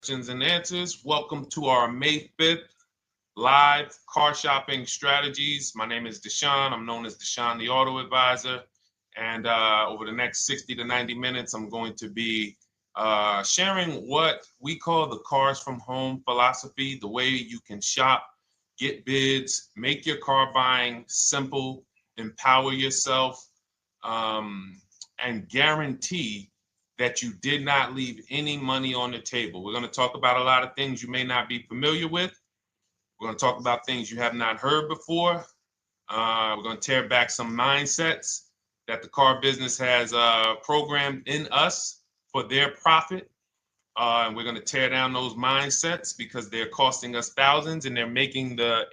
questions and answers. Welcome to our May 5th live car shopping strategies. My name is Deshone. I'm known as Deshone the Auto Advisor. And over the next 60 to 90 minutes, I'm going to be sharing what we call the cars from home philosophy, the way you can shop, get bids, make your car buying simple, empower yourself, and guarantee that you did not leave any money on the table. We're going to talk about a lot of things you may not be familiar with. We're going to talk about things you have not heard before. We're going to tear back some mindsets that the car business has programmed in us for their profit. And we're going to tear down those mindsets because they're costing us thousands and they're making the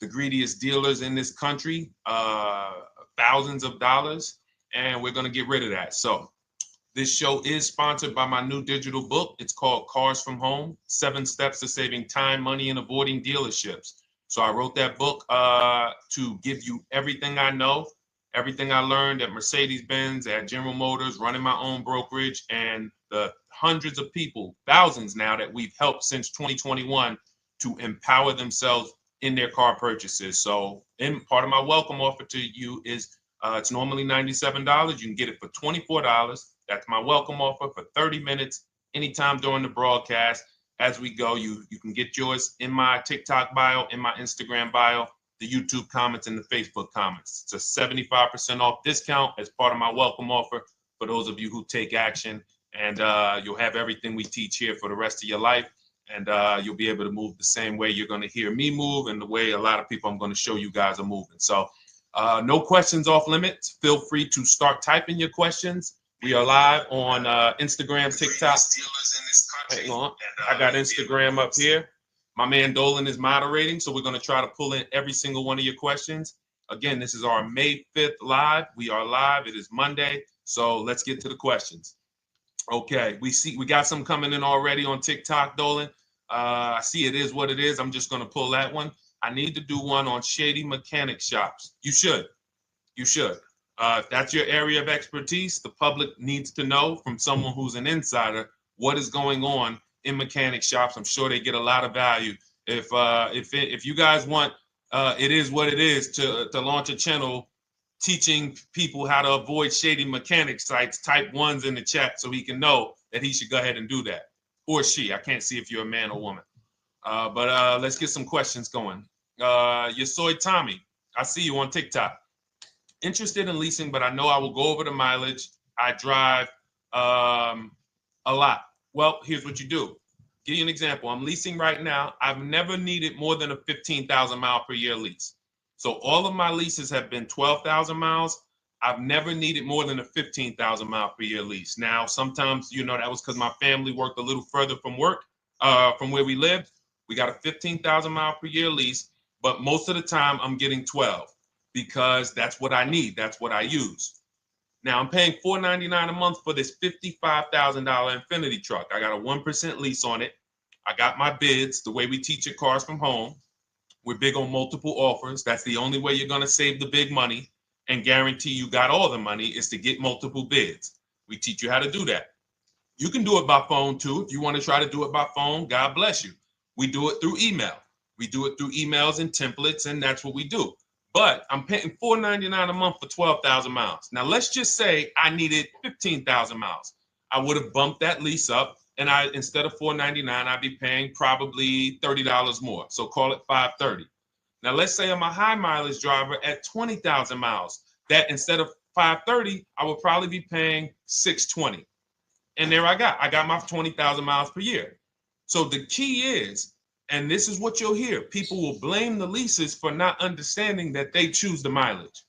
greediest dealers in this country thousands of dollars. And we're going to get rid of that. So this show is sponsored by my new digital book. It's called Cars from Home, 7 Steps to Saving Time, Money, and Avoiding Dealerships. So I wrote that book to give you everything I know, everything I learned at Mercedes-Benz, at General Motors, running my own brokerage, and the hundreds of people, thousands now, that we've helped since 2021 to empower themselves in their car purchases. So part of my welcome offer to you is it's normally $97. You can get it for $24. That's my welcome offer for 30 minutes, anytime during the broadcast. As we go, you can get yours in my TikTok bio, in my Instagram bio, the YouTube comments, and the Facebook comments. It's a 75% off discount as part of my welcome offer for those of you who take action. And you'll have everything we teach here for the rest of your life. And you'll be able to move the same way you're going to hear me move and the way a lot of people I'm going to show you guys are moving. So no questions off limits. Feel free to start typing your questions. We are live on Instagram, TikTok. Hang on. I got Instagram up here. My man Dolan is moderating, so we're going to try to pull in every single one of your questions. Again, this is our May 5th live. We are live. It is Monday, so let's get to the questions. Okay, we got some coming in already on TikTok, Dolan. I see it is what it is. I'm just going to pull that one. I need to do one on shady mechanic shops. You should. If that's your area of expertise, the public needs to know from someone who's an insider what is going on in mechanic shops. I'm sure they get a lot of value. If you guys want, it is what it is to launch a channel teaching people how to avoid shady mechanic sites, type ones in the chat so he can know that he should go ahead and do that. Or she. I can't see if you're a man or woman. But let's get some questions going. Yasoy Tommy, I see you on TikTok. Interested in leasing, but I know I will go over the mileage. I drive a lot. Well, here's what you do. Give you an example. I'm leasing right now. I've never needed more than a 15,000 mile per year lease. So all of my leases have been 12,000 miles. I've never needed more than a 15,000 mile per year lease. Now, sometimes, that was because my family worked a little further from where we lived. We got a 15,000 mile per year lease, but most of the time I'm getting 12 because that's what I need. That's what I use. Now I'm paying $499 a month for this $55,000 Infinity truck. I got a 1% lease on it. I got my bids, the way we teach at Cars from Home. We're big on multiple offers. That's the only way you're going to save the big money and guarantee you got all the money is to get multiple bids. We teach you how to do that. You can do it by phone too. If you want to try to do it by phone, God bless you. We do it through email. We do it through emails and templates, and that's what we do. But I'm paying $499 a month for 12,000 miles. Now, let's just say I needed 15,000 miles. I would have bumped that lease up, and instead of $499, I'd be paying probably $30 more. So call it $530. Now, let's say I'm a high mileage driver at 20,000 miles. That instead of $530, I would probably be paying $620. And there I got my 20,000 miles per year. So the key is, and this is what you'll hear, people will blame the leases for not understanding that they choose the mileage.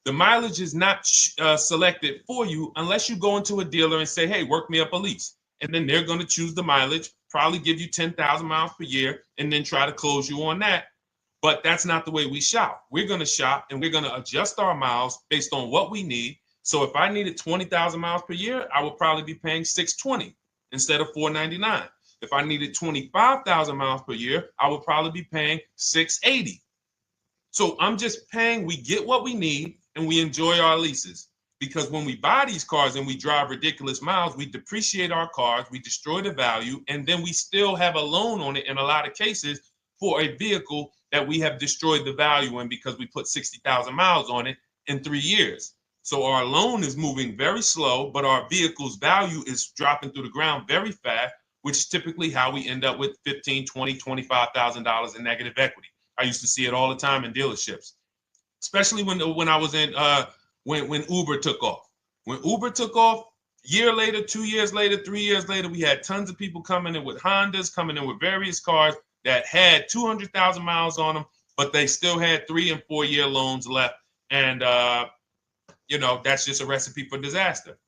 The mileage is not selected for you unless you go into a dealer and say, hey, work me up a lease. And then they're going to choose the mileage, probably give you 10,000 miles per year, and then try to close you on that. But that's not the way we shop. We're going to shop and we're going to adjust our miles based on what we need. So if I needed 20,000 miles per year, I would probably be paying $620 instead of $499. If I needed 25,000 miles per year, I would probably be paying $680. So I'm just paying, we get what we need and we enjoy our leases. because when we buy these cars and we drive ridiculous miles, we depreciate our cars, we destroy the value, and then we still have a loan on it in a lot of cases for a vehicle that we have destroyed the value in because we put 60,000 miles on it in 3 years. So our loan is moving very slow, but our vehicle's value is dropping through the ground very fast, which is typically how we end up with $15,000, $20,000, $25,000 in negative equity. I used to see it all the time in dealerships, especially when I was in when Uber took off. When Uber took off, year later, 2 years later, 3 years later, we had tons of people coming in with Hondas, coming in with various cars that had 200,000 miles on them, but they still had 3 and 4 year loans left. And, that's just a recipe for disaster.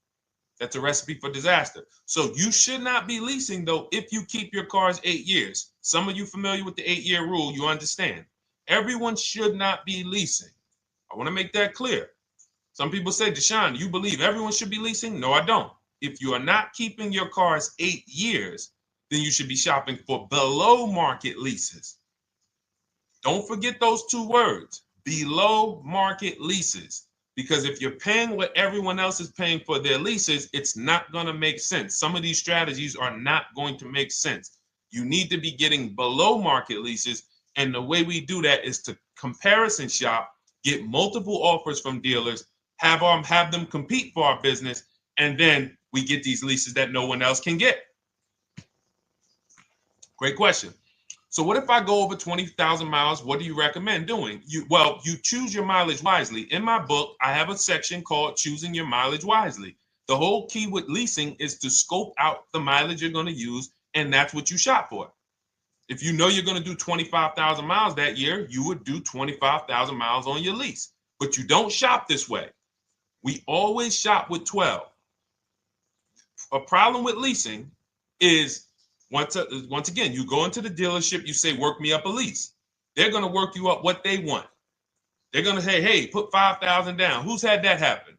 That's a recipe for disaster. So you should not be leasing, though, if you keep your cars 8 years. Some of you familiar with the 8-year rule, you understand. Everyone should not be leasing. I want to make that clear. Some people say, Deshone, you believe everyone should be leasing? No, I don't. If you are not keeping your cars 8 years, then you should be shopping for below market leases. Don't forget those 2 words, below market leases. Because if you're paying what everyone else is paying for their leases, it's not going to make sense. Some of these strategies are not going to make sense. You need to be getting below market leases. And the way we do that is to comparison shop, get multiple offers from dealers, have them compete for our business, and then we get these leases that no one else can get. Great question. So what if I go over 20,000 miles? What do you recommend doing? You choose your mileage wisely. In my book, I have a section called Choosing Your Mileage Wisely. The whole key with leasing is to scope out the mileage you're going to use, and that's what you shop for. If you know you're going to do 25,000 miles that year, you would do 25,000 miles on your lease. But you don't shop this way. We always shop with 12. A problem with leasing is once again, you go into the dealership, you say, work me up a lease. They're going to work you up what they want. They're going to say, hey, put 5,000 down. Who's had that happen?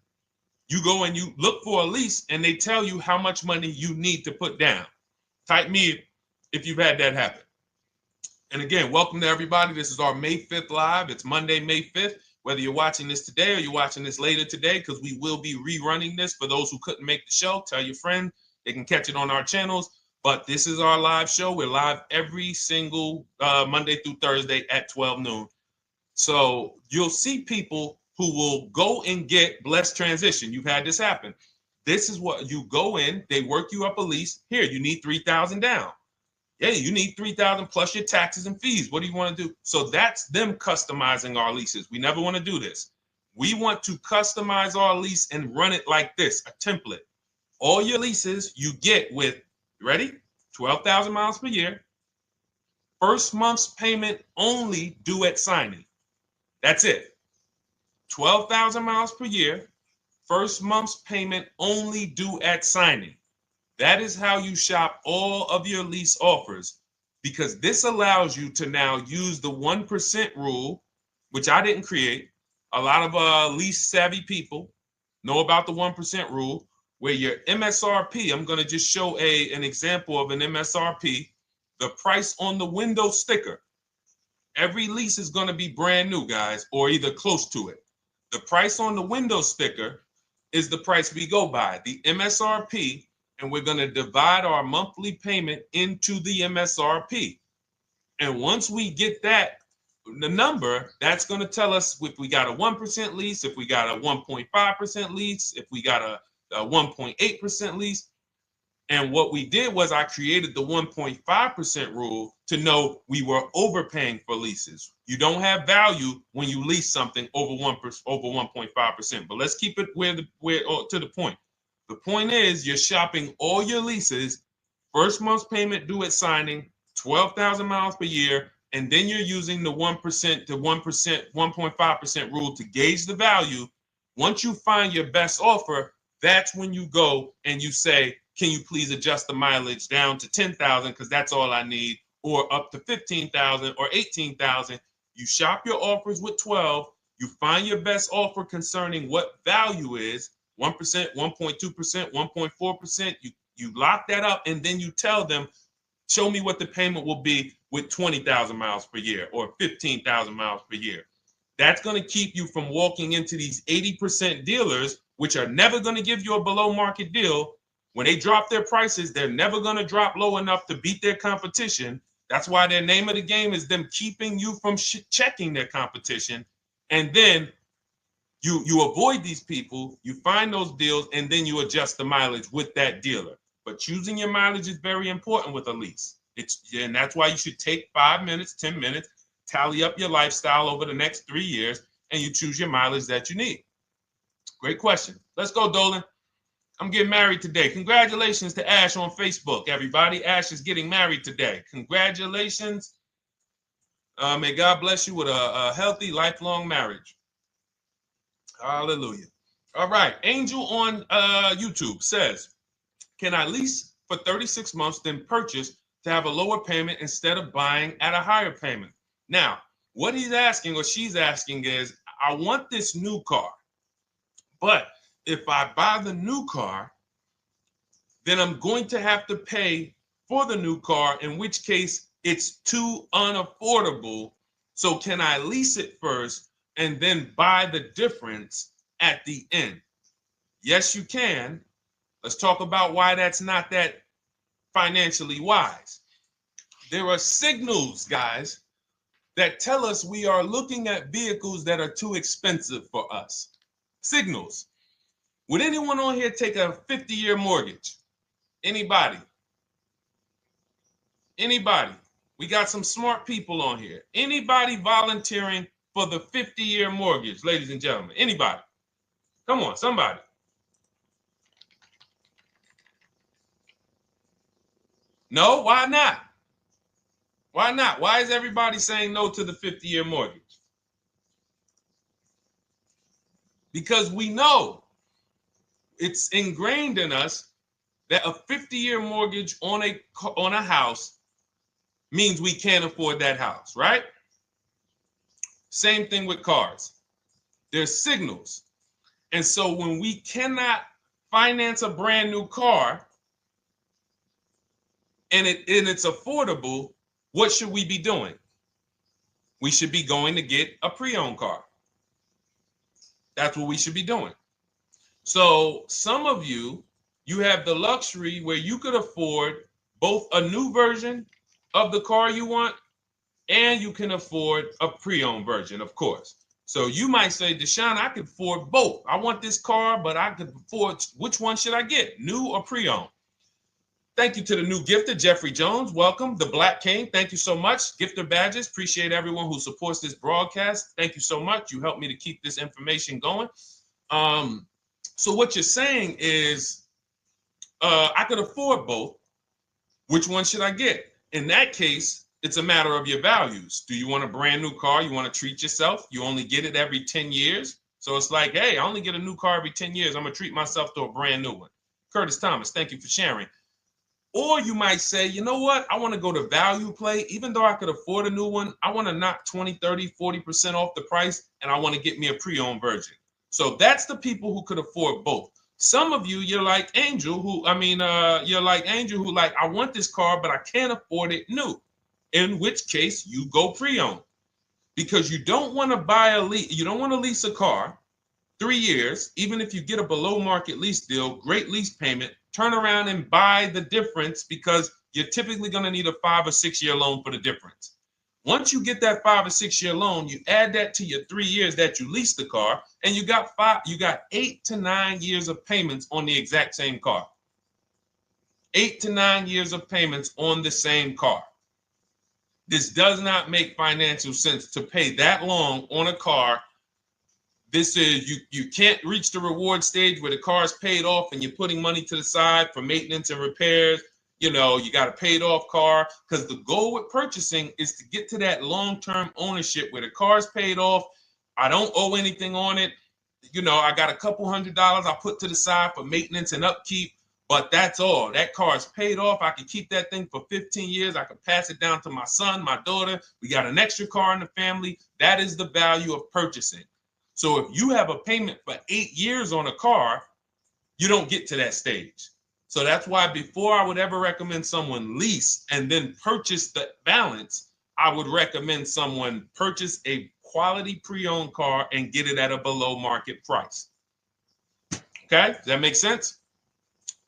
You go and you look for a lease and they tell you how much money you need to put down. Type me if you've had that happen. And again, welcome to everybody. This is our May 5th live. It's Monday, May 5th. Whether you're watching this today or you're watching this later today, because we will be rerunning this for those who couldn't make the show. Tell your friend they can catch it on our channels. But this is our live show. We're live every single Monday through Thursday at 12 noon. So you'll see people who will go and get blessed transition. You've had this happen. This is what you go in. They work you up a lease. Here, you need 3,000 down. Yeah, you need 3,000 plus your taxes and fees. What do you want to do? So that's them customizing our leases. We never want to do this. We want to customize our lease and run it like this, a template. All your leases you get with, ready? 12,000 miles per year. First month's payment only due at signing. That's it. 12,000 miles per year. First month's payment only due at signing. That is how you shop all of your lease offers, because this allows you to now use the 1% rule, which I didn't create. A lot of lease savvy people know about the 1% rule, where your MSRP, I'm going to just show an example of an MSRP, the price on the window sticker. Every lease is going to be brand new, guys, or either close to it. The price on the window sticker is the price we go by, the MSRP, and we're going to divide our monthly payment into the MSRP. And once we get that, the number, that's going to tell us if we got a 1% lease, if we got a 1.5% lease, if we got a 1.8% lease. And what we did was I created the 1.5% rule to know we were overpaying for leases. You don't have value when you lease something over 1.5%. But let's keep it to the point. The point is you're shopping all your leases, first month's payment due at signing, 12,000 miles per year, and then you're using the 1% to 1.5% rule to gauge the value. Once you find your best offer, that's when you go and you say, can you please adjust the mileage down to 10,000 because that's all I need, or up to 15,000 or 18,000. You shop your offers with 12. You find your best offer concerning what value is, 1%, 1.2%, 1.4%. You lock that up, and then you tell them, show me what the payment will be with 20,000 miles per year or 15,000 miles per year. That's going to keep you from walking into these 80% dealers which are never going to give you a below market deal. When they drop their prices, they're never going to drop low enough to beat their competition. That's why their name of the game is them keeping you from checking their competition. And then you avoid these people, you find those deals, and then you adjust the mileage with that dealer. But choosing your mileage is very important with a lease. And that's why you should take 5 minutes, 10 minutes, tally up your lifestyle over the next 3 years, and you choose your mileage that you need. Great question. Let's go, Dolan. I'm getting married today. Congratulations to Ash on Facebook, everybody. Ash is getting married today. Congratulations. May God bless you with a healthy, lifelong marriage. Hallelujah. All right. Angel on YouTube says, can I lease for 36 months, then purchase to have a lower payment instead of buying at a higher payment? Now, what he's asking or she's asking is, I want this new car, but if I buy the new car, then I'm going to have to pay for the new car, in which case it's too unaffordable. So can I lease it first and then buy the difference at the end? Yes, you can. Let's talk about why that's not that financially wise. There are signals, guys, that tell us we are looking at vehicles that are too expensive for us. Signals. Would anyone on here take a 50-year mortgage? Anybody? Anybody? We got some smart people on here. Anybody volunteering for the 50-year mortgage, ladies and gentlemen? Anybody? Come on, somebody. No, why not? Why not? Why is everybody saying no to the 50-year mortgage? Because we know it's ingrained in us that a 50-year mortgage on a house means we can't afford that house, right? Same thing with cars. There's signals. And so when we cannot finance a brand new car and it's affordable, what should we be doing? We should be going to get a pre-owned car. That's what we should be doing. So some of you have the luxury where you could afford both a new version of the car you want, and you can afford a pre-owned version, of course. So you might say, Deshone, I could afford both. I want this car, but I could afford, which one should I get, new or pre-owned? Thank you to the new gifter, Jeffrey Jones. Welcome. The Black King. Thank you so much. Gifter badges. Appreciate everyone who supports this broadcast. Thank you so much. You helped me to keep this information going. So what you're saying is, I could afford both. Which one should I get? In that case, it's a matter of your values. Do you want a brand new car? You want to treat yourself? You only get it every 10 years. So it's like, hey, I only get a new car every 10 years. I'm going to treat myself to a brand new one. Curtis Thomas, thank you for sharing. Or you might say, you know what? I want to go to value play. Even though I could afford a new one, I want to knock 20, 30, 40% off the price, and I want to get me a pre-owned version. So that's the people who could afford both. Some of you, you're like Angel, who like, I want this car, but I can't afford it new. In which case you go pre-owned, because you don't want to you don't want to lease a car 3 years, even if you get a below market lease deal, great lease payment, turn around and buy the difference, because you're typically going to need a 5 or 6 year loan for the difference. Once you get that 5 or 6 year loan, you add that to your 3 years that you leased the car, and you got 8 to 9 years of payments on the exact same car. 8 to 9 years of payments on the same car. This does not make financial sense to pay that long on a car. This is, you can't reach the reward stage where the car is paid off and you're putting money to the side for maintenance and repairs. You know, you got a paid off car, because the goal with purchasing is to get to that long-term ownership where the car is paid off. I don't owe anything on it. You know, I got a couple $100 I put to the side for maintenance and upkeep, but that's all. That car is paid off. I can keep that thing for 15 years. I can pass it down to my son, my daughter. We got an extra car in the family. That is the value of purchasing. So if you have a payment for 8 years on a car, you don't get to that stage. So that's why before I would ever recommend someone lease and then purchase the balance, I would recommend someone purchase a quality pre-owned car and get it at a below market price. Okay, does that make sense?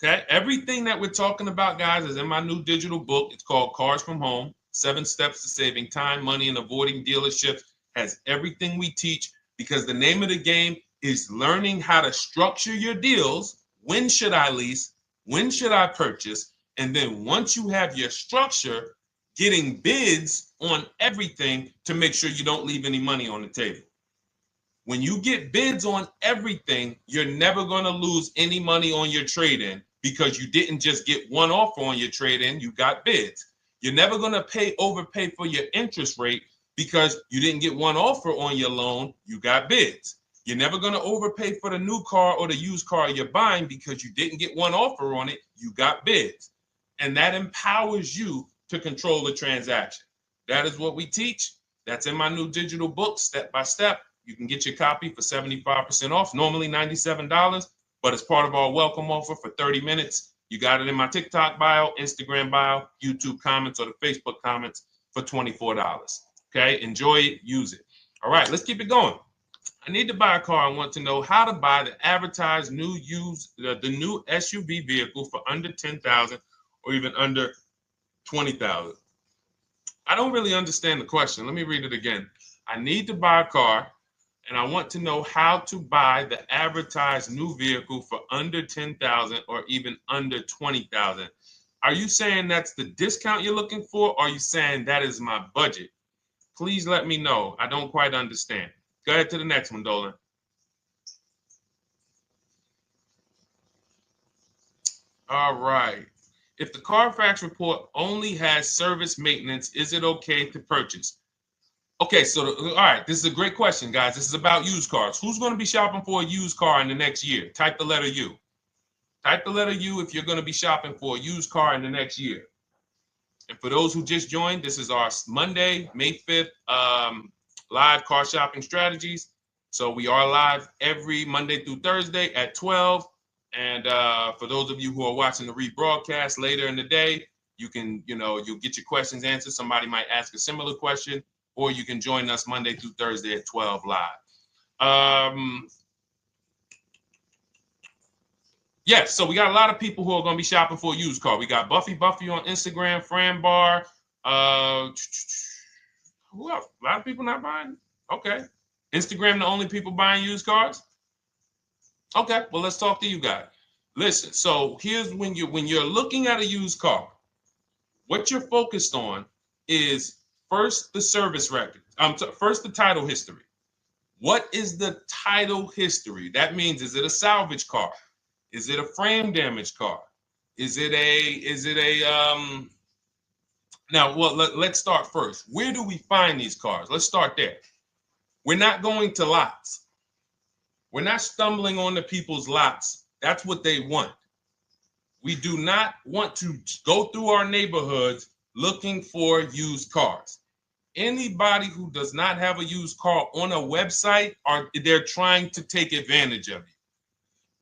Okay, everything that we're talking about, guys, is in my new digital book. It's called Cars from Home, 7 Steps to Saving Time, Money, and Avoiding Dealerships. Has everything we teach, because the name of the game is learning how to structure your deals. When should I lease? When should I purchase? And then once you have your structure, getting bids on everything to make sure you don't leave any money on the table. When you get bids on everything, you're never going to lose any money on your trade-in, because you didn't just get one offer on your trade-in, you got bids. You're never going to overpay for your interest rate, because you didn't get one offer on your loan, you got bids. You're never going to overpay for the new car or the used car you're buying, because you didn't get one offer on it, you got bids. And that empowers you to control the transaction. That is what we teach. That's in my new digital book, step by step. You can get your copy for 75% off, normally $97, but it's part of our welcome offer for 30 minutes. You got it in my TikTok bio, Instagram bio, YouTube comments, or the Facebook comments for $24. Okay, enjoy it, use it. All right, let's keep it going. I need to buy a car. I want to know how to buy the advertised new the new SUV vehicle for under $10,000 or even under $20,000. I don't really understand the question. Let me read it again. I need to buy a car, and I want to know how to buy the advertised new vehicle for under $10,000 or even under $20,000. Are you saying that's the discount you're looking for, or are you saying that is my budget? Please let me know. I don't quite understand. Go ahead to the next one, Dolan. All right. If the Carfax report only has service maintenance, is it okay to purchase? Okay, so all right, this is a great question, guys. This is about used cars. Who's going to be shopping for a used car in the next year? Type the letter U. Type the letter U if you're going to be shopping for a used car in the next year. And for those who just joined, this is our Monday, May 5th, live car shopping strategies. So we are live every Monday through Thursday at 12. And for those of you who are watching the rebroadcast later in the day, you can, you'll get your questions answered. Somebody might ask a similar question, or you can join us Monday through Thursday at 12 live. Yes, so we got a lot of people who are going to be shopping for a used car. We got Buffy on Instagram, Fran Bar. Who else? A lot of people not buying? Okay. Instagram, the only people buying used cars? Okay, well, let's talk to you guys. Listen, so here's when you're looking at a used car, what you're focused on is first the service record. First the title history. What is the title history? That means, is it a salvage car? Is it a frame damage car? Is it a now, well, let's start first. Where do we find these cars? Let's start there. We're not going to lots. We're not stumbling onto people's lots. That's what they want. We do not want to go through our neighborhoods looking for used cars. Anybody who does not have a used car on a website, they're trying to take advantage of you,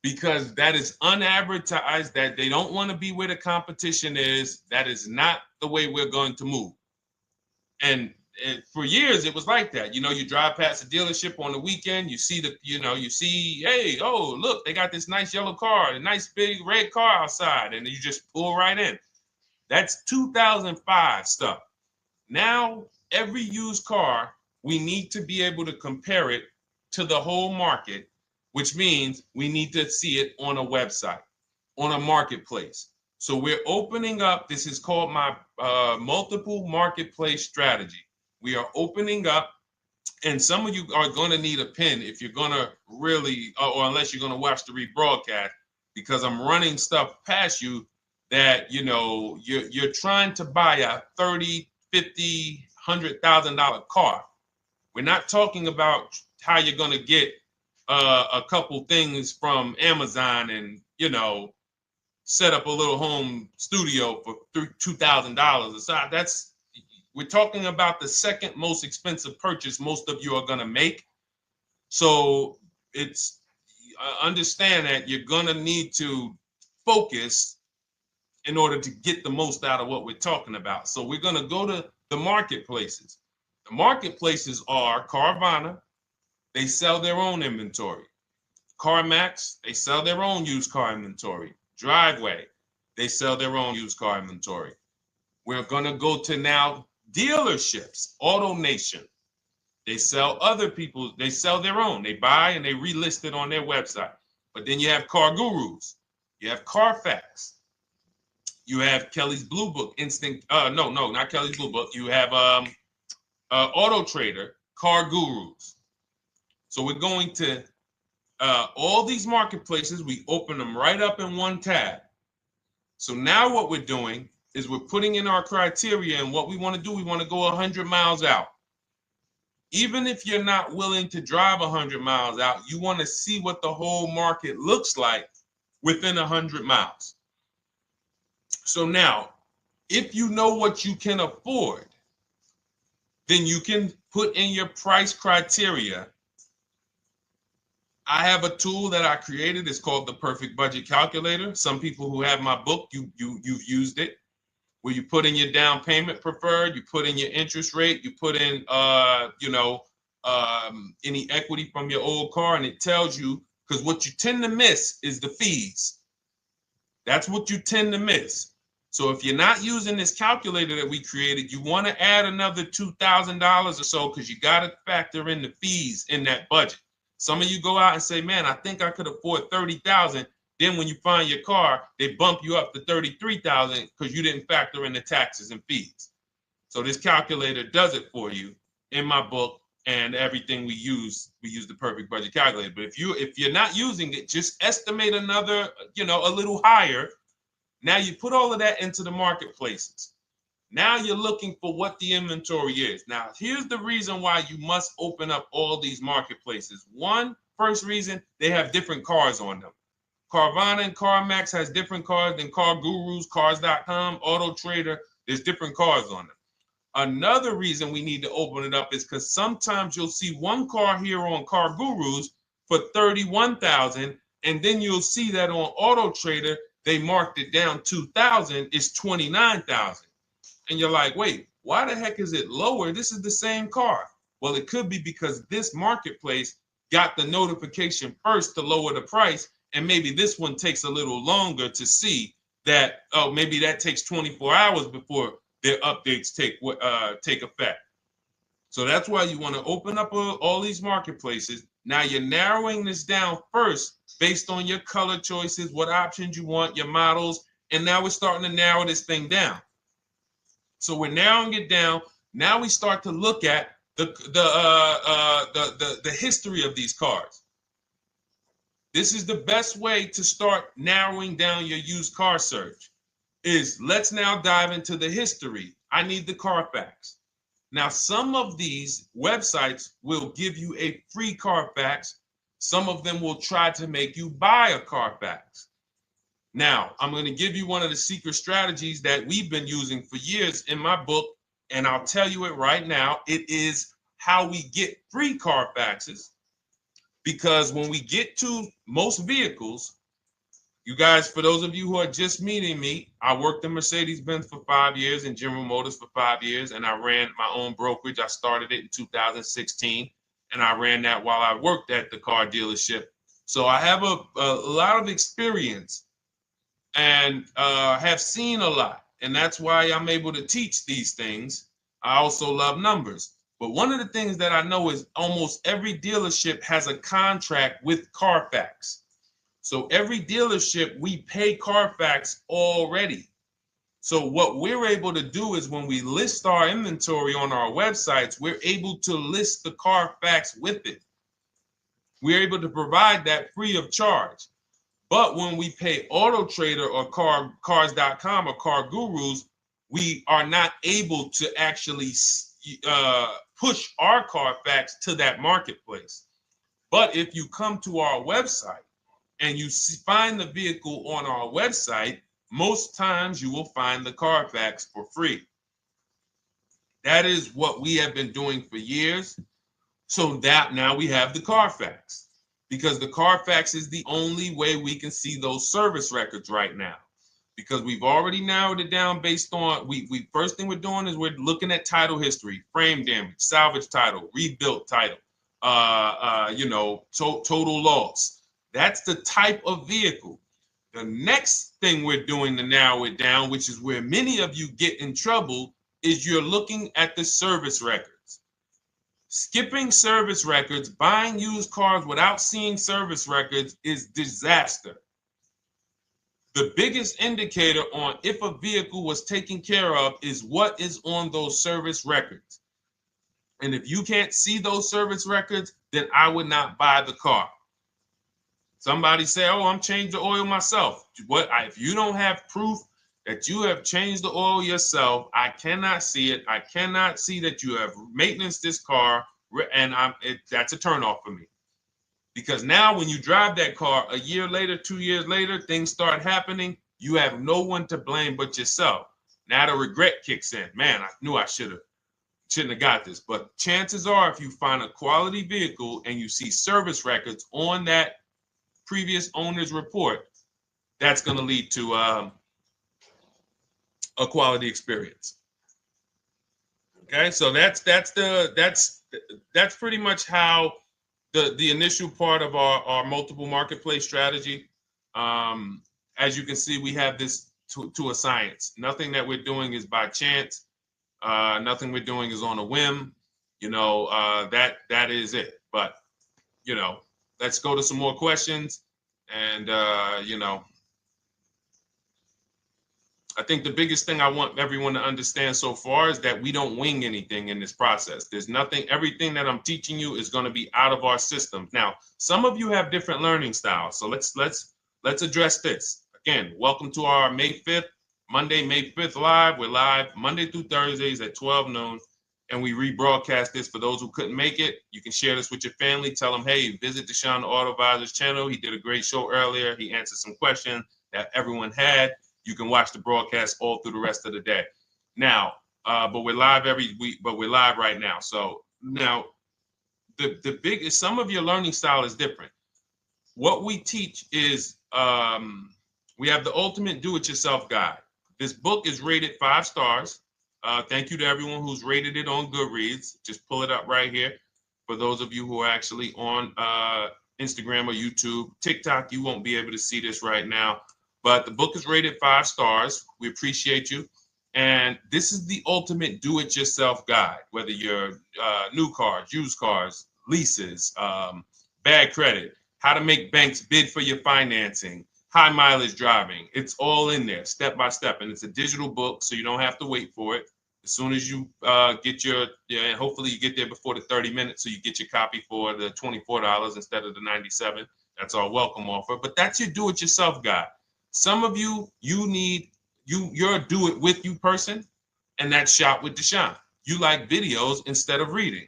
because that is unadvertised, that they don't want to be where the competition is. That is not the way we're going to move. And for years, it was like that. You drive past a dealership on the weekend, you see hey, oh, look, they got this nice yellow car, a nice big red car outside, and you just pull right in. That's 2005 stuff. Now, every used car, we need to be able to compare it to the whole market, which means we need to see it on a website, on a marketplace. So we're opening up, this is called my multiple marketplace strategy. We are opening up, and some of you are going to need a pen if you're going to really, or unless you're going to watch the rebroadcast, because I'm running stuff past you that, you're trying to buy a $30,000, $50,000, $100,000 car. We're not talking about how you're going to get a couple things from Amazon and, set up a little home studio for $2,000. We're talking about the second most expensive purchase most of you are going to make. So it's understand that you're going to need to focus in order to get the most out of what we're talking about. So we're going to go to the marketplaces. The marketplaces are Carvana. They sell their own inventory. CarMax, they sell their own used car inventory. Driveway, they sell their own used car inventory. We're going to go to now dealerships. AutoNation, they sell other people's, they sell their own. They buy and they relist it on their website. But then you have Car Gurus, you have Carfax, you have Kelly's Blue Book, no, not Kelly's Blue Book. You have Auto Trader, Car Gurus. So we're going to all these marketplaces, we open them right up in one tab. So now what we're doing is we're putting in our criteria, and what we want to do, we want to go 100 miles out. Even if you're not willing to drive 100 miles out, you want to see what the whole market looks like within 100 miles. So now, if you know what you can afford, then you can put in your price criteria. I have a tool that I created. It's called the Perfect Budget Calculator. Some people who have my book, you've used it, where you put in your down payment preferred, you put in your interest rate, you put in any equity from your old car, and it tells you, because what you tend to miss is the fees. That's what you tend to miss. So if you're not using this calculator that we created, you want to add another $2,000 or so, because you got to factor in the fees in that budget. Some of you go out and say, man, I think I could afford $30,000. Then when you find your car, they bump you up to $33,000 because you didn't factor in the taxes and fees. So this calculator does it for you in my book, and everything we use the Perfect Budget Calculator. But if you're not using it, just estimate another, a little higher. Now you put all of that into the marketplaces. Now you're looking for what the inventory is. Now, here's the reason why you must open up all these marketplaces. First reason, they have different cars on them. Carvana and CarMax has different cars than Car Gurus, Cars.com, Auto Trader. There's different cars on them. Another reason we need to open it up is because sometimes you'll see one car here on Car Gurus for $31,000, and then you'll see that on Auto Trader they marked it down $2,000. It's $29,000. And you're like, wait, why the heck is it lower? This is the same car. Well, it could be because this marketplace got the notification first to lower the price, and maybe this one takes a little longer to see that, oh, maybe that takes 24 hours before their updates take effect. So that's why you want to open up all these marketplaces. Now you're narrowing this down first based on your color choices, what options you want, your models, and now we're starting to narrow this thing down. So we're narrowing it down. Now we start to look at the history of these cars. This is the best way to start narrowing down your used car search. Let's now dive into the history. I need the Carfax. Now, some of these websites will give you a free Carfax. Some of them will try to make you buy a Carfax. Now, I'm going to give you one of the secret strategies that we've been using for years in my book, and I'll tell you it right now. It is how we get free Carfaxes, because when we get to most vehicles, you guys, for those of you who are just meeting me, I worked in Mercedes-Benz for 5 years and General Motors for 5 years, and I ran my own brokerage. I started it in 2016, and I ran that while I worked at the car dealership. So I have a lot of experience and have seen a lot, and that's why I'm able to teach these things. I also love numbers. But one of the things that I know is almost every dealership has a contract with Carfax. So every dealership, we pay Carfax already. So what we're able to do is when we list our inventory on our websites, we're able to list the Carfax with it. We're able to provide that free of charge. But when we pay Auto Trader or Cars.com or Car Gurus, we are not able to actually push our Carfax to that marketplace. But if you come to our website and you find the vehicle on our website, most times you will find the Carfax for free. That is what we have been doing for years. So that now we have the Carfax, because the Carfax is the only way we can see those service records right now, because we've already narrowed it down based on, first thing we're doing is we're looking at title history, frame damage, salvage title, rebuilt title, total loss. That's the type of vehicle. The next thing we're doing to narrow it down, which is where many of you get in trouble, is you're looking at the service records. Skipping service records, buying used cars without seeing service records is disaster. The biggest indicator on if a vehicle was taken care of is what is on those service records. And if you can't see those service records, then I would not buy the car. Somebody say, oh, I'm changing the oil myself. If you don't have proof that you have changed the oil yourself, I cannot see it. I cannot see that you have maintenance this car, and that's a turnoff for me. Because now when you drive that car a year later, 2 years later, things start happening. You have no one to blame but yourself. Now the regret kicks in. Man, I knew I shouldn't have got this. But chances are, if you find a quality vehicle and you see service records on that previous owner's report, that's going to lead to a quality experience. Okay, so that's pretty much how the initial part of our multiple marketplace strategy. As you can see, we have this to a science. Nothing that we're doing is by chance. Nothing we're doing is on a whim. That is it. But let's go to some more questions. And I think the biggest thing I want everyone to understand so far is that we don't wing anything in this process. There's nothing, everything that I'm teaching you is going to be out of our systems. Now, some of you have different learning styles. So let's address this. Again, welcome to our May 5th, Monday, May 5th live. We're live Monday through Thursdays at 12 noon. And we rebroadcast this for those who couldn't make it. You can share this with your family. Tell them, hey, visit Deshone the Auto Advisor's channel. He did a great show earlier. He answered some questions that everyone had. You can watch the broadcast all through the rest of the day. Now, but we're live every week, but we're live right now. So now the biggest, some of your learning style is different. What we teach is we have the ultimate do-it-yourself guide. This book is rated 5 stars. Thank you to everyone who's rated it on Goodreads. Just pull it up right here. For those of you who are actually on Instagram or YouTube, TikTok, you won't be able to see this right now. But the book is rated 5 stars. We appreciate you. And this is the ultimate do-it-yourself guide, whether you're new cars, used cars, leases, bad credit, how to make banks bid for your financing, high mileage driving. It's all in there, step by step. And it's a digital book, so you don't have to wait for it. As soon as you get and hopefully you get there before the 30 minutes, so you get your copy for the $24 instead of the $97. That's our welcome offer. But that's your do-it-yourself guide. Some of you, you're a do-it-with-you person, and that's Shop with Deshone. You like videos instead of reading.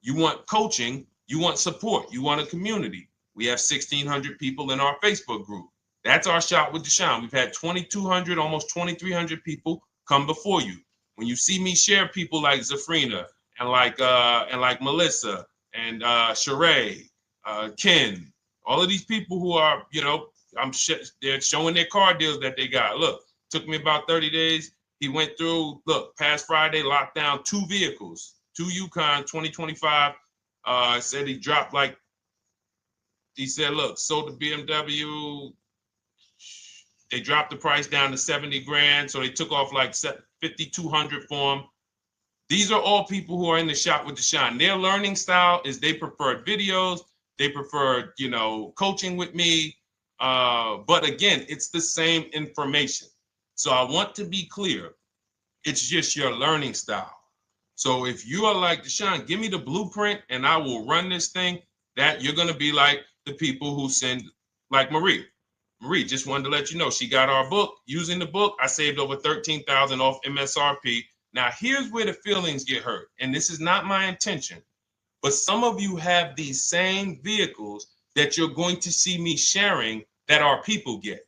You want coaching. You want support. You want a community. We have 1,600 people in our Facebook group. That's our Shop with Deshone. We've had 2,200, almost 2,300 people come before you. When you see me share people like Zafrina and like Melissa and Sheree, Ken, all of these people who are, they're showing their car deals that they got. Look, took me about 30 days. He went through, past Friday, locked down 2 vehicles, 2 Yukon 2025. Said he dropped sold the BMW. They dropped the price down to 70 grand. So they took off like 5,200 for him. These are all people who are in the Shop with Deshone. Their learning style is they prefer videos. They prefer, coaching with me. But again, it's the same information. So I want to be clear. It's just your learning style. So if you are like Deshone, give me the blueprint and I will run this thing. That you're going to be like the people who send, like Marie. Marie just wanted to let you know she got our book. Using the book, I saved over $13,000 off MSRP. Now, here's where the feelings get hurt. And this is not my intention. But some of you have these same vehicles that you're going to see me sharing that our people get.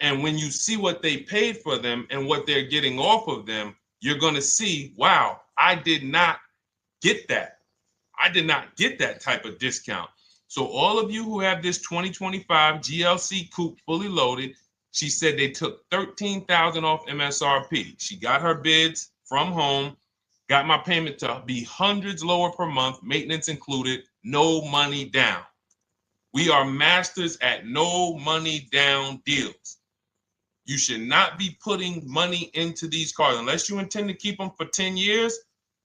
And when you see what they paid for them and what they're getting off of them, you're going to see, wow, I did not get that. I did not get that type of discount. So all of you who have this 2025 GLC coupe fully loaded, she said they took $13,000 off MSRP. She got her bids from home, got my payment to be hundreds lower per month, maintenance included, no money down. We are masters at no money down deals. You should not be putting money into these cars unless you intend to keep them for 10 years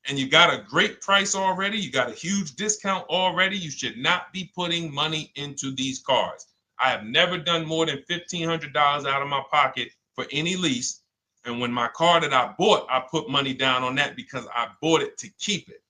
and you got a great price already. You got a huge discount already. You should not be putting money into these cars. I have never done more than $1,500 out of my pocket for any lease. And when my car that I bought, I put money down on that because I bought it to keep it.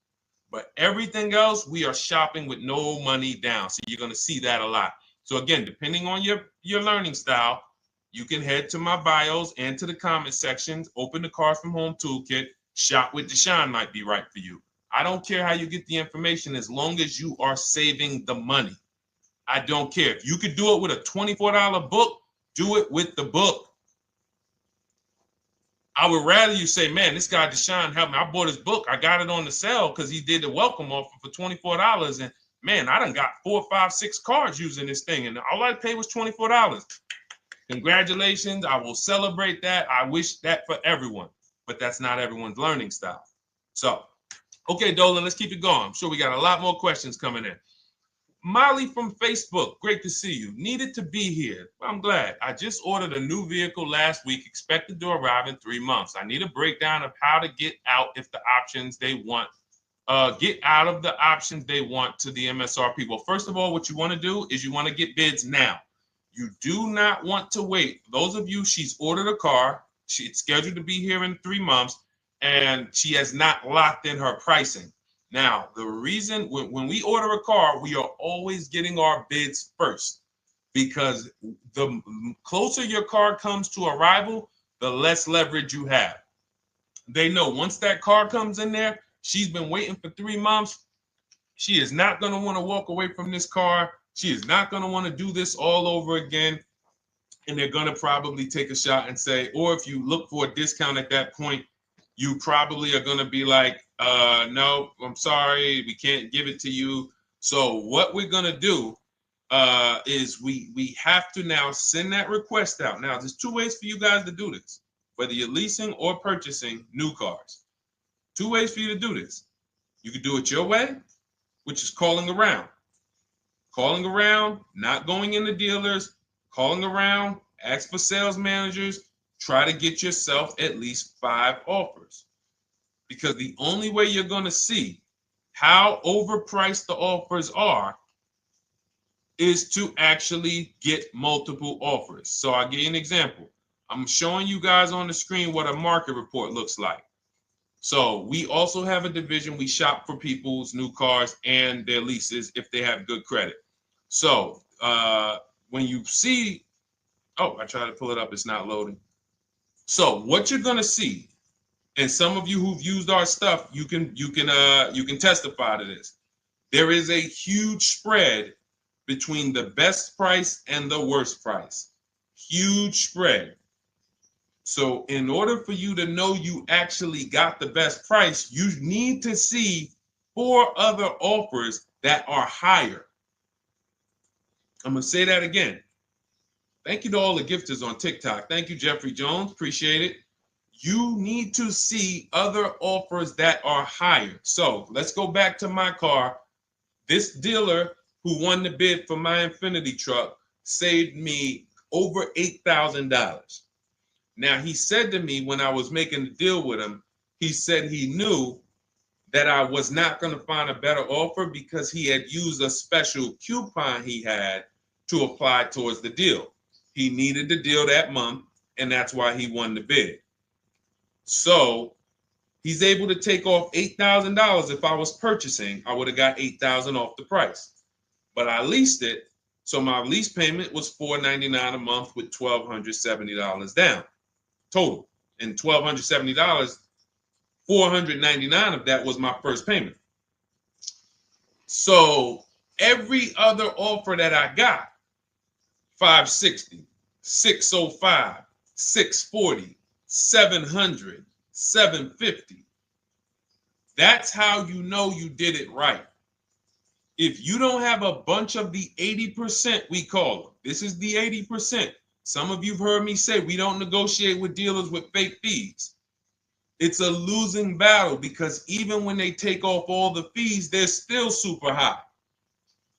But everything else, we are shopping with no money down. So you're going to see that a lot. So again, depending on your learning style, you can head to my bios and to the comment sections, open the Cars from Home Toolkit, Shop with Deshone might be right for you. I don't care how you get the information as long as you are saving the money. I don't care. If you could do it with a $24 book, do it with the book. I would rather you say, man, this guy Deshone helped me. I bought his book. I got it on the sale because he did the welcome offer for $24. And man, I done got 4, 5, 6 cars using this thing. And all I paid was $24. Congratulations. I will celebrate that. I wish that for everyone, but that's not everyone's learning style. So, okay, Dolan, let's keep it going. I'm sure we got a lot more questions coming in. Molly from Facebook, great to see you. Needed to be here. Well, I'm glad. I just ordered a new vehicle last week, expected to arrive in 3 months. I need a breakdown of how to get out if the options they want, get out of the options they want to the MSRP. Well, first of all, what you want to do is you want to get bids now. You do not want to wait. Those of you, she's ordered a car. She's scheduled to be here in 3 months, and she has not locked in her pricing. Now, the reason when we order a car, we are always getting our bids first because the closer your car comes to arrival, the less leverage you have. They know once that car comes in there, she's been waiting for 3 months. She is not going to want to walk away from this car. She is not going to want to do this all over again. And they're going to probably take a shot and say, or if you look for a discount at that point, you probably are going to be like, no, I'm sorry, we can't give it to you. So what we're going to do is we have to now send that request out. Now, there's 2 ways for you guys to do this, whether you're leasing or purchasing new cars. 2 ways for you to do this. You can do it your way, which is calling around. Calling around, not going into dealers, calling around, ask for sales managers, try to get yourself at least 5 offers. Because the only way you're going to see how overpriced the offers are is to actually get multiple offers. So I'll give you an example. I'm showing you guys on the screen what a market report looks like. So we also have a division. We shop for people's new cars and their leases if they have good credit. So when you see, oh, I tried to pull it up. It's not loading. So what you're going to see, and some of you who've used our stuff, you can testify to this. There is a huge spread between the best price and the worst price. Huge spread. So in order for you to know you actually got the best price, you need to see 4 other offers that are higher. I'm going to say that again. Thank you to all the gifters on TikTok. Thank you, Jeffrey Jones. Appreciate it. You need to see other offers that are higher. So let's go back to my car. This dealer who won the bid for my Infinity truck saved me over $8,000. Now, he said to me when I was making the deal with him, he said he knew that I was not going to find a better offer because he had used a special coupon he had to apply towards the deal. He needed the deal that month, and that's why he won the bid. So he's able to take off $8,000. If I was purchasing, I would have got $8,000 off the price. But I leased it, so my lease payment was $499 a month with $1,270 down total. And $1,270, $499 of that was my first payment. So every other offer that I got, $560, $605, $640, $700, $750. That's how you know you did it right. If you don't have a bunch of the 80%, we call them. This is the 80%. Some of you have heard me say we don't negotiate with dealers with fake fees. It's a losing battle because even when they take off all the fees, they're still super high.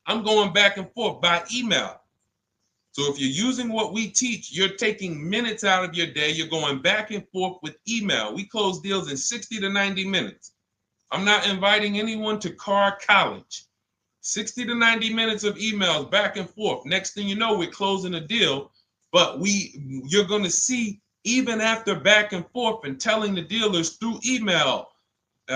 I'm going back and forth by email. So if you're using what we teach, you're taking minutes out of your day. You're going back and forth with email. We close deals in 60 to 90 minutes. I'm not inviting anyone to car college. 60 to 90 minutes of emails back and forth. Next thing you know, we're closing a deal. But you're going to see, even after back and forth and telling the dealers through email,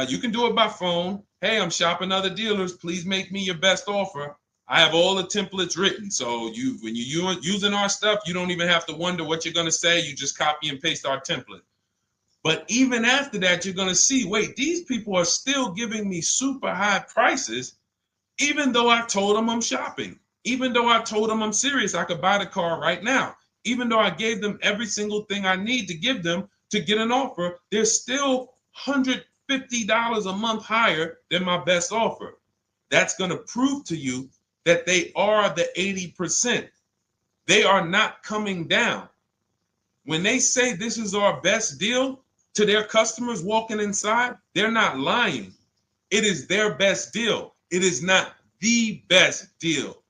you can do it by phone. Hey, I'm shopping other dealers. Please make me your best offer. I have all the templates written. So when you're using our stuff, you don't even have to wonder what you're going to say. You just copy and paste our template. But even after that, you're going to see, wait, these people are still giving me super high prices, even though I told them I'm shopping, even though I told them I'm serious, I could buy the car right now, even though I gave them every single thing I need to give them to get an offer, they're still $150 a month higher than my best offer. That's going to prove to you that they are the 80%. They are not coming down. When they say this is our best deal to their customers walking inside, they're not lying. It is their best deal. It is not the best deal.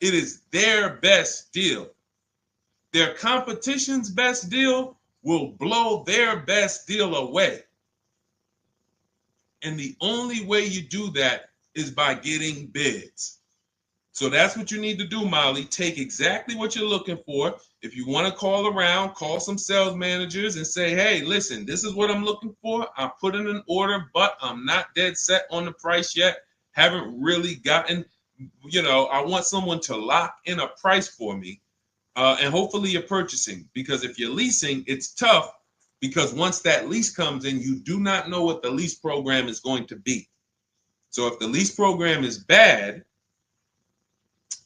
It is their best deal. Their competition's best deal will blow their best deal away. And the only way you do that is by getting bids. So that's what you need to do, Molly. Take exactly what you're looking for. If you want to call around, call some sales managers and say, hey, listen, this is what I'm looking for. I put in an order, but I'm not dead set on the price yet. Haven't really gotten, I want someone to lock in a price for me. And hopefully you're purchasing, because if you're leasing, it's tough, because once that lease comes in, you do not know what the lease program is going to be. So if the lease program is bad,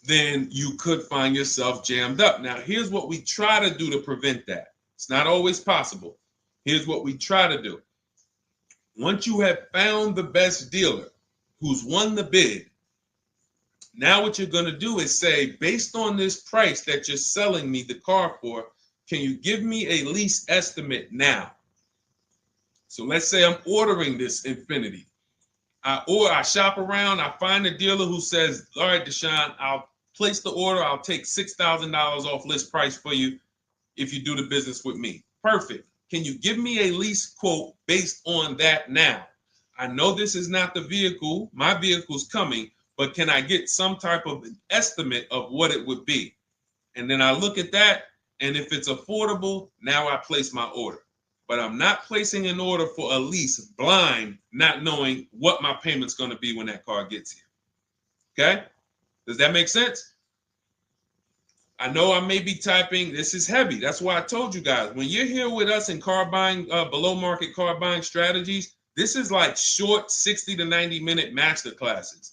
then you could find yourself jammed up. Now, here's what we try to do to prevent that. It's not always possible. Here's what we try to do. Once you have found the best dealer who's won the bid, now what you're going to do is say, based on this price that you're selling me the car for, can you give me a lease estimate now? So let's say I'm ordering this Infiniti. I shop around, I find a dealer who says, all right, Deshone, I'll place the order. I'll take $6,000 off list price for you if you do the business with me. Perfect. Can you give me a lease quote based on that now? I know this is not the vehicle. My vehicle's coming, but can I get some type of an estimate of what it would be? And then I look at that, and if it's affordable, now I place my order. But I'm not placing an order for a lease blind, not knowing what my payment's going to be when that car gets here. Okay? Does that make sense? I know I may be typing, this is heavy. That's why I told you guys, when you're here with us in car buying, below market car buying strategies, this is like short 60 to 90 minute master classes.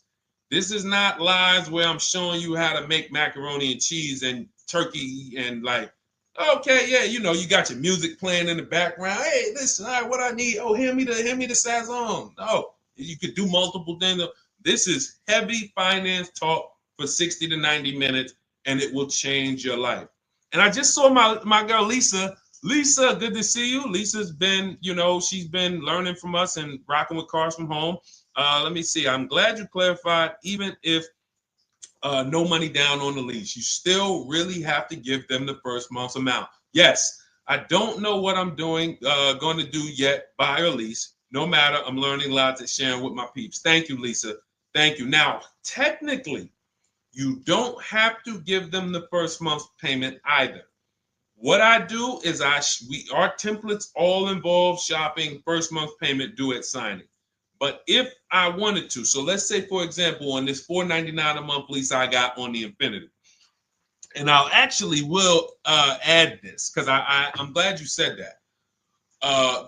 This is not lives where I'm showing you how to make macaroni and cheese and turkey and like, okay, yeah, you got your music playing in the background. Hey, listen, all right, what I need? Oh, hand me the Sazon. No, you could do multiple things. This is heavy finance talk for 60 to 90 minutes, and it will change your life. And I just saw my girl, Lisa. Lisa, good to see you. Lisa's been, she's been learning from us and rocking with Cars from Home. Let me see. I'm glad you clarified, even if no money down on the lease, you still really have to give them the first month's amount. Yes, I don't know what I'm going to do yet, buy or lease. No matter, I'm learning lots and sharing with my peeps. Thank you, Lisa. Thank you. Now, technically, you don't have to give them the first month's payment either. What I do is our templates all involve shopping, first month payment due at signing. But if I wanted to, so let's say, for example, on this $499 a month lease I got on the Infiniti, and I'll actually will add this because I'm glad you said that.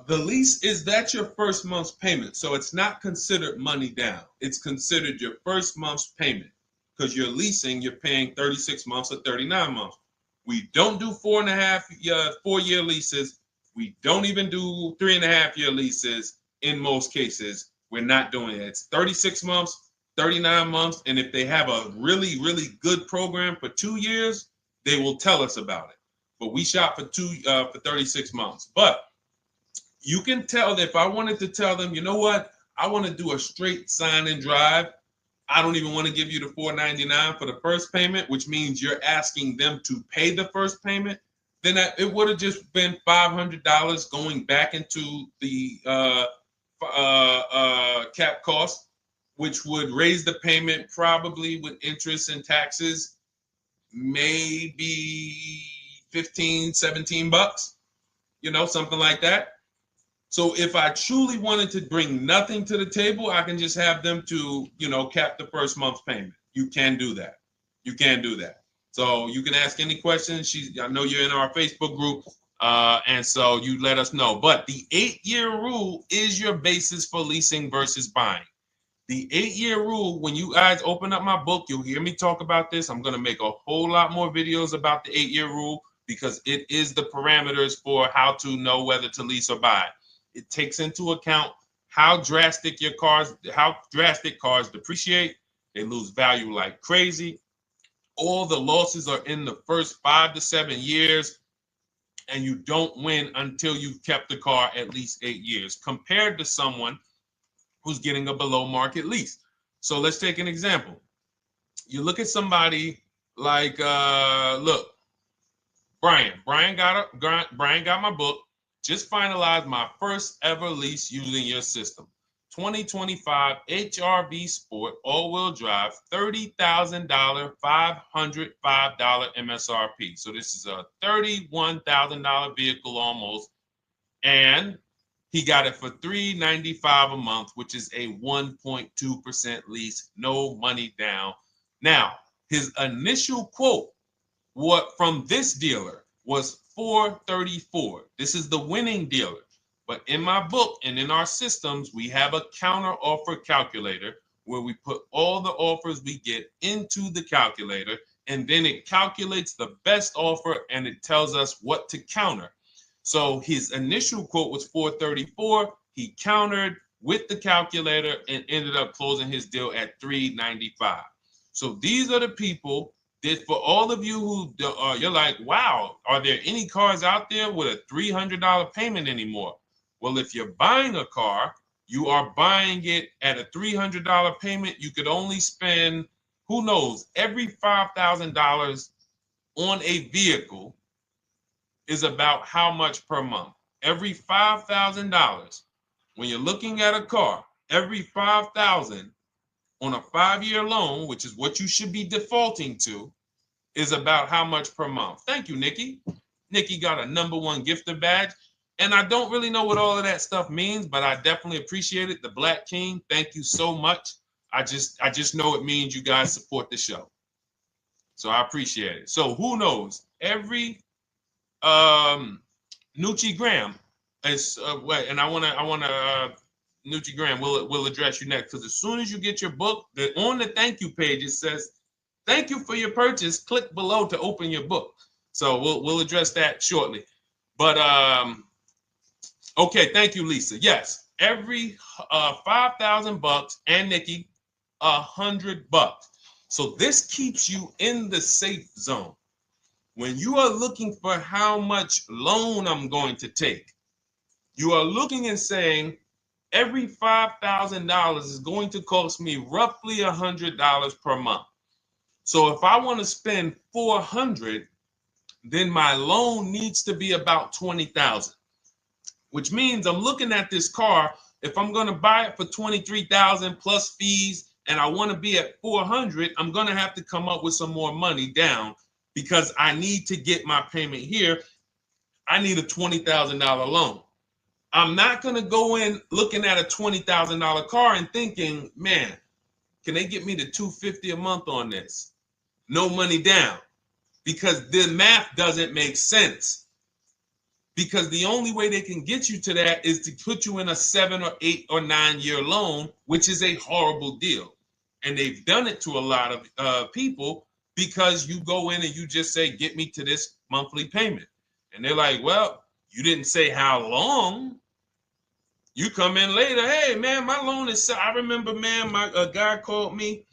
The lease that's your first month's payment, so it's not considered money down. It's considered your first month's payment because you're leasing, you're paying 36 months or 39 months. We don't do 4-year leases. We don't even do 3.5-year leases in most cases. We're not doing it. It's 36 months, 39 months. And if they have a really, really good program for 2 years, they will tell us about it. But we shop for 36 months. But you can tell that if I wanted to tell them, you know what, I want to do a straight sign and drive, I don't even want to give you the $499 for the first payment, which means you're asking them to pay the first payment, then it would have just been $500 going back into the cap cost, which would raise the payment probably with interest and taxes, maybe 15, 17 bucks, something like that. So if I truly wanted to bring nothing to the table, I can just have them to, cap the first month's payment. You can do that. You can do that. So you can ask any questions. I know you're in our Facebook group, and so you let us know. But the 8-year rule is your basis for leasing versus buying. The 8-year rule, when you guys open up my book, you'll hear me talk about this. I'm going to make a whole lot more videos about the 8-year rule because it is the parameters for how to know whether to lease or buy. It takes into account how drastic cars depreciate. They lose value like crazy. All the losses are in the first 5 to 7 years, and you don't win until you've kept the car at least 8 years, compared to someone who's getting a below market lease. So let's take an example. You look at somebody like, Brian. Brian got my book. Just finalized my first ever lease using your system. 2025 HRV Sport all-wheel drive, $30,000, $505 MSRP. So this is a $31,000 vehicle almost, and he got it for $395 a month, which is a 1.2% lease, no money down. Now, his initial quote from this dealer was $434. This is the winning dealer. But in my book and in our systems, we have a counter offer calculator where we put all the offers we get into the calculator, and then it calculates the best offer and it tells us what to counter. So his initial quote was $434. He countered with the calculator and ended up closing his deal at $395. So these are the people that, for all of you who you're like, wow, are there any cars out there with a $300 payment anymore? Well, if you're buying a car, you are buying it at a $300 payment. You could only spend, who knows, every $5,000 on a vehicle is about how much per month. Every $5,000, when you're looking at a car, every $5,000 on a 5-year loan, which is what you should be defaulting to, is about how much per month. Thank you, Nikki. Nikki got a #1 gifter badge. And I don't really know what all of that stuff means, but I definitely appreciate it. The Black King, thank you so much. I just know it means you guys support the show. So I appreciate it. So who knows? Every Nucci Graham is and I wanna Nucci Graham will address you next, because as soon as you get your book, on the thank you page it says, "Thank you for your purchase. Click below to open your book." So we'll address that shortly. But okay, thank you, Lisa. Yes, every $5,000, and Nikki, $100. So this keeps you in the safe zone. When you are looking for how much loan I'm going to take, you are looking and saying, every $5,000 is going to cost me roughly $100 per month. So if I want to spend $400, then my loan needs to be about $20,000, which means I'm looking at this car. If I'm going to buy it for $23,000 plus fees, and I want to be at $400, I'm going to have to come up with some more money down, because I need to get my payment here. I need a $20,000 loan. I'm not going to go in looking at a $20,000 car and thinking, man, can they get me to $250 a month on this? No money down, because the math doesn't make sense. Because the only way they can get you to that is to put you in a 7 or 8 or 9 year loan, which is a horrible deal. And they've done it to a lot of people, because you go in and you just say, get me to this monthly payment. And they're like, well, you didn't say how long. You come in later, hey, man, my loan is, I remember, man, a guy called me,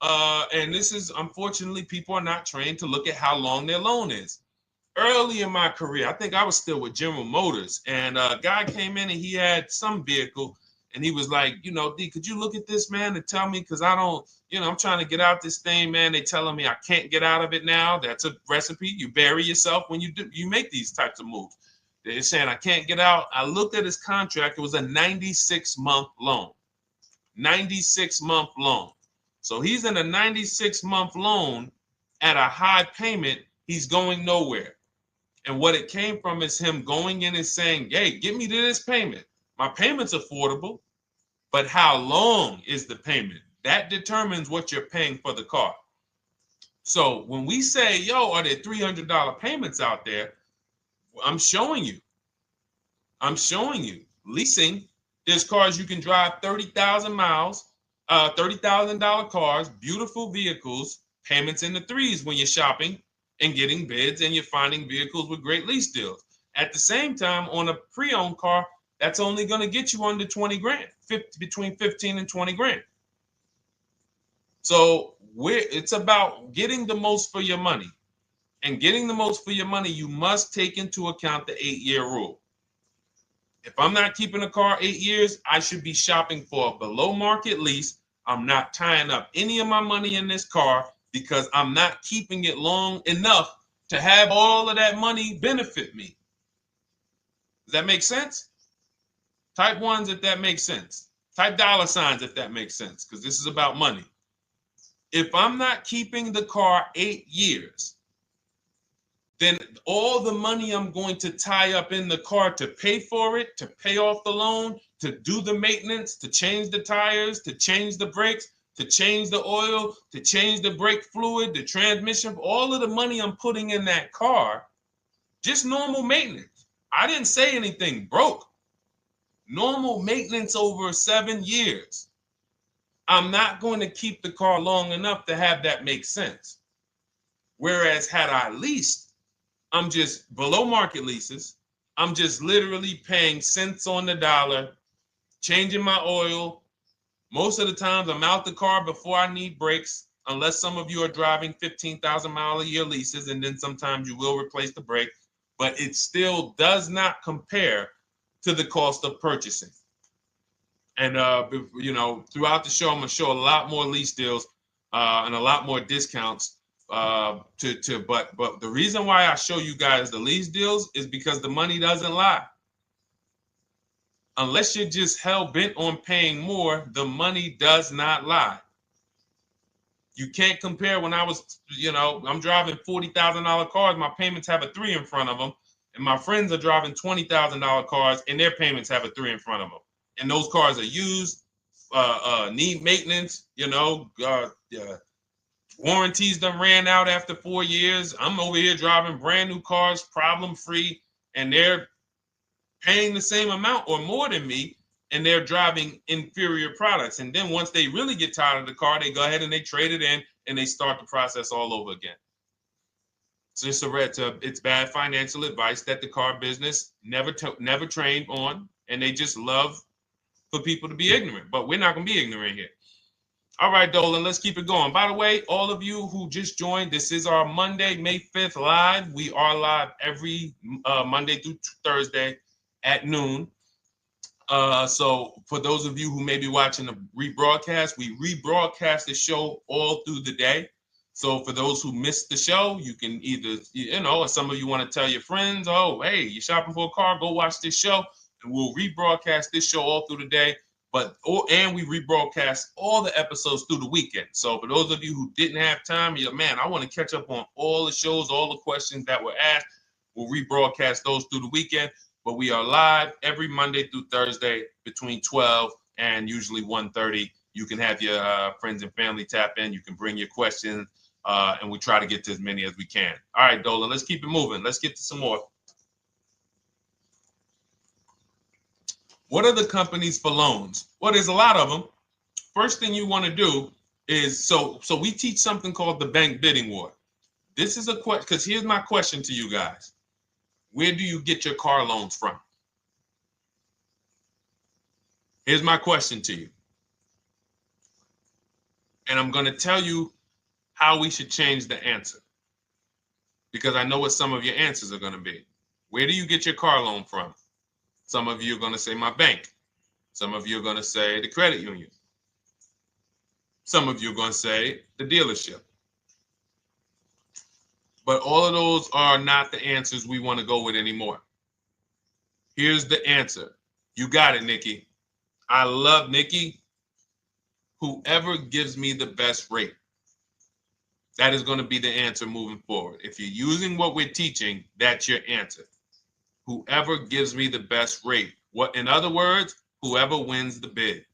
and this is, unfortunately, people are not trained to look at how long their loan is. Early in my career, I think I was still with General Motors, and a guy came in and he had some vehicle, And he was like, you know, D, could you look at this, man, and tell me, because I don't, you know, I'm trying to get out this thing, man. They telling me I can't get out of it now. That's a recipe. You bury yourself when you make these types of moves. They're saying I can't get out. I looked at his contract. It was a 96-month loan. 96-month loan. So he's in a 96-month loan at a high payment. He's going nowhere. And what it came from is him going in and saying, hey, get me to this payment. My payment's affordable, but how long is the payment? That determines what you're paying for the car. So when we say, yo, are there $300 payments out there? I'm showing you. Leasing, there's cars you can drive 30,000 miles, $30,000 cars, beautiful vehicles, payments in the threes when you're shopping and getting bids, and you're finding vehicles with great lease deals. At the same time, on a pre-owned car, that's only going to get you under 20 grand, between 15 and 20 grand. So it's about getting the most for your money. And getting the most for your money, you must take into account the 8-year rule. If I'm not keeping a car 8 years, I should be shopping for a below market lease. I'm not tying up any of my money in this car because I'm not keeping it long enough to have all of that money benefit me. Does that make sense? Type ones if that makes sense. Type dollar signs if that makes sense, because this is about money. If I'm not keeping the car 8 years, then all the money I'm going to tie up in the car to pay for it, to pay off the loan, to do the maintenance, to change the tires, to change the brakes, to change the oil, to change the brake fluid, the transmission, all of the money I'm putting in that car, just normal maintenance. I didn't say anything broke. Normal maintenance over 7 years. I'm not going to keep the car long enough to have that make sense. Whereas had I leased, I'm just below market leases. I'm just literally paying cents on the dollar, changing my oil. Most of the times I'm out the car before I need brakes, unless some of you are driving 15,000 mile a year leases, and then sometimes you will replace the brake, but it still does not compare to the cost of purchasing. And you know, throughout the show, I'm gonna show a lot more lease deals and a lot more discounts. But the reason why I show you guys the lease deals is because the money doesn't lie. Unless you're just hell bent on paying more, the money does not lie. You can't compare when I was, you know, I'm driving $40,000 cars, my payments have a 3 in front of them, and my friends are driving $20,000 cars and their payments have a 3 in front of them. And those cars are used, need maintenance, you know, warranties done ran out after 4 years. I'm over here driving brand new cars, problem free, and they're paying the same amount or more than me, and they're driving inferior products. And then once they really get tired of the car, they go ahead and they trade it in and they start the process all over again. So it's bad financial advice that the car business never trained on, and they just love for people to be ignorant. But we're not going to be ignorant here. All right, Dolan, let's keep it going. By the way, all of you who just joined, this is our Monday, May 5th live. We are live every Monday through Thursday at noon. So for those of you who may be watching the rebroadcast, we rebroadcast the show all through the day. So for those who missed the show, you can either, you know, or some of you want to tell your friends, oh, hey, you're shopping for a car, go watch this show. And we'll rebroadcast this show all through the day. And we rebroadcast all the episodes through the weekend. So for those of you who didn't have time, you're like, man, I want to catch up on all the shows, all the questions that were asked. We'll rebroadcast those through the weekend. But we are live every Monday through Thursday between 12 and usually 1:30. You can have your friends and family tap in. You can bring your questions, and we try to get to as many as we can. All right, Dolan, let's keep it moving. Let's get to some more. What are the companies for loans? Well, there's a lot of them. First thing you want to do is, so we teach something called the bank bidding war. This is a question, because here's my question to you guys. Where do you get your car loans from? Here's my question to you. And I'm going to tell you how we should change the answer, because I know what some of your answers are going to be. Where do you get your car loan from? Some of you are going to say my bank. Some of you are going to say the credit union. Some of you are going to say the dealership. But all of those are not the answers we want to go with anymore. Here's the answer. You got it, Nikki. I love Nikki. Whoever gives me the best rate. That is going to be the answer moving forward. If you're using what we're teaching, that's your answer. Whoever gives me the best rate. What, in other words, whoever wins the bid.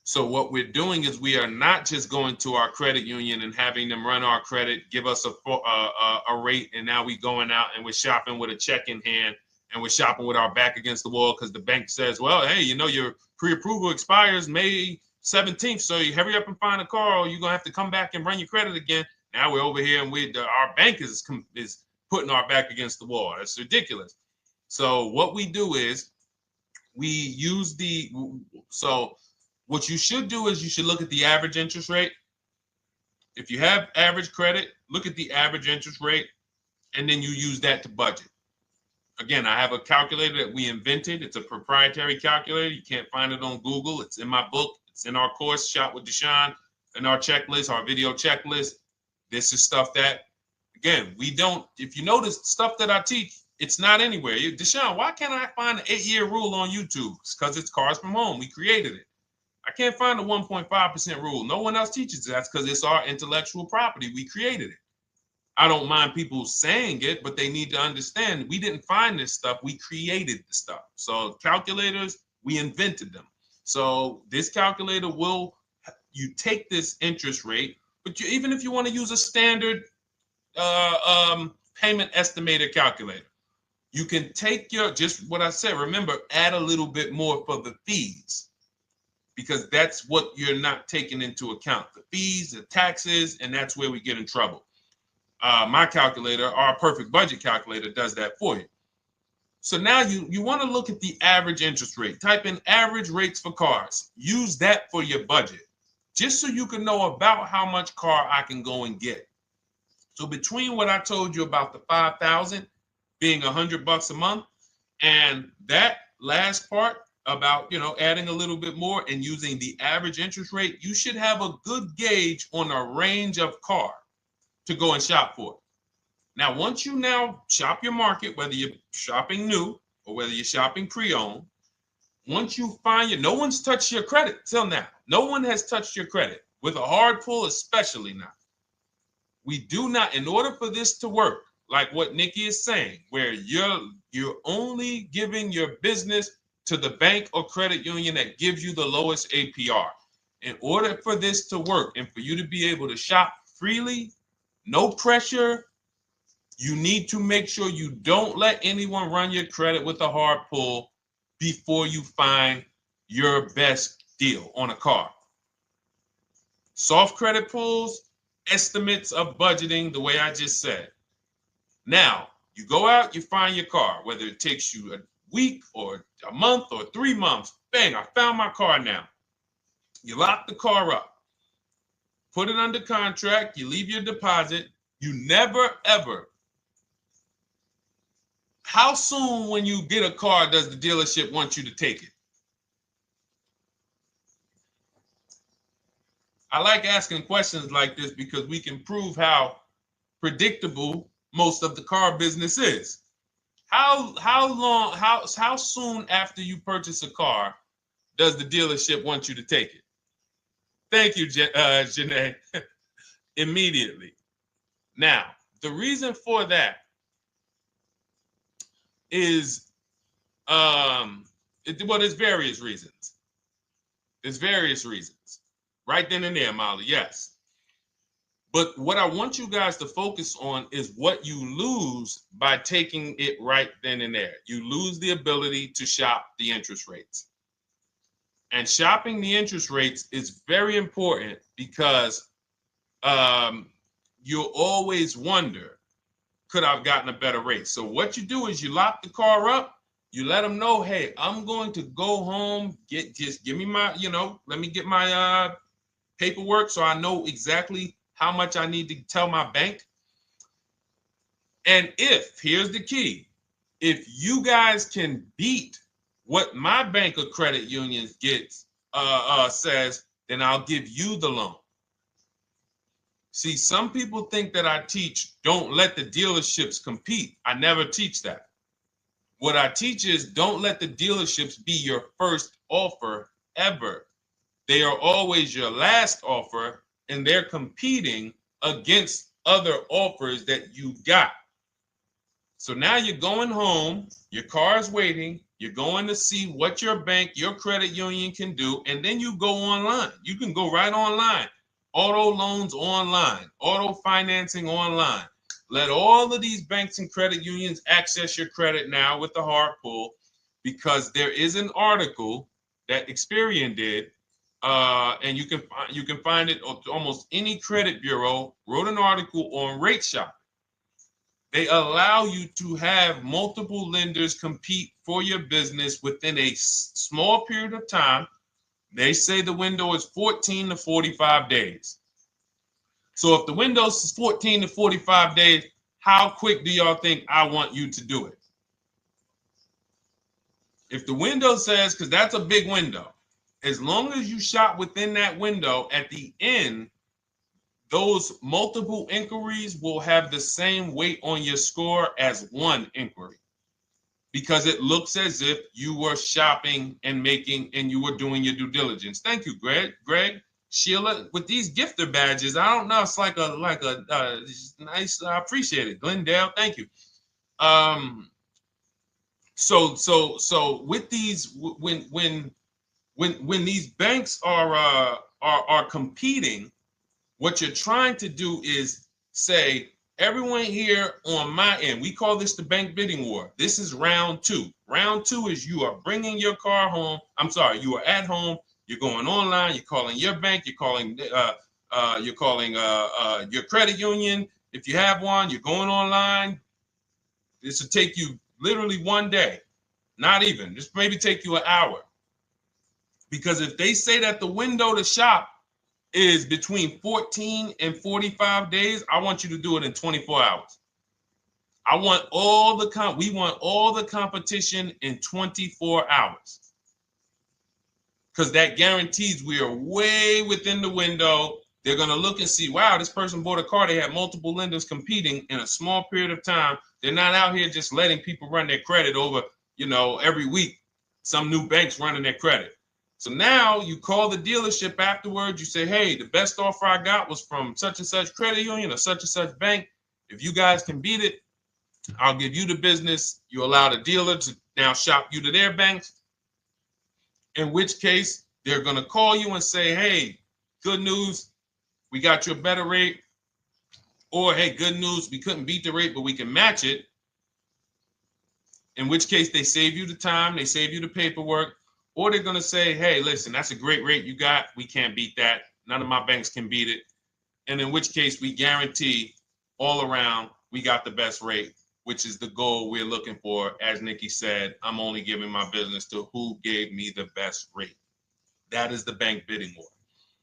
So what we're doing is we are not just going to our credit union and having them run our credit, give us a rate, and now we going out and we're shopping with a check in hand and we're shopping with our back against the wall because the bank says, well, hey, you know, your pre-approval expires May 17th, so you hurry up and find a car or you're going to have to come back and run your credit again. Now we're over here and our bank is putting our back against the wall. That's ridiculous. So what we do is we use what you should do is you should look at the average interest rate. If you have average credit, look at the average interest rate, and then you use that to budget. Again, I have a calculator that we invented. It's a proprietary calculator. You can't find it on Google. It's in my book. It's in our course, Shop with Deshone, in our checklist, our video checklist. This is stuff that, again, we don't, if you notice stuff that I teach, it's not anywhere. Deshone, why can't I find an 8-year rule on YouTube? It's because it's Cars from Home. We created it. I can't find the 1.5% rule. No one else teaches that because it's our intellectual property. We created it. I don't mind people saying it, but they need to understand we didn't find this stuff. We created the stuff. So calculators, we invented them. So this calculator you take this interest rate, but even if you want to use a standard payment estimator calculator, you can take just what I said. Remember, add a little bit more for the fees, because that's what you're not taking into account. The fees, the taxes, and that's where we get in trouble. My calculator, our perfect budget calculator, does that for you. So now you want to look at the average interest rate. Type in average rates for cars. Use that for your budget, just so you can know about how much car I can go and get. So between what I told you about the 5,000 being $100 a month, and that last part about, adding a little bit more and using the average interest rate, you should have a good gauge on a range of car to go and shop for. Now, once you now shop your market, whether you're shopping new or whether you're shopping pre-owned, once you find no one's touched your credit till now. No one has touched your credit with a hard pull, especially not. We do not, in order for this to work, like what Nikki is saying, where you're only giving your business to the bank or credit union that gives you the lowest APR. In order for this to work and for you to be able to shop freely, no pressure, you need to make sure you don't let anyone run your credit with a hard pull before you find your best deal on a car. Soft credit pulls, estimates of budgeting, the way I just said. Now, you go out, you find your car, whether it takes you a week or a month or 3 months. Bang, I found my car now. You lock the car up, put it under contract, you leave your deposit. You never, ever. How soon when you get a car does the dealership want you to take it? I like asking questions like this because we can prove how predictable most of the car business is. How soon after you purchase a car does the dealership want you to take it? Thank you, Janae. Immediately. Now, the reason for that is, there's various reasons. There's various reasons. Right then and there, Molly, yes. But what I want you guys to focus on is what you lose by taking it right then and there. You lose the ability to shop the interest rates. And shopping the interest rates is very important because you'll always wonder, could I have gotten a better rate? So what you do is you lock the car up, you let them know, hey, I'm going to go home, just give me my, let me get my paperwork so I know exactly how much I need to tell my bank. And here's the key, if you guys can beat what my bank or credit union gets says, then I'll give you the loan. See, some people think that I teach don't let the dealerships compete. I never teach that. What I teach is don't let the dealerships be your first offer ever. They are always your last offer, and they're competing against other offers that you got. So now you're going home, your car's waiting, you're going to see what your bank, your credit union can do, and then you go online. You can go right online. Auto loans online, auto financing online. Let all of these banks and credit unions access your credit now with the hard pull, because there is an article that Experian did, and you can find it on almost any credit bureau, wrote an article on rate shopping. They allow you to have multiple lenders compete for your business within a small period of time. They say the window is 14 to 45 days. So if the window is 14 to 45 days, how quick do y'all think I want you to do it? If the window says, because that's a big window, as long as you shop within that window, at the end, those multiple inquiries will have the same weight on your score as one inquiry, because it looks as if you were shopping and you were doing your due diligence. Thank you, Greg, Sheila, with these gifter badges. I don't know. It's like a nice. I appreciate it, Glendale. Thank you. So with these, when these banks are competing, what you're trying to do is say, everyone here on my end, we call this the bank bidding war. This is round two. Round two is you are bringing your car home. I'm sorry, you are at home. You're going online. You're calling your bank. You're calling your credit union. If you have one, you're going online. This will take you literally one day, not even. This maybe take you an hour. Because if they say that the window to shop is between 14 and 45 days, I want you to do it in 24 hours. We want all the competition in 24 hours. Because that guarantees we are way within the window. They're going to look and see, wow, this person bought a car. They had multiple lenders competing in a small period of time. They're not out here just letting people run their credit over, every week. Some new banks running their credit. So now you call the dealership afterwards. You say, hey, the best offer I got was from such and such credit union or such and such bank. If you guys can beat it, I'll give you the business. You allow the dealer to now shop you to their banks. In which case, they're going to call you and say, hey, good news, we got you a better rate. Or, hey, good news, we couldn't beat the rate, but we can match it. In which case, they save you the time, they save you the paperwork. Or they're going to say, hey, listen, that's a great rate you got. We can't beat that. None of my banks can beat it. And in which case, we guarantee all around we got the best rate, which is the goal we're looking for. As Nikki said, I'm only giving my business to who gave me the best rate. That is the bank bidding war.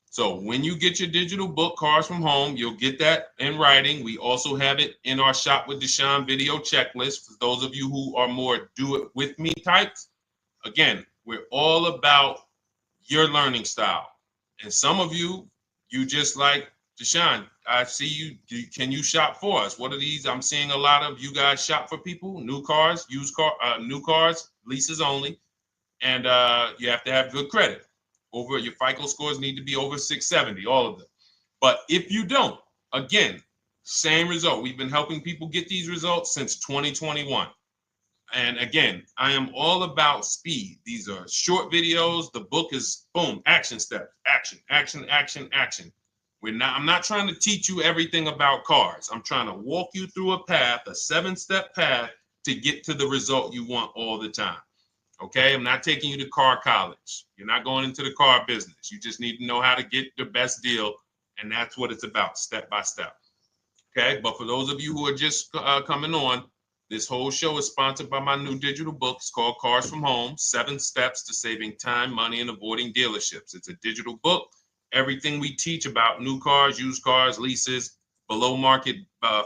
So when you get your digital book, Cars from Home, you'll get that in writing. We also have it in our Shop with Deshone video checklist for those of you who are more do-it-with-me types. Again, we're all about your learning style. And some of you just like, Deshone, I see you. Can you shop for us? What are these? I'm seeing a lot of you guys shop for people, new cars, new cars, leases only. And you have to have good credit. Your FICO scores need to be over 670, all of them. But if you don't, again, same result. We've been helping people get these results since 2021. And again, I am all about speed. These are short videos. The book is boom, action steps, action, action, action, action. I'm not trying to teach you everything about cars. I'm trying to walk you through a path, a 7-step path to get to the result you want all the time. Okay, I'm not taking you to car college. You're not going into the car business. You just need to know how to get the best deal. And that's what it's about, step by step. Okay, but for those of you who are just coming on, this whole show is sponsored by my new digital book. It's called Cars from Home, 7 Steps to Saving Time, Money, and Avoiding Dealerships. It's a digital book. Everything we teach about new cars, used cars, leases, below market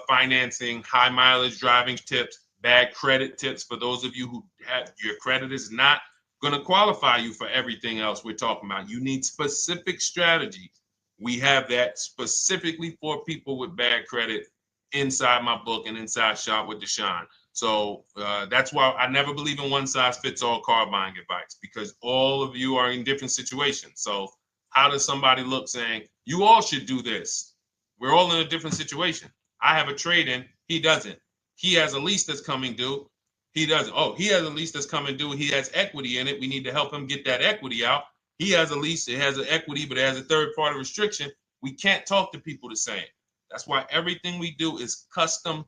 financing, high mileage driving tips, bad credit tips for those of you who have your credit is not going to qualify you for everything else we're talking about. You need specific strategy. We have that specifically for people with bad credit inside my book and inside Shop with Deshone. So that's why I never believe in one size fits all car buying advice, because all of you are in different situations. So how does somebody look saying, you all should do this? We're all in a different situation. I have a trade-in, he doesn't. He has a lease that's coming due, he doesn't. Oh, he has a lease that's coming due, he has equity in it, we need to help him get that equity out. He has a lease, it has an equity, but it has a third-party restriction. We can't talk to people the same. That's why everything we do is custom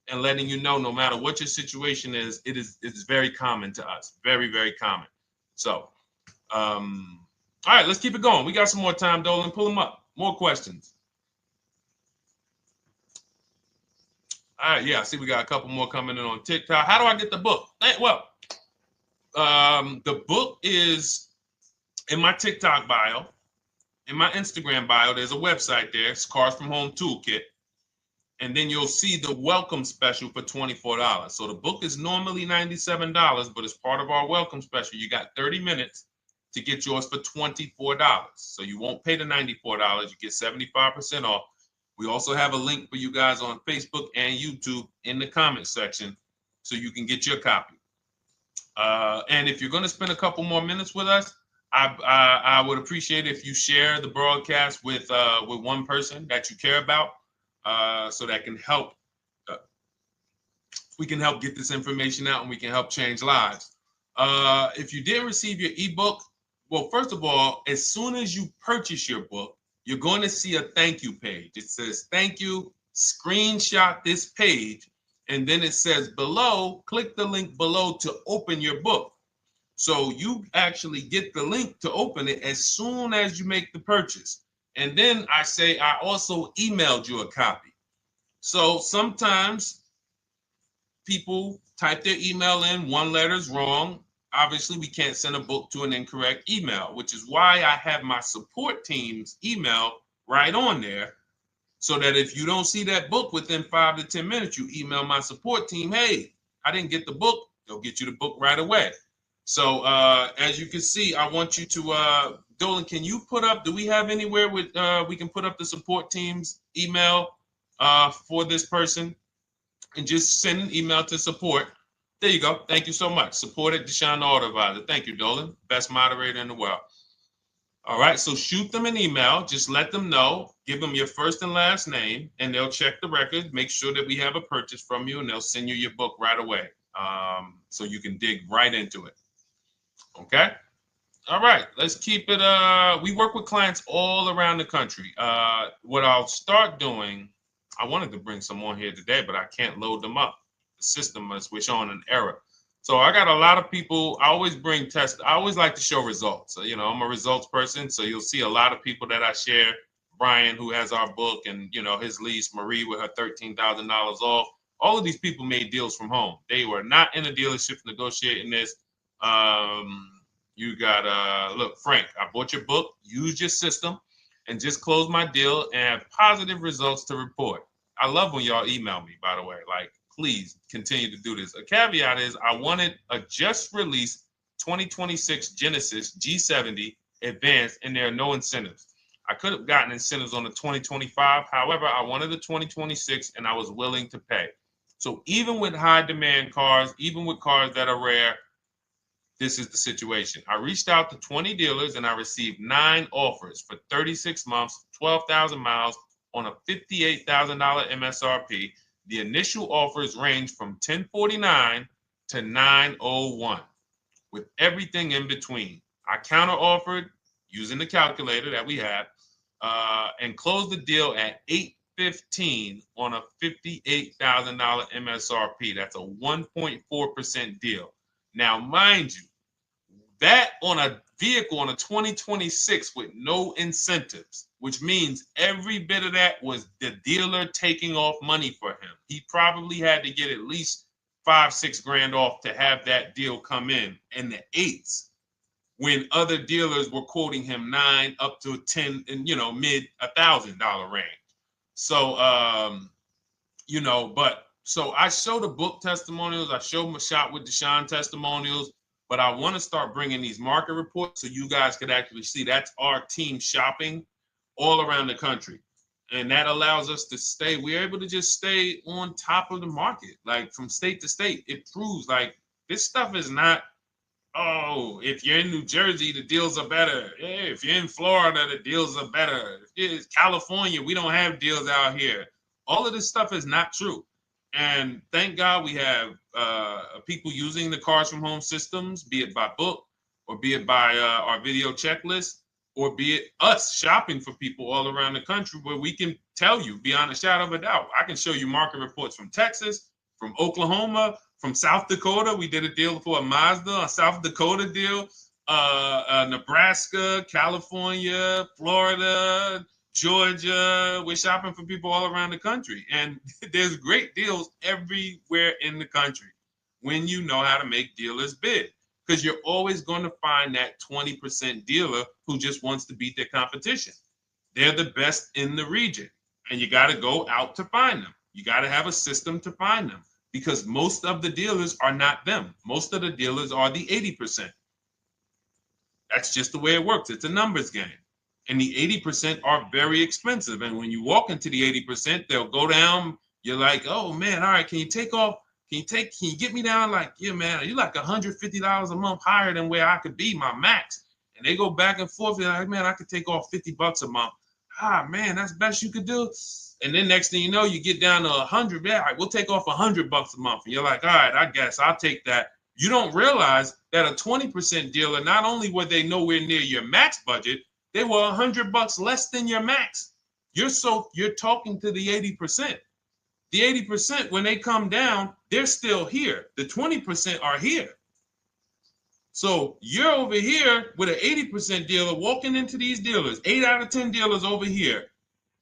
and letting you know, no matter what your situation is, it's very common to us. Very, very common. So, all right, let's keep it going. We got some more time, Dolan. Pull them up. More questions. All right, yeah, I see we got a couple more coming in on TikTok. How do I get the book? Well, the book is in my TikTok bio. In my Instagram bio, there's a website there. It's Cars from Home Toolkit. And then you'll see the welcome special for $24. So the book is normally $97, but as part of our welcome special, you got 30 minutes to get yours for $24. So you won't pay the $94. You get 75% off. We also have a link for you guys on Facebook and YouTube in the comment section so you can get your copy. And if you're going to spend a couple more minutes with us, I would appreciate if you share the broadcast with one person that you care about. So that can help, we can help get this information out and we can help change lives. If you didn't receive your ebook, well, first of all, as soon as you purchase your book, you're going to see a thank you page. It says, thank you, screenshot this page. And then it says below, click the link below to open your book. So you actually get the link to open it as soon as you make the purchase. And then I say, I also emailed you a copy. So sometimes people type their email in, one letter's wrong. Obviously, we can't send a book to an incorrect email, which is why I have my support team's email right on there. So that if you don't see that book within 5 to 10 minutes, you email my support team, hey, I didn't get the book. They'll get you the book right away. So as you can see, I want you to, Dolan, can you put up, do we have anywhere with, we can put up the support team's email for this person? And just send an email to support. There you go. Thank you so much. Support at Deshone the Auto Advisor. Thank you, Dolan. Best moderator in the world. All right, so shoot them an email. Just let them know. Give them your first and last name, and they'll check the record, make sure that we have a purchase from you, and they'll send you your book right away so you can dig right into it. Okay? All right, let's keep it. We work with clients all around the country. What I'll start doing, I wanted to bring some on here today, but I can't load them up. The system is showing an error. So I got a lot of people. I always bring tests. I always like to show results. So, you know, I'm a results person. So you'll see a lot of people that I share. Brian, who has our book, and, you know, his lease, Marie with her $13,000 off. All of these people made deals from home. They were not in a dealership negotiating this. You got, look, Frank, I bought your book, used your system, and just closed my deal and have positive results to report. I love when y'all email me, by the way. Like, please continue to do this. A caveat is I wanted a just released 2026 Genesis G70 Advanced, and there are no incentives. I could have gotten incentives on the 2025. However, I wanted the 2026, and I was willing to pay. So even with high demand cars, even with cars that are rare, this is the situation. I reached out to 20 dealers and I received 9 offers for 36 months, 12,000 miles on a $58,000 MSRP. The initial offers range from $1049 to $901 with everything in between. I counter offered using the calculator that we have and closed the deal at $815 on a $58,000 MSRP. That's a 1.4% deal. Now, mind you, that on a vehicle on a 2026 with no incentives, which means every bit of that was the dealer taking off money for him. He probably had to get at least $5-6 grand off to have that deal come in the 8s, when other dealers were quoting him 9 up to 10 and, you know, mid $1,000 range. So, you know, but so I show the book testimonials. I show my Shop with Deshone testimonials. But I want to start bringing these market reports so you guys could actually see that's our team shopping all around the country. And that allows us to stay, we're able to just stay on top of the market, like from state to state. It proves like this stuff is not, oh, if you're in New Jersey, the deals are better. Hey, if you're in Florida, the deals are better. If it's California, we don't have deals out here. All of this stuff is not true. And thank God we have people using the Cars from Home systems, be it by book or be it by our video checklist, or be it us shopping for people all around the country where we can tell you beyond a shadow of a doubt. I can show you market reports from Texas, from Oklahoma, from South Dakota. We did a deal for a Mazda, a South Dakota deal, Nebraska, California, Florida, Georgia. We're shopping for people all around the country. And there's great deals everywhere in the country when you know how to make dealers bid. Because you're always going to find that 20% dealer who just wants to beat their competition. They're the best in the region. And you got to go out to find them. You got to have a system to find them. Because most of the dealers are not them. Most of the dealers are the 80%. That's just the way it works. It's a numbers game. And the 80% are very expensive. And when you walk into the 80%, they'll go down. You're like, oh man, all right, can you take off? Can you get me down? Like, yeah, man, you're like $150 a month higher than where I could be, my max. And they go back and forth. They're like, man, I could take off $50 a month. Ah, man, that's the best you could do. And then next thing you know, you get down to 100. Yeah, all right, we'll take off $100 a month. And you're like, all right, I guess I'll take that. You don't realize that a 20% dealer, not only were they nowhere near your max budget, they were $100 less than your max. You're talking to the 80%. The 80%, when they come down, they're still here. The 20% are here. So you're over here with an 80% dealer walking into these dealers. 8 out of 10 dealers over here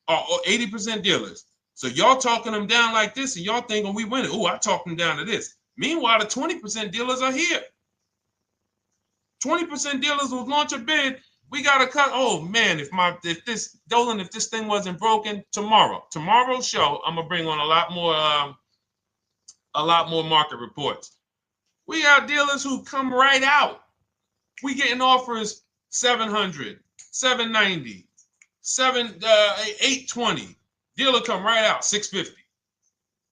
are 80% dealers. So y'all talking them down like this, and y'all thinking we winning. Oh, I talked them down to this. Meanwhile, the 20% dealers are here. 20% dealers will launch a bid. We gotta cut. Oh man, if this thing wasn't broken, tomorrow's show, I'm gonna bring on a lot more market reports. We got dealers who come right out. We getting offers 700, 790, 820. Dealer come right out 650.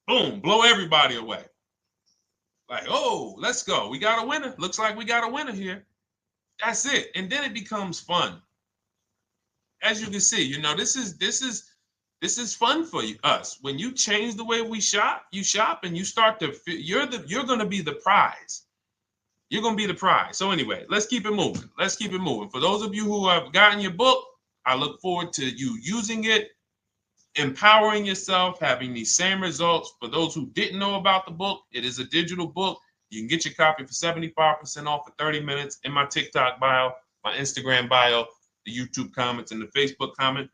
Boom, blow everybody away. Like, oh, let's go. We got a winner. Looks like we got a winner here. That's it. And then it becomes fun. As you can see, this is fun for us. When you change the way we shop, you shop and you start to you're going to be the prize. You're going to be the prize. So anyway, let's keep it moving. For those of you who have gotten your book, I look forward to you using it, empowering yourself, having these same results. For those who didn't know about the book, it is a digital book. You can get your copy for 75% off for 30 minutes in my TikTok bio, my Instagram bio, the YouTube comments, and the Facebook comment.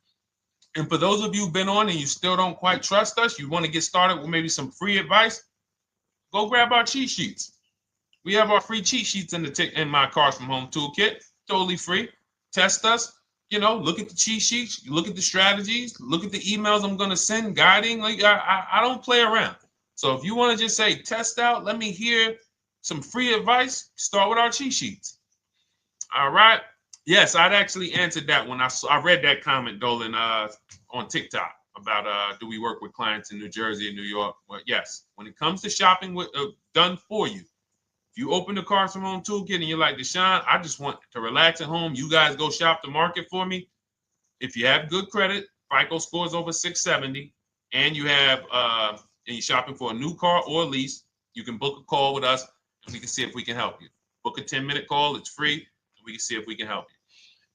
And for those of you who've been on and you still don't quite trust us, you want to get started with maybe some free advice, go grab our cheat sheets. We have our free cheat sheets in my Cars from Home toolkit, totally free. Test us, look at the cheat sheets, look at the strategies, look at the emails I'm going to send, guiding. Like I don't play around. So if you want to just say, test out, let me hear some free advice, start with our cheat sheets. All right. Yes, I'd actually answered that when I read that comment, Dolan, on TikTok about do we work with clients in New Jersey and New York? Well, yes. When it comes to shopping done for you, if you open the Cars from Home toolkit and you're like, Deshone, I just want to relax at home. You guys go shop the market for me. If you have good credit, FICO scores over 670, and you have and you're shopping for a new car or a lease, you can book a call with us. We can see if we can help you. Book a 10-minute call. It's free. And we can see if we can help you.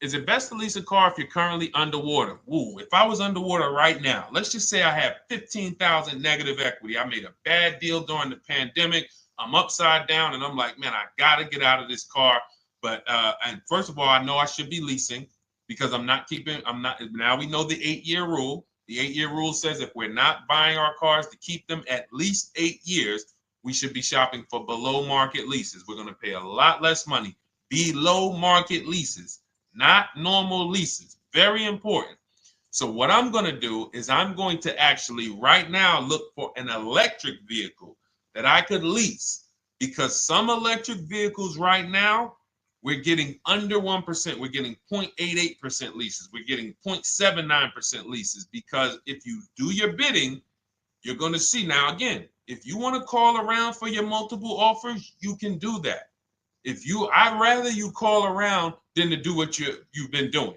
Is it best to lease a car if you're currently underwater? Ooh, if I was underwater right now, let's just say I have 15,000 negative equity. I made a bad deal during the pandemic. I'm upside down and I'm like, man, I got to get out of this car. But and first of all, I know I should be leasing because now we know the 8-year rule. The 8-year rule says if we're not buying our cars to keep them at least 8 years, we should be shopping for below market leases. We're going to pay a lot less money. Below market leases, not normal leases. Very important. So what I'm going to do is I'm going to actually right now look for an electric vehicle that I could lease because some electric vehicles right now, we're getting under 1%. We're getting 0.88% leases. We're getting 0.79% leases, because if you do your bidding, you're going to see. Now, again, if you want to call around for your multiple offers, you can do that. I'd rather you call around than to do what you've been doing.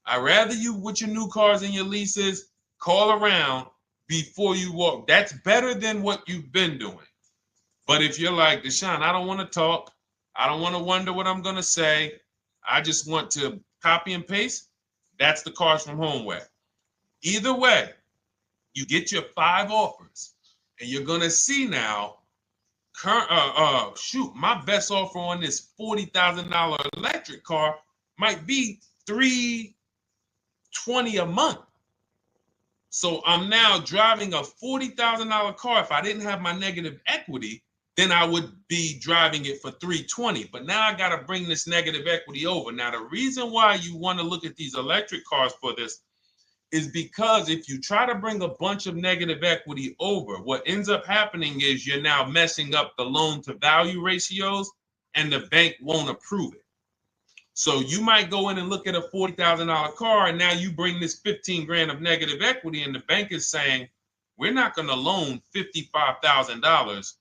I'd rather you, with your new cars and your leases, call around before you walk. That's better than what you've been doing. But if you're like, Deshone, I don't want to talk. I don't want to wonder what I'm going to say. I just want to copy and paste. That's the Cars from Home way. Either way, you get your 5 offers, and you're going to see now, my best offer on this $40,000 electric car might be $320 a month. So I'm now driving a $40,000 car. If I didn't have my negative equity, then I would be driving it for $320. But now I got to bring this negative equity over. Now, the reason why you want to look at these electric cars for this is because if you try to bring a bunch of negative equity over, what ends up happening is you're now messing up the loan to value ratios, and the bank won't approve it. So you might go in and look at a $40,000 car, and now you bring this 15 grand of negative equity, and the bank is saying, we're not going to loan $55,000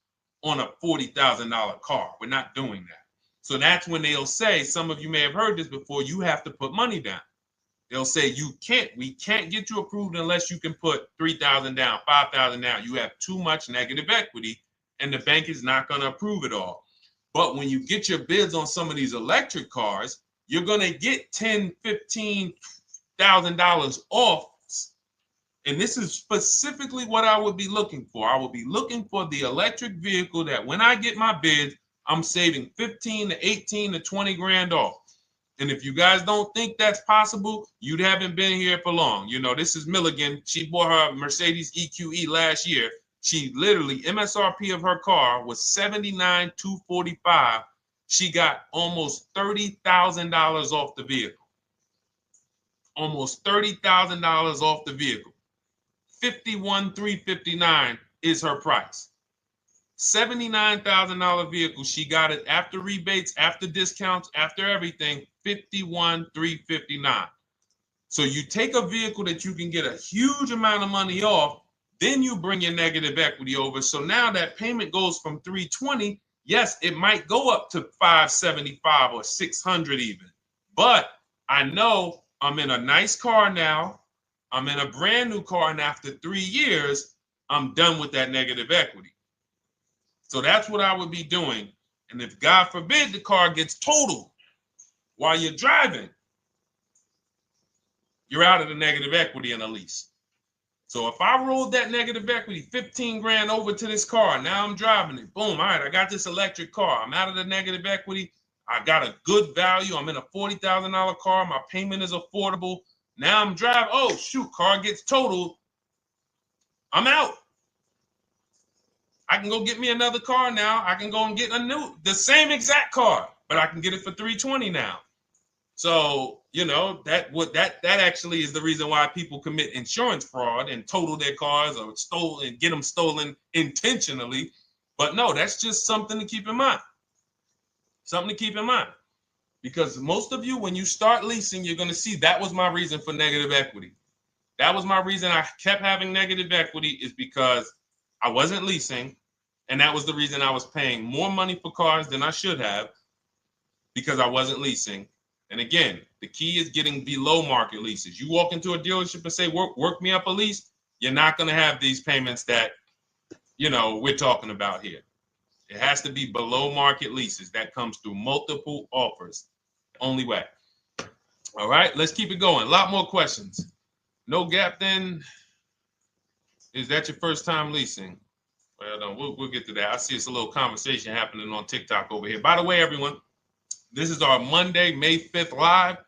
on a $40,000 car. We're not doing that. So that's when they'll say, some of you may have heard this before, you have to put money down. They'll say, we can't get you approved unless you can put $3,000 down, $5,000 down. You have too much negative equity, and the bank is not going to approve it all. But when you get your bids on some of these electric cars, you're going to get $10,000, $15,000 off. And this is specifically what I would be looking for. I would be looking for the electric vehicle that when I get my bids, I'm saving 15 to 18 to 20 grand off. And if you guys don't think that's possible, you haven't been here for long. You know, this is Milligan. She bought her Mercedes EQE last year. She literally, MSRP of her car was $79,245. She got almost $30,000 off the vehicle. Almost $30,000 off the vehicle. $51,359 is her price. $79,000 vehicle. She got it after rebates, after discounts, after everything. $51,359. So you take a vehicle that you can get a huge amount of money off, then you bring your negative equity over. So now that payment goes from $320. Yes, it might go up to $575 or $600 even. But I know I'm in a nice car now. I'm in a brand new car, and after 3 years, I'm done with that negative equity. So that's what I would be doing. And if God forbid the car gets totaled while you're driving, you're out of the negative equity in a lease. So if I rolled that negative equity, 15 grand over to this car, now I'm driving it. Boom. All right, I got this electric car. I'm out of the negative equity. I got a good value. I'm in a $40,000 car. My payment is affordable. Now I'm driving. Oh, shoot, car gets totaled. I'm out. I can go get me another car now. I can go and get the same exact car, but I can get it for $320 now. So, you know, that actually is the reason why people commit insurance fraud and total their cars or get them stolen intentionally. But no, that's just something to keep in mind. Something to keep in mind. Because most of you, when you start leasing, you're going to see that was my reason for negative equity. That was my reason I kept having negative equity, is because I wasn't leasing. And that was the reason I was paying more money for cars than I should have, because I wasn't leasing. And again, the key is getting below market leases. You walk into a dealership and say, work me up a lease, you're not going to have these payments that, you know, we're talking about here. It has to be below market leases. That comes through multiple offers. Only way. All right, let's keep it going. A lot more questions. No gap then. Is that your first time leasing? Well, no, we'll get to that. I see it's a little conversation happening on TikTok over here. By the way, everyone, this is our Monday, May 5th live.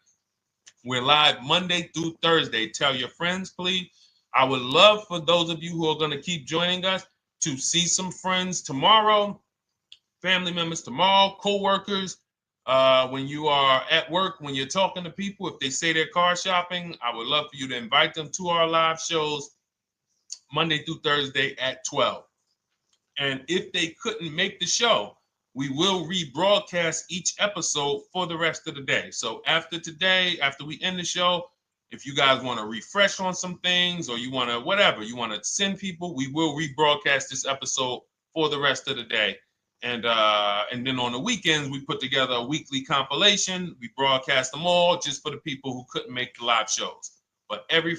We're live Monday through Thursday. Tell your friends, please. I would love for those of you who are going to keep joining us to see some friends tomorrow, family members tomorrow, co-workers. When you are at work, when you're talking to people, if they say they're car shopping, I would love for you to invite them to our live shows Monday through Thursday at 12. And if they couldn't make the show, we will rebroadcast each episode for the rest of the day. So after today, after we end the show, if you guys want to refresh on some things or you want to whatever, you want to send people, we will rebroadcast this episode for the rest of the day. And then on the weekends, we put together a weekly compilation. We broadcast them all just for the people who couldn't make the live shows. But every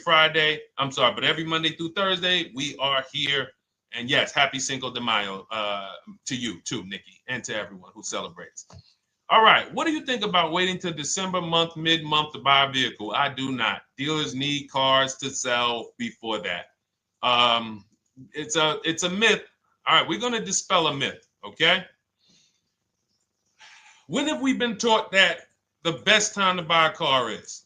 Monday through Thursday, we are here. And yes, happy Cinco de Mayo to you too, Nikki, and to everyone who celebrates. All right, what do you think about waiting till December month, mid-month to buy a vehicle? I do not. Dealers need cars to sell before that. It's a myth. All right, we're going to dispel a myth, okay? When have we been taught that the best time to buy a car is?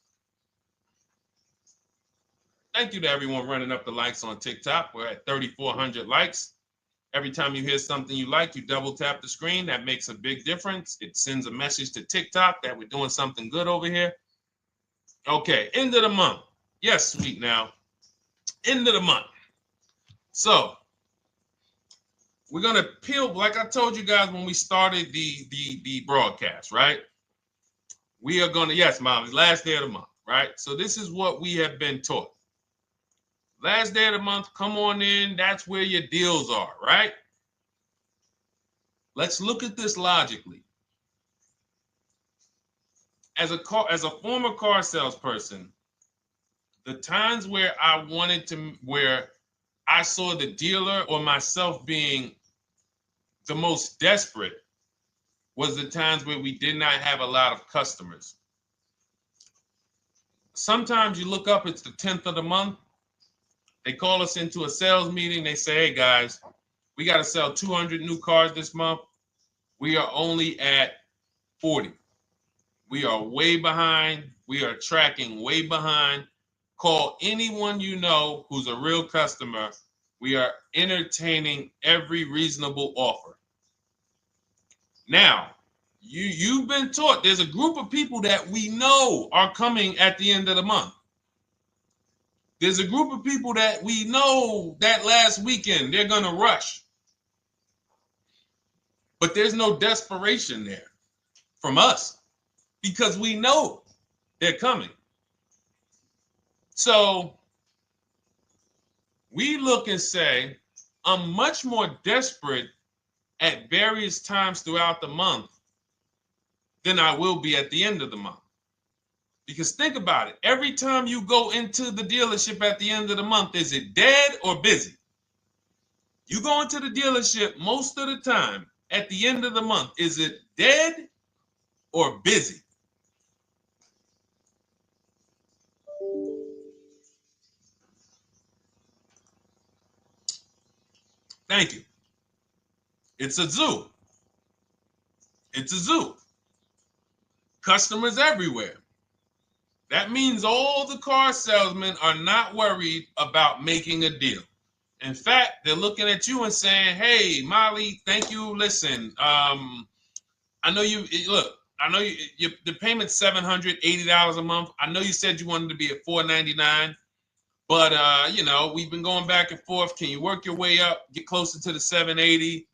Thank you to everyone running up the likes on TikTok. We're at 3,400 likes. Every time you hear something you like, you double tap the screen. That makes a big difference. It sends a message to TikTok that we're doing something good over here. Okay, end of the month. Yes, sweet now. End of the month. So we're gonna peel, like I told you guys when we started the broadcast, right? We are gonna, yes, Molly, last day of the month, right? So this is what we have been taught. Last day of the month, come on in. That's where your deals are, right? Let's look at this logically. As a former car salesperson, the times where where I saw the dealer or myself being the most desperate was the times where we did not have a lot of customers. Sometimes you look up, it's the 10th of the month. They call us into a sales meeting. They say, hey, guys, we got to sell 200 new cars this month. We are only at 40. We are way behind. We are tracking way behind. Call anyone you know who's a real customer. We are entertaining every reasonable offer. Now, you've been taught there's a group of people that we know are coming at the end of the month. There's a group of people that we know that last weekend they're going to rush. But there's no desperation there from us because we know they're coming. So we look and say, I'm much more desperate at various times throughout the month than I will be at the end of the month. Because think about it. Every time you go into the dealership at the end of the month, is it dead or busy? You go into the dealership most of the time at the end of the month, is it dead or busy? Thank you. It's a zoo. It's a zoo. Customers everywhere. That means all the car salesmen are not worried about making a deal. In fact, they're looking at you and saying, hey, Molly, thank you. Listen, I know you, look, I know the payment's $780 a month. I know you said you wanted to be at $499, but, we've been going back and forth. Can you work your way up, get closer to the $780?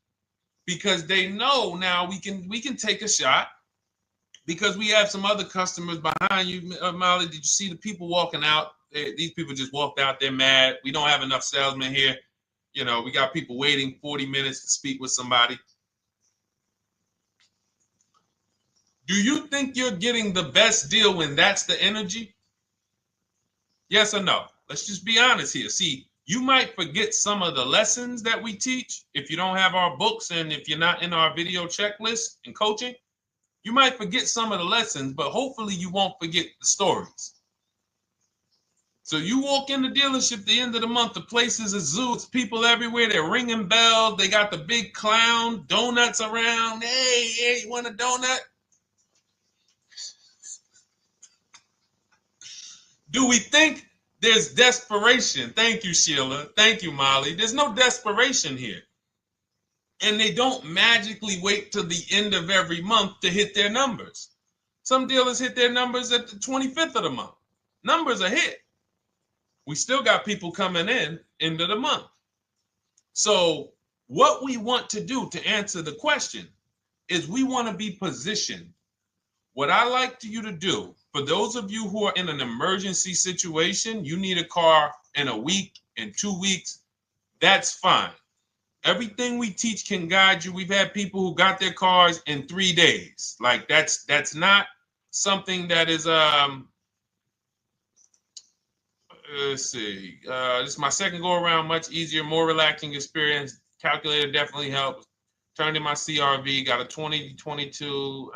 Because they know now we can take a shot. Because we have some other customers behind you, Molly. Did you see the people walking out? These people just walked out. They're mad. We don't have enough salesmen here. We got people waiting 40 minutes to speak with somebody. Do you think you're getting the best deal when that's the energy? Yes or no? Let's just be honest here. See, you might forget some of the lessons that we teach if you don't have our books and if you're not in our video checklist and coaching. You might forget some of the lessons, but hopefully you won't forget the stories. So you walk in the dealership at the end of the month, the place is a zoo. It's people everywhere. They're ringing bells. They got the big clown, donuts around. Hey, you want a donut? Do we think there's desperation? Thank you, Sheila. Thank you, Molly. There's no desperation here. And they don't magically wait till the end of every month to hit their numbers. Some dealers hit their numbers at the 25th of the month. Numbers are hit. We still got people coming in end of the month. So What we want to do to answer the question is we want to be positioned. What I like you to do, for those of you who are in an emergency situation, you need a car in a week, in 2 weeks, that's fine. Everything we teach can guide you. We've had people who got their cars in 3 days. Like that's not something that is let's see. This is my second go around, much easier, more relaxing experience. Calculator definitely helps. Turned in my CRV, got a 2022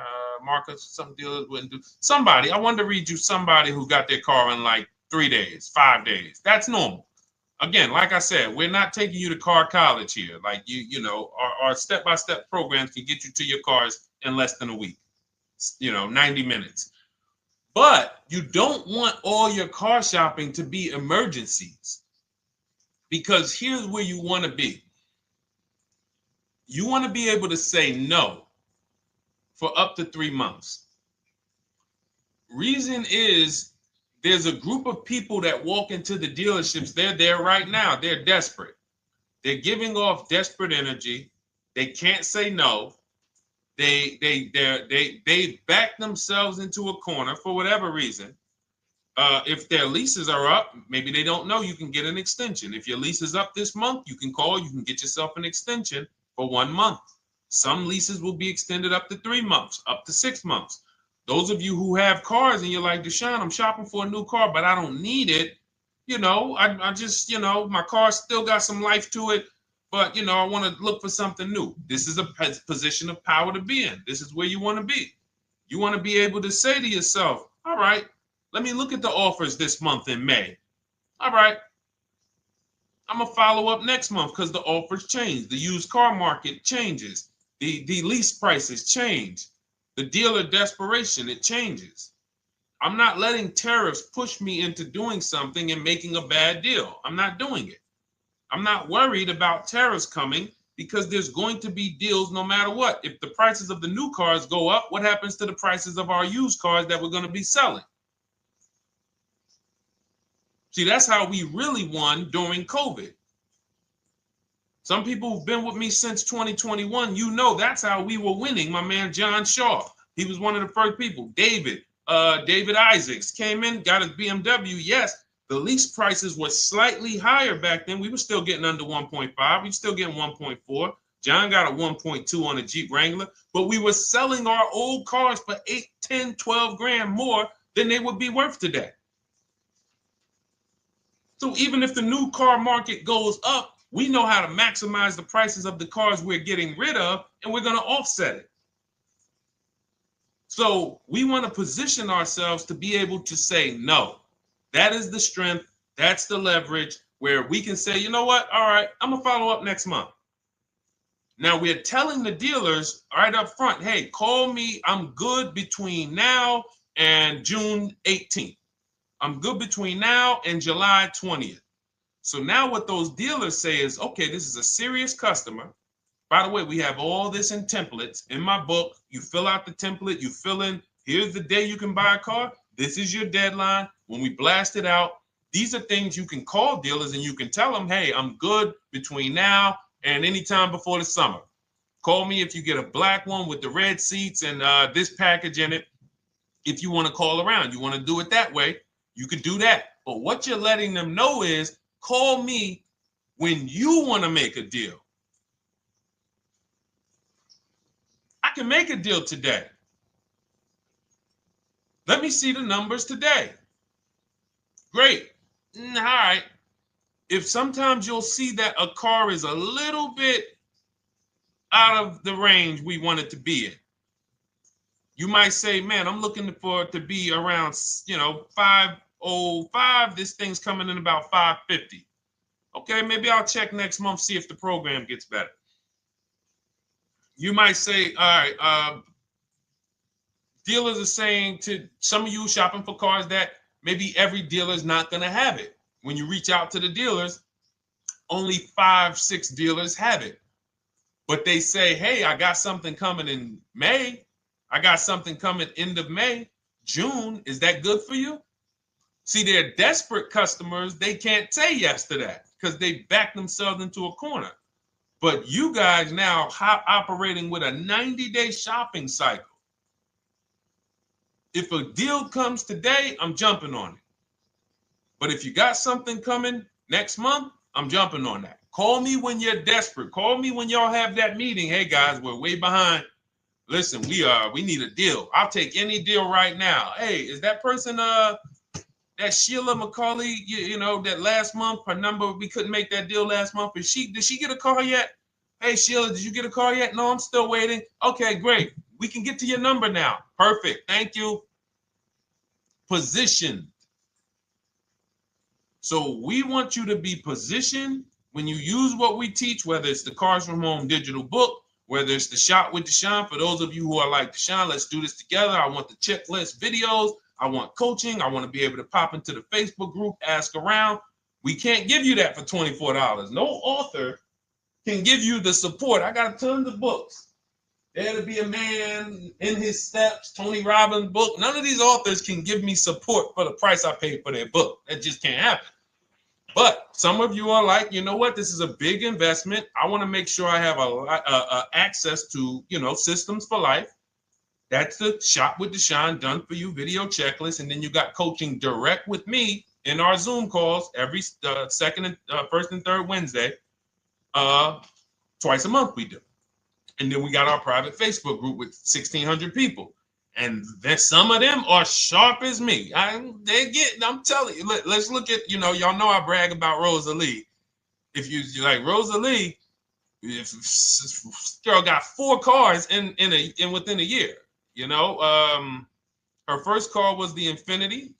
Marcus, some dealers wouldn't do. Somebody, I wanted to read you somebody who got their car in like 3 days, 5 days. That's normal. Again, like I said, we're not taking you to car college here. Like you know, our step-by-step programs can get you to your cars in less than a week, 90 minutes. But you don't want all your car shopping to be emergencies, because here's where you want to be. You want to be able to say no for up to 3 months. Reason is, there's a group of people that walk into the dealerships. They're there right now. They're desperate. They're giving off desperate energy. They can't say no. They back themselves into a corner for whatever reason. If their leases are up, maybe they don't know you can get an extension. If your lease is up this month, you can call. You can get yourself an extension for 1 month. Some leases will be extended up to 3 months, up to 6 months. Those of you who have cars and you're like, Deshone, I'm shopping for a new car, but I don't need it. I just, my car still got some life to it, but, I want to look for something new. This is a position of power to be in. This is where you want to be. You want to be able to say to yourself, all right, let me look at the offers this month in May. All right, I'm going to follow up next month because the offers change. The used car market changes. The lease prices change. The dealer desperation, it changes. I'm not letting tariffs push me into doing something and making a bad deal. I'm not doing it. I'm not worried about tariffs coming, because there's going to be deals no matter what. If the prices of the new cars go up, what happens to the prices of our used cars that we're going to be selling? See, that's how we really won during COVID. Some people who've been with me since 2021, that's how we were winning. My man John Shaw, he was one of the first people. David Isaacs came in, got his BMW. Yes, the lease prices were slightly higher back then. We were still getting under 1.5. We were still getting 1.4. John got a 1.2 on a Jeep Wrangler, but we were selling our old cars for 8, 10, 12 grand more than they would be worth today. So even if the new car market goes up, we know how to maximize the prices of the cars we're getting rid of, and we're going to offset it. So we want to position ourselves to be able to say no. That is the strength. That's the leverage where we can say, you know what? All right, I'm going to follow up next month. Now we're telling the dealers right up front, hey, call me. I'm good between now and June 18th. I'm good between now and July 20th. So now what those dealers say is, okay, this is a serious customer. By the way, we have all this in templates in my book. You fill out the template, you fill in, here's the day you can buy a car. This is your deadline. When we blast it out, these are things you can call dealers and you can tell them, hey, I'm good between now and anytime before the summer. Call me if you get a black one with the red seats and this package in it. If you want to call around, you want to do it that way, you could do that. But what you're letting them know is, call me when you want to make a deal. I can make a deal today. Let me see the numbers today. Great. All right. If sometimes you'll see that a car is a little bit out of the range we want it to be in, you might say, man, I'm looking for it to be around, 505. This thing's coming in about 550. Okay, maybe I'll check next month, see if the program gets better. You might say, all right, dealers are saying to some of you shopping for cars that maybe every dealer is not going to have it. When you reach out to the dealers, only 5, 6 dealers have it. But they say, hey, I got something coming in May. I got something coming end of May, June. Is that good for you? See, they're desperate customers. They can't say yes to that because they back themselves into a corner. But you guys now operating with a 90-day shopping cycle. If a deal comes today, I'm jumping on it. But if you got something coming next month, I'm jumping on that. Call me when you're desperate. Call me when y'all have that meeting. Hey guys, we're way behind. Listen, we need a deal. I'll take any deal right now. Hey, is that person that Sheila McCauley, you know, that last month, her number, we couldn't make that deal last month. Did she get a call yet? Hey Sheila, did you get a call yet? No, I'm still waiting. Okay, great. We can get to your number now. Perfect. Thank you. Positioned. So we want you to be positioned when you use what we teach, whether it's the Cars from Home digital book, whether it's the Shop with Deshone. For those of you who are like, Deshone, let's do this together. I want the checklist videos. I want coaching. I want to be able to pop into the Facebook group, ask around. We can't give you that for $24. No author can give you the support. I got tons of books. There to Be a Man, In His Steps, Tony Robbins' book. None of these authors can give me support for the price I paid for their book. That just can't happen. But some of you are like, you know what? This is a big investment. I want to make sure I have access to, you know, systems for life. That's the Shop with Deshone done for you video checklist. And then you got coaching direct with me in our Zoom calls every first and third Wednesday. Twice a month we do. And then we got our private Facebook group with 1,600 people. And then some of them are sharp as me. I'm telling you, let's look at, you know, y'all know I brag about Rosalie. If you like Rosalie, if girl got 4 cars in within a year, you know. Her first car was the Infinity.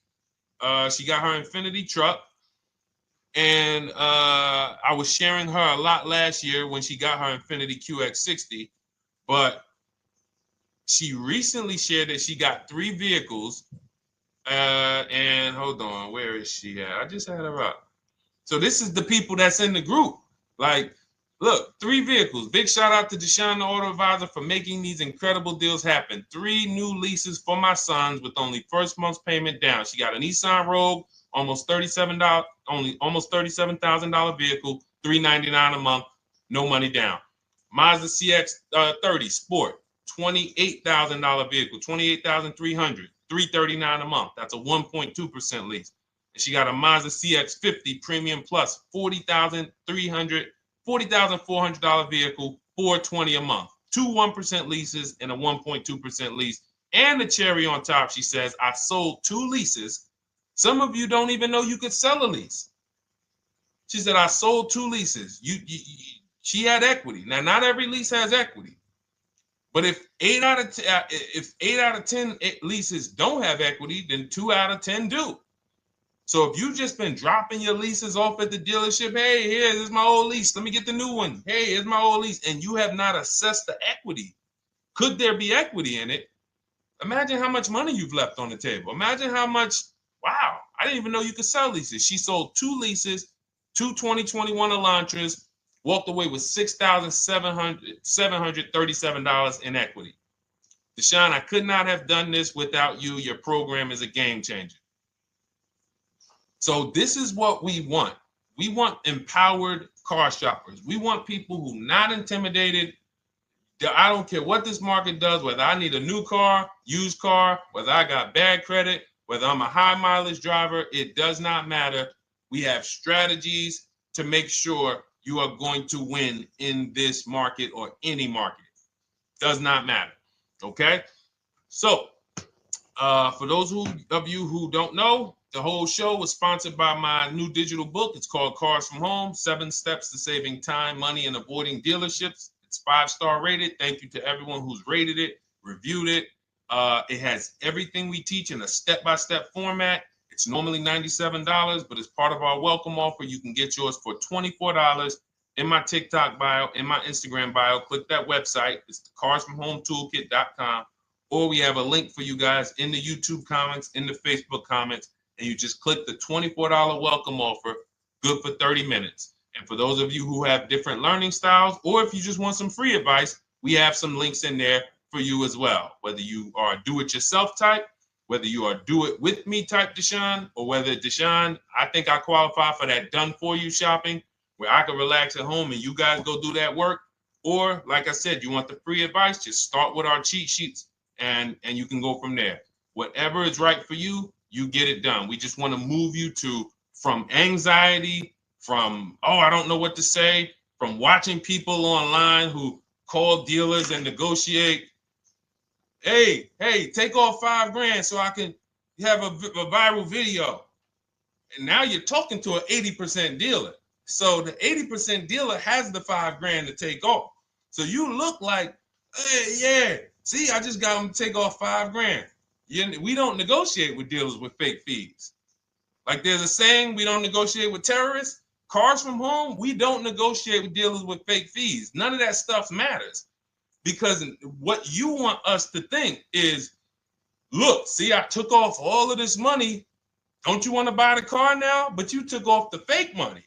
She got her Infinity truck. And I was sharing her a lot last year when she got her Infinity QX60, but she recently shared that she got 3 vehicles. And hold on, where is she at? I just had her up. So this is the people that's in the group. Like, look, 3 vehicles. Big shout out to Deshone the Auto Advisor for making these incredible deals happen. 3 new leases for my sons with only first month's payment down. She got a Nissan Rogue, almost $37,000 vehicle, $399 a month, no money down. Mazda CX-30 Sport, $28,000 vehicle, $28,300, $339 a month. That's a 1.2% lease. And she got a Mazda CX-50 Premium Plus, $40,400 vehicle, $420 a month. 2 1% leases and a 1.2% lease. And the cherry on top, she says, I sold 2 leases. Some of you don't even know you could sell a lease. She said, I sold 2 leases. She had equity. Now, not every lease has equity. But if 8 out of 10 leases don't have equity, then 2 out of 10 do. So if you've just been dropping your leases off at the dealership, hey, here's my old lease. Let me get the new one. Hey, here's my old lease. And you have not assessed the equity. Could there be equity in it? Imagine how much money you've left on the table. Imagine how much, wow, I didn't even know you could sell leases. She sold 2 leases, 2 2021 Elantras, walked away with $6,737 in equity. Deshone, I could not have done this without you. Your program is a game changer. So this is what we want. We want empowered car shoppers. We want people who are not intimidated. I don't care what this market does, whether I need a new car, used car, whether I got bad credit, whether I'm a high mileage driver, it does not matter. We have strategies to make sure you are going to win in this market or any market. Does not matter. Okay? So, for those of you who don't know, the whole show was sponsored by my new digital book. It's called Cars from Home, 7 Steps to Saving Time, Money, and Avoiding Dealerships. It's 5-star rated. Thank you to everyone who's rated it, reviewed it. It has everything we teach in a step-by-step format. It's normally $97, but as part of our welcome offer, you can get yours for $24 in my TikTok bio, in my Instagram bio. Click that website. It's the carsfromhometoolkit.com. Or we have a link for you guys in the YouTube comments, in the Facebook comments, and you just click the $24 welcome offer, good for 30 minutes. And for those of you who have different learning styles, or if you just want some free advice, we have some links in there for you as well. Whether you are a do-it-yourself type, whether you are do-it-with-me type Deshone, or whether Deshone, I think I qualify for that done-for-you shopping, where I can relax at home and you guys go do that work. Or like I said, you want the free advice, just start with our cheat sheets and you can go from there. Whatever is right for you, you get it done. We just want to move you from anxiety, from, oh, I don't know what to say, from watching people online who call dealers and negotiate. Hey, take off $5,000 so I can have a viral video. And now you're talking to an 80% dealer. So the 80% dealer has the $5,000 to take off. So you look like, hey, yeah, see, I just got them to take off $5,000. We don't negotiate with dealers with fake fees. Like there's a saying, we don't negotiate with terrorists. Cars from home, we don't negotiate with dealers with fake fees. None of that stuff matters. Because what you want us to think is, look, see, I took off all of this money. Don't you want to buy the car now? But you took off the fake money.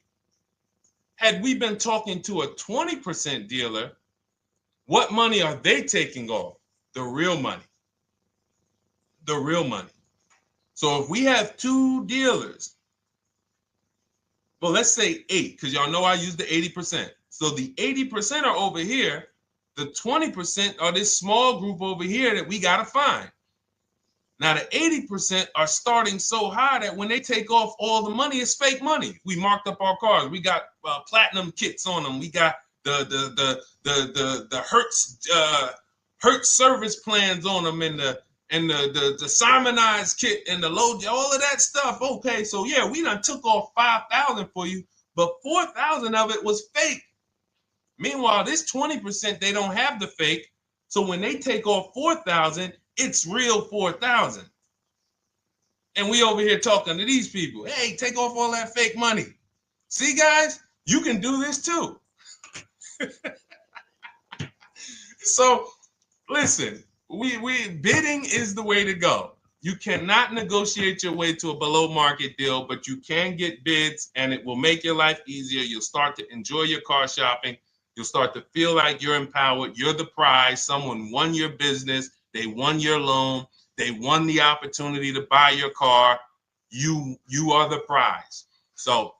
Had we been talking to a 20% dealer, what money are they taking off? The real money. The real money. So if we have two dealers, well, let's say 8, because y'all know I use the 80%. So the 80% are over here. The 20% are this small group over here that we got to find. Now, the 80% are starting so high that when they take off all the money, it's fake money. We marked up our cars. We got platinum kits on them. We got the Hertz service plans on them, and the Simonized kit and the low, all of that stuff. Okay, so yeah, we done took off 5,000 for you, but 4,000 of it was fake. Meanwhile, this 20%, they don't have the fake. So when they take off 4,000, it's real 4,000. And we over here talking to these people. Hey, take off all that fake money. See, guys, you can do this too. So listen, we bidding is the way to go. You cannot negotiate your way to a below market deal, but you can get bids and it will make your life easier. You'll start to enjoy your car shopping. You'll start to feel like you're empowered. You're the prize. Someone won your business. They won your loan. They won the opportunity to buy your car. You are the prize. So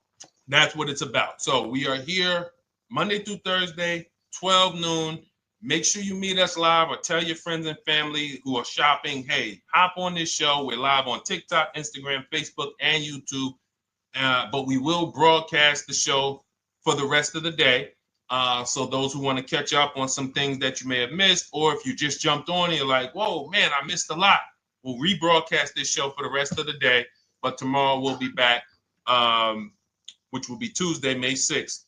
that's what it's about. So we are here Monday through Thursday, 12 noon. Make sure you meet us live or tell your friends and family who are shopping, hey, hop on this show. We're live on TikTok, Instagram, Facebook, and YouTube. But we will broadcast the show for the rest of the day. So those who want to catch up on some things that you may have missed, or if you just jumped on and you're like, whoa, man, I missed a lot. We'll rebroadcast this show for the rest of the day. But tomorrow we'll be back, which will be Tuesday, May 6th,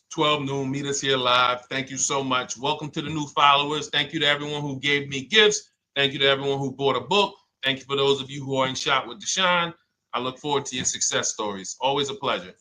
12 noon. Meet us here live. Thank you so much. Welcome to the new followers. Thank you to everyone who gave me gifts. Thank you to everyone who bought a book. Thank you for those of you who are in Shop with Deshone. I look forward to your success stories. Always a pleasure.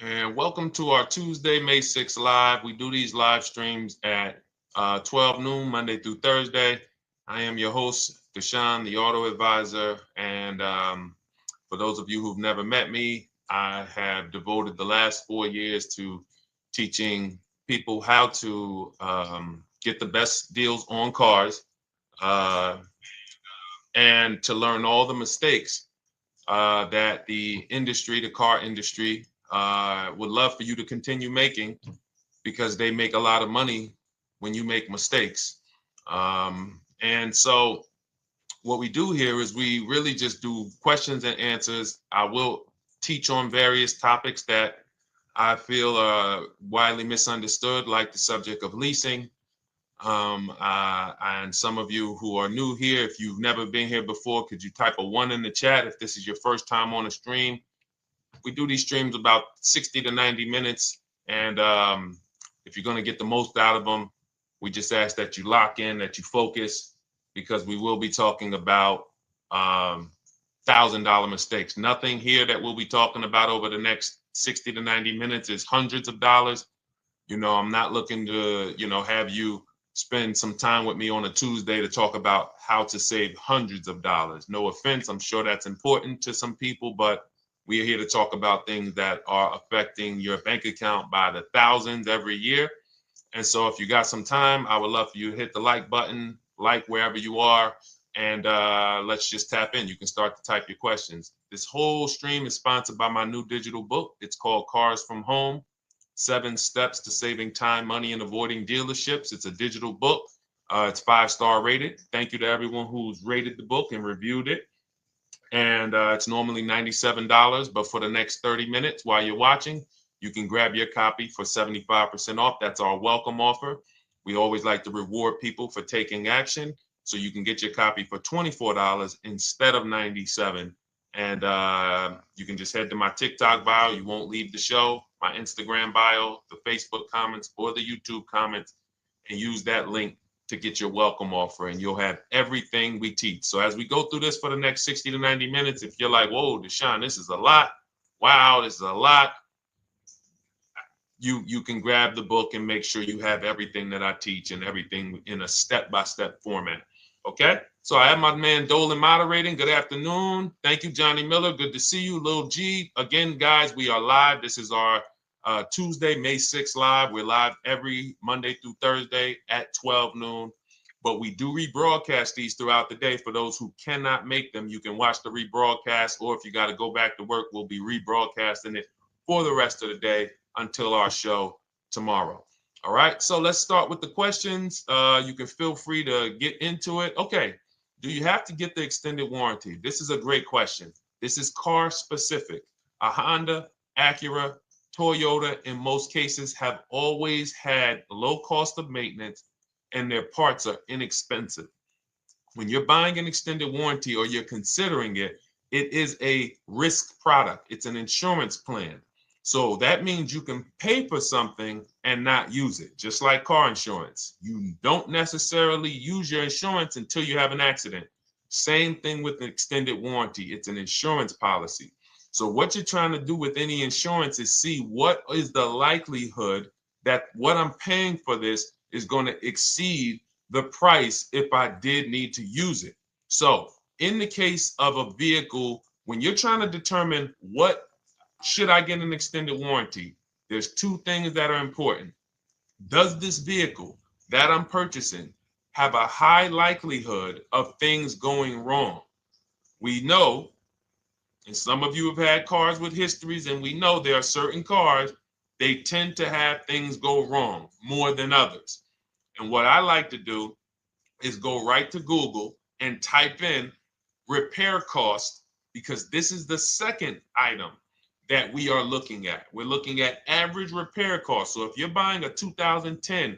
And welcome to our Tuesday, May 6th live. We do these live streams at 12 noon, Monday through Thursday. I am your host, Deshone the Auto Advisor. And for those of you who've never met me, I have devoted the last 4 years to teaching people how to get the best deals on cars and to learn all the mistakes that the industry, the car industry, would love for you to continue making, because they make a lot of money when you make mistakes. And so what we do here is we really just do questions and answers. I will teach on various topics that I feel are widely misunderstood, like the subject of leasing. And some of you who are new here, if you've never been here before, could you type a 1 in the chat if this is your first time on a stream? We do these streams about 60 to 90 minutes. And if you're going to get the most out of them, we just ask that you lock in, that you focus, because we will be talking about $1,000 mistakes. Nothing here that we'll be talking about over the next 60 to 90 minutes is hundreds of dollars. You know, I'm not looking to, have you spend some time with me on a Tuesday to talk about how to save hundreds of dollars. No offense, I'm sure that's important to some people, but we are here to talk about things that are affecting your bank account by the thousands every year. And so if you got some time, I would love for you to hit the like button, like wherever you are, and let's just tap in. You can start to type your questions. This whole stream is sponsored by my new digital book. It's called Cars from Home, 7 Steps to Saving Time, Money, and Avoiding Dealerships. It's a digital book. It's 5-star rated. Thank you to everyone who's rated the book and reviewed it. And it's normally $97, but for the next 30 minutes while you're watching, you can grab your copy for 75% off. That's our welcome offer. We always like to reward people for taking action. So you can get your copy for $24 instead of $97. And you can just head to my TikTok bio. You won't leave the show, my Instagram bio, the Facebook comments, or the YouTube comments, and use that link to get your welcome offer, and you'll have everything we teach. So as we go through this for the next 60 to 90 minutes, if you're like, whoa, Deshone, this is a lot. Wow, this is a lot. You can grab the book and make sure you have everything that I teach and everything in a step-by-step format. Okay? So I have my man Dolan moderating. Good afternoon. Thank you, Johnny Miller. Good to see you, Lil G. Again, guys, we are live. This is our Tuesday, May 6th live. We're live every Monday through Thursday at 12 noon. But we do rebroadcast these throughout the day. For those who cannot make them, you can watch the rebroadcast, or if you got to go back to work, we'll be rebroadcasting it for the rest of the day until our show tomorrow. All right, so let's start with the questions. You can feel free to get into it. Okay, do you have to get the extended warranty? This is a great question. This is car specific. A Honda, Acura, Toyota, in most cases, have always had low cost of maintenance and their parts are inexpensive. When you're buying an extended warranty or you're considering it, it is a risk product. It's an insurance plan. So that means you can pay for something and not use it, just like car insurance. You don't necessarily use your insurance until you have an accident. Same thing with an extended warranty. It's an insurance policy. So what you're trying to do with any insurance is see what is the likelihood that what I'm paying for this is going to exceed the price if I did need to use it. So in the case of a vehicle, when you're trying to determine what should I get an extended warranty, there's 2 things that are important. Does this vehicle that I'm purchasing have a high likelihood of things going wrong? We know, and some of you have had cars with histories, and we know there are certain cars, they tend to have things go wrong more than others. And what I like to do is go right to Google and type in repair cost, because this is the second item that we are looking at. We're looking at average repair cost. So if you're buying a 2010,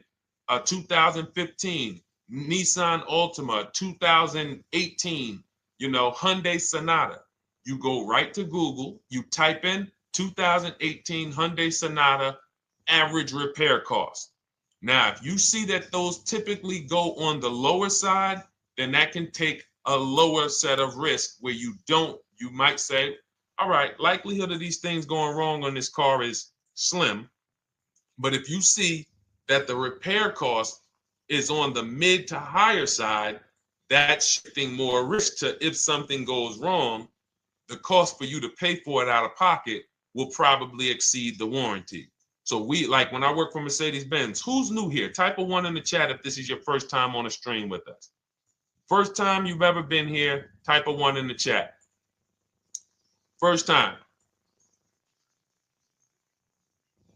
a 2015 Nissan Altima, 2018, Hyundai Sonata, you go right to Google, you type in 2018 Hyundai Sonata average repair cost. Now, if you see that those typically go on the lower side, then that can take a lower set of risk where you might say, all right, likelihood of these things going wrong on this car is slim. But if you see that the repair cost is on the mid to higher side, that's shifting more risk to if something goes wrong, the cost for you to pay for it out of pocket will probably exceed the warranty. So when I work for Mercedes-Benz, who's new here? Type a 1 in the chat if this is your first time on a stream with us. First time you've ever been here, type a 1 in the chat. First time.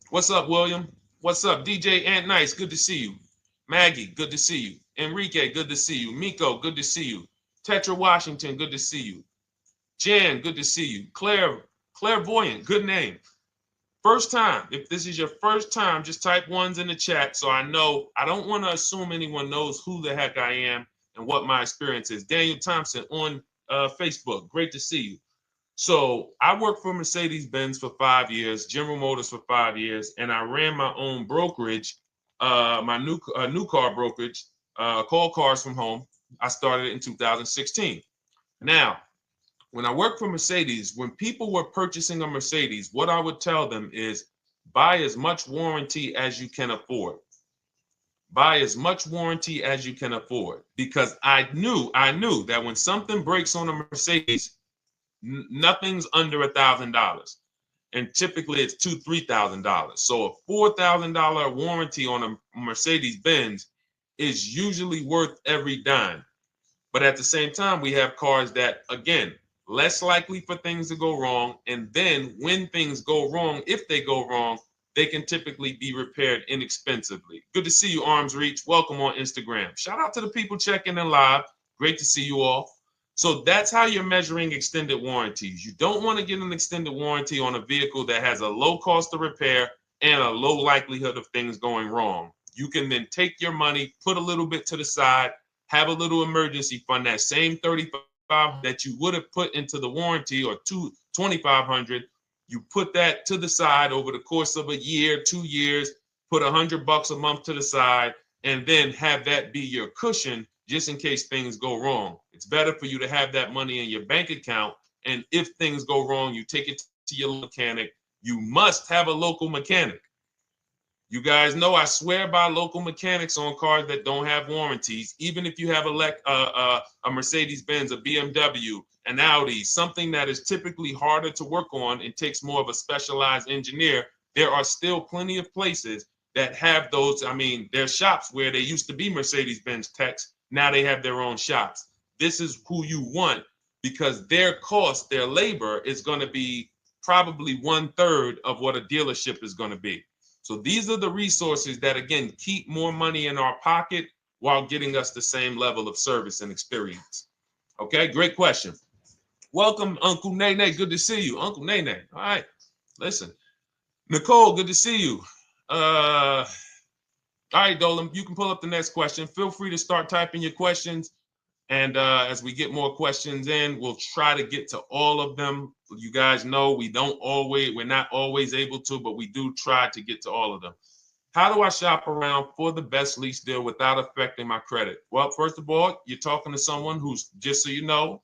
What's up, William? What's up, DJ Ant Nice? Good to see you. Maggie, good to see you. Enrique, good to see you. Miko, good to see you. Tetra Washington, good to see you. Jan, good to see you. Claire Clairvoyant, good name. First time, if this is your first time, just type ones in the chat so I know. I don't want to assume anyone knows who the heck I am and what my experience is. Daniel Thompson on Facebook, great to see you. So I worked for Mercedes-Benz for 5 years, General Motors for 5 years, and I ran my own brokerage, my new car brokerage, called Cars from Home. I started it in 2016. Now, when I worked for Mercedes, when people were purchasing a Mercedes, what I would tell them is buy as much warranty as you can afford. Buy as much warranty as you can afford, because I knew that when something breaks on a Mercedes, nothing's under $1,000, and typically it's $2,000-$3,000. So a $4,000 warranty on a Mercedes Benz is usually worth every dime. But at the same time, we have cars that, again, less likely for things to go wrong. And then when things go wrong, if they go wrong, they can typically be repaired inexpensively. Good to see you, Arms Reach. Welcome on Instagram. Shout out to the people checking in live. Great to see you all. So that's how you're measuring extended warranties. You don't want to get an extended warranty on a vehicle that has a low cost of repair and a low likelihood of things going wrong. You can then take your money, put a little bit to the side, have a little emergency fund, that same $3,500 that you would have put into the warranty, or $2,500, you put that to the side over the course of a year, 2 years, put $100 a month to the side, and then have that be your cushion just in case things go wrong. It's better for you to have that money in your bank account, and if things go wrong, you take it to your mechanic. You must have a local mechanic. You guys know I swear by local mechanics on cars that don't have warranties. Even if you have a Mercedes-Benz, a BMW, an Audi, something that is typically harder to work on and takes more of a specialized engineer, there are still plenty of places that have those. I mean, there's shops where they used to be Mercedes-Benz techs. Now they have their own shops. This is who you want, because their cost, their labor is going to be probably 1/3 of what a dealership is going to be. So these are the resources that, again, keep more money in our pocket while getting us the same level of service and experience. Okay, great question. Welcome, Uncle Nene. Good to see you. Uncle Nene. All right, listen. Nicole, good to see you. All right, Dolan, you can pull up the next question. Feel free to start typing your questions. And as we get more questions in, we'll try to get to all of them. You guys know we're not always able to, but we do try to get to all of them. How do I shop around for the best lease deal without affecting my credit? Well, first of all, you're talking to someone who's, just so you know,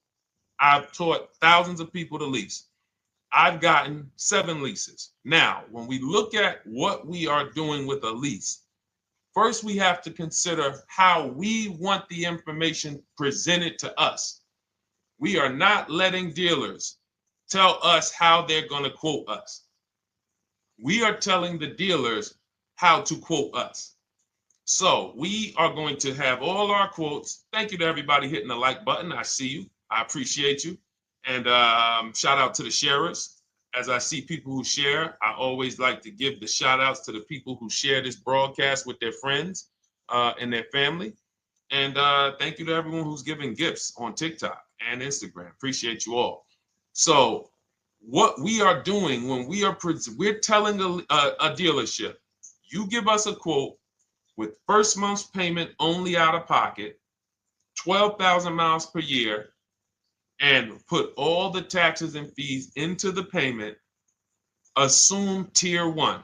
I've taught thousands of people to lease. I've gotten 7 leases. Now, when we look at what we are doing with a lease, first, we have to consider how we want the information presented to us. We are not letting dealers tell us how they're going to quote us. We are telling the dealers how to quote us. So we are going to have all our quotes. Thank you to everybody hitting the like button. I see you. I appreciate you. And shout out to the sharers. As I see people who share, I always like to give the shout outs to the people who share this broadcast with their friends and their family. And thank you to everyone who's giving gifts on TikTok and Instagram. Appreciate you all. So what we are doing when we're telling a dealership, you give us a quote with first month's payment only out of pocket, 12,000 miles per year, and put all the taxes and fees into the payment, assume tier 1.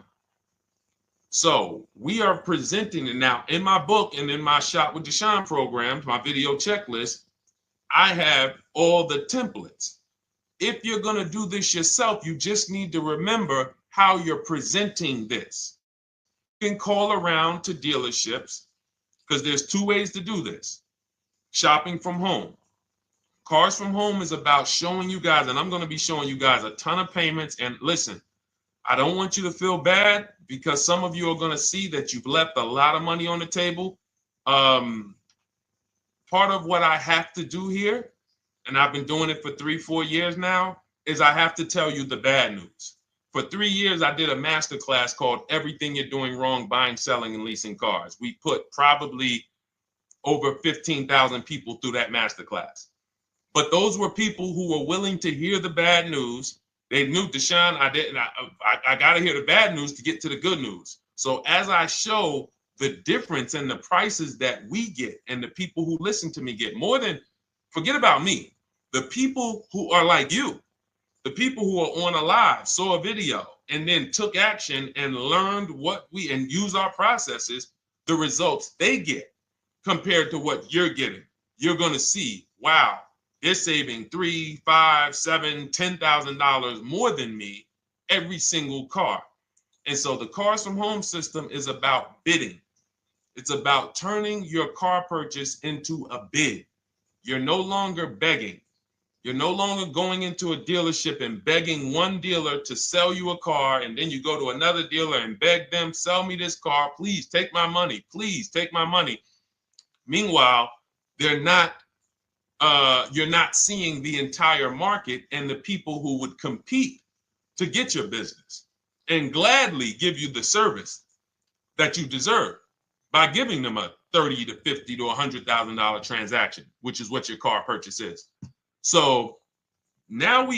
So we are presenting it now in my book and in my Shop with Deshone programs, my video checklist. I have all the templates. If you're going to do this yourself, you just need to remember how you're presenting this. You can call around to dealerships, because there's 2 ways to do this. Shopping from home. Cars from Home is about showing you guys, and I'm going to be showing you guys a ton of payments. And listen, I don't want you to feel bad, because some of you are going to see that you've left a lot of money on the table. Part of what I have to do here, and I've been doing it for 3-4 years now, is I have to tell you the bad news. For 3 years, I did a masterclass called Everything You're Doing Wrong Buying, Selling, and Leasing Cars. We put probably over 15,000 people through that masterclass. But those were people who were willing to hear the bad news They knew, Deshone, I got to hear the bad news to get to the good news. So as I show the difference in the prices that we get and the people who listen to me get, more than, forget about me, the people who are like you, the people who are on a live, saw a video, and then took action and learned and use our processes, the results they get compared to what you're getting. You're going to see, wow, they're saving $3, $5, $7, $10,000 more than me every single car. And so the Cars from Home system is about bidding. It's about turning your car purchase into a bid. You're no longer begging. You're no longer going into a dealership and begging one dealer to sell you a car, and then you go to another dealer and beg them, sell me this car, please take my money, please take my money. Meanwhile, you're not seeing the entire market and the people who would compete to get your business and gladly give you the service that you deserve by giving them a $30 to $50 to $100,000 transaction, which is what your car purchase is. So now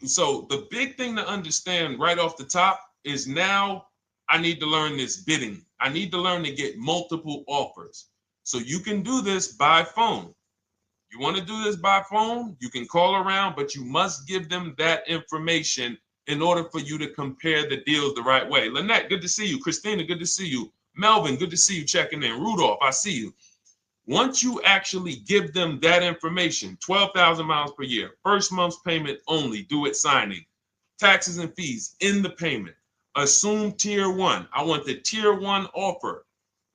so the big thing to understand right off the top is, now I need to learn this bidding. I need to learn to get multiple offers. So you can do this by phone. You want to do this by phone, you can call around, but you must give them that information in order for you to compare the deals the right way. Lynette, good to see you. Christina, good to see you. Melvin, good to see you checking in. Rudolph, I see you. Once you actually give them that information, 12,000 miles per year, first month's payment only, due at signing, taxes and fees in the payment, assume tier one. I want the tier one offer.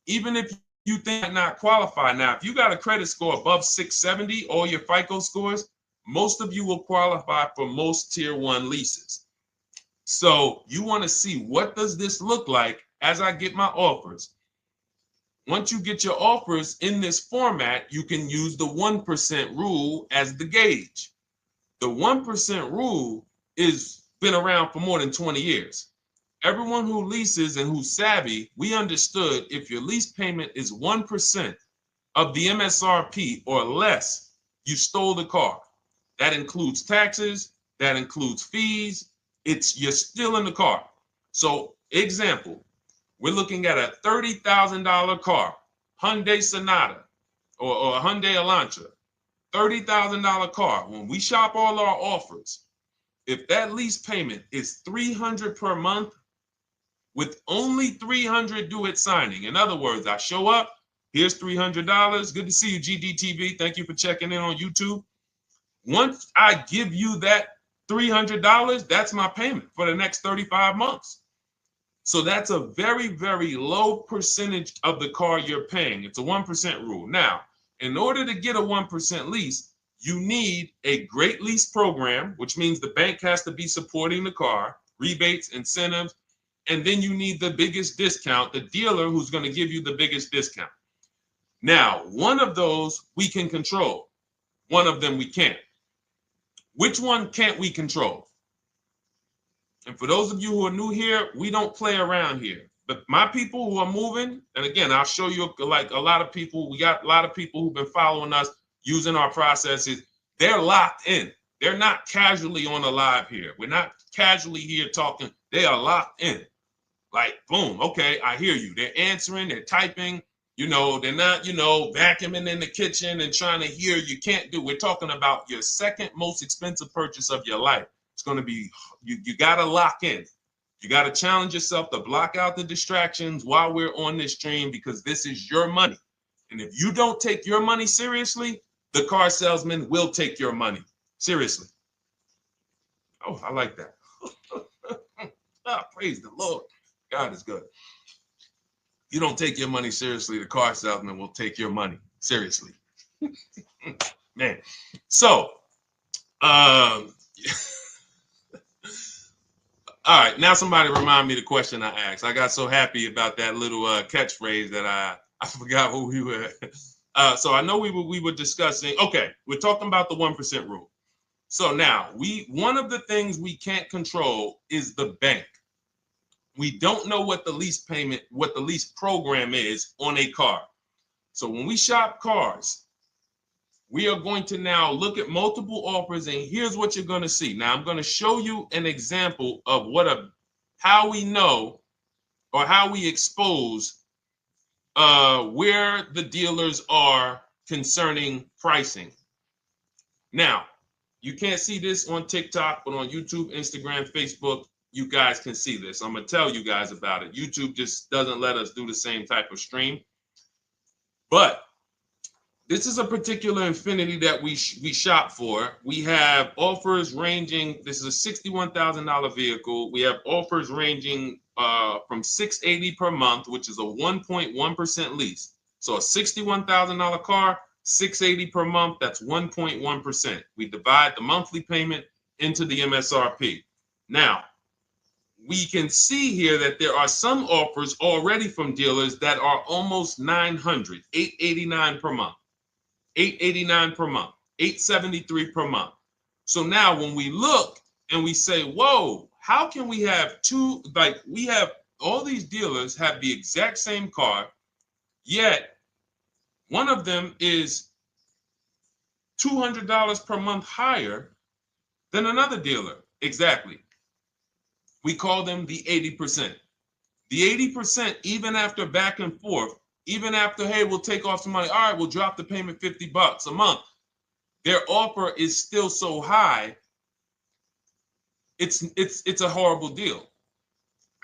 Even if you think I not qualify. Now, if you got a credit score above 670, all your FICO scores, most of you will qualify for most tier one leases. So you want to see, what does this look like as I get my offers? Once you get your offers in this format, you can use the 1% rule as the gauge. The 1% rule is been around for more than 20 years. Everyone who leases and who's savvy, we understood if your lease payment is 1% of the MSRP or less, you stole the car. That includes taxes, that includes fees. You're still in the car. So example, we're looking at a $30,000 car, Hyundai Sonata or a Hyundai Elantra, $30,000 car. When we shop all our offers, if that lease payment is $300 per month, with only $300 due at signing. In other words, I show up, here's $300. Good to see you, GDTV. Thank you for checking in on YouTube. Once I give you that $300, that's my payment for the next 35 months. So that's a very, very low percentage of the car you're paying. It's a 1% rule. Now, in order to get a 1% lease, you need a great lease program, which means the bank has to be supporting the car, rebates, incentives, and then you need the biggest discount, the dealer who's going to give you the biggest discount. Now, one of those we can control. One of them we can't. Which one can't we control? And for those of you who are new here, we don't play around here. But my people who are moving, and again, I'll show you, like a lot of people, we got a lot of people who've been following us, using our processes. They're locked in. They're not casually on a live here. We're not casually here talking. They are locked in. Like, boom, okay, I hear you. They're answering, they're typing, they're not, vacuuming in the kitchen and trying to hear. You can't do. We're talking about your second most expensive purchase of your life. It's going to be, you got to lock in. You got to challenge yourself to block out the distractions while we're on this stream, because this is your money. And if you don't take your money seriously, the car salesman will take your money seriously. Oh, I like that. Praise the Lord. God is good. You don't take your money seriously, the car salesman will take your money seriously. Man. So, all right, now somebody remind me the question I asked. I got so happy about that little catchphrase that I forgot who we were. So I know we were discussing, okay, we're talking about the 1% rule. So now, one of the things we can't control is the bank. We don't know what the lease payment, what the lease program is on a car. So when we shop cars, we are going to now look at multiple offers, and here's what you're going to see. Now, I'm going to show you an example of how we know or how we expose where the dealers are concerning pricing. Now, you can't see this on TikTok, but on YouTube, Instagram, Facebook, you guys can see this. I'm going to tell you guys about it. YouTube just doesn't let us do the same type of stream. But this is a particular Infiniti that we shop for. We have offers ranging, this is a $61,000 vehicle. We have offers ranging from $680 per month, which is a 1.1% lease. So a $61,000 car, $680 per month, that's 1.1%. We divide the monthly payment into the MSRP. Now, we can see here that there are some offers already from dealers that are almost $900, $889 per month. $889 per month, $873 per month. So now when we look and we say, whoa, how can we have two, like we have all these dealers have the exact same car, yet one of them is $200 per month higher than another dealer. Exactly. We call them the 80%. The 80%, even after back and forth, even after, hey, we'll take off some money. All right, we'll drop the payment $50 a month. Their offer is still so high. It's a horrible deal.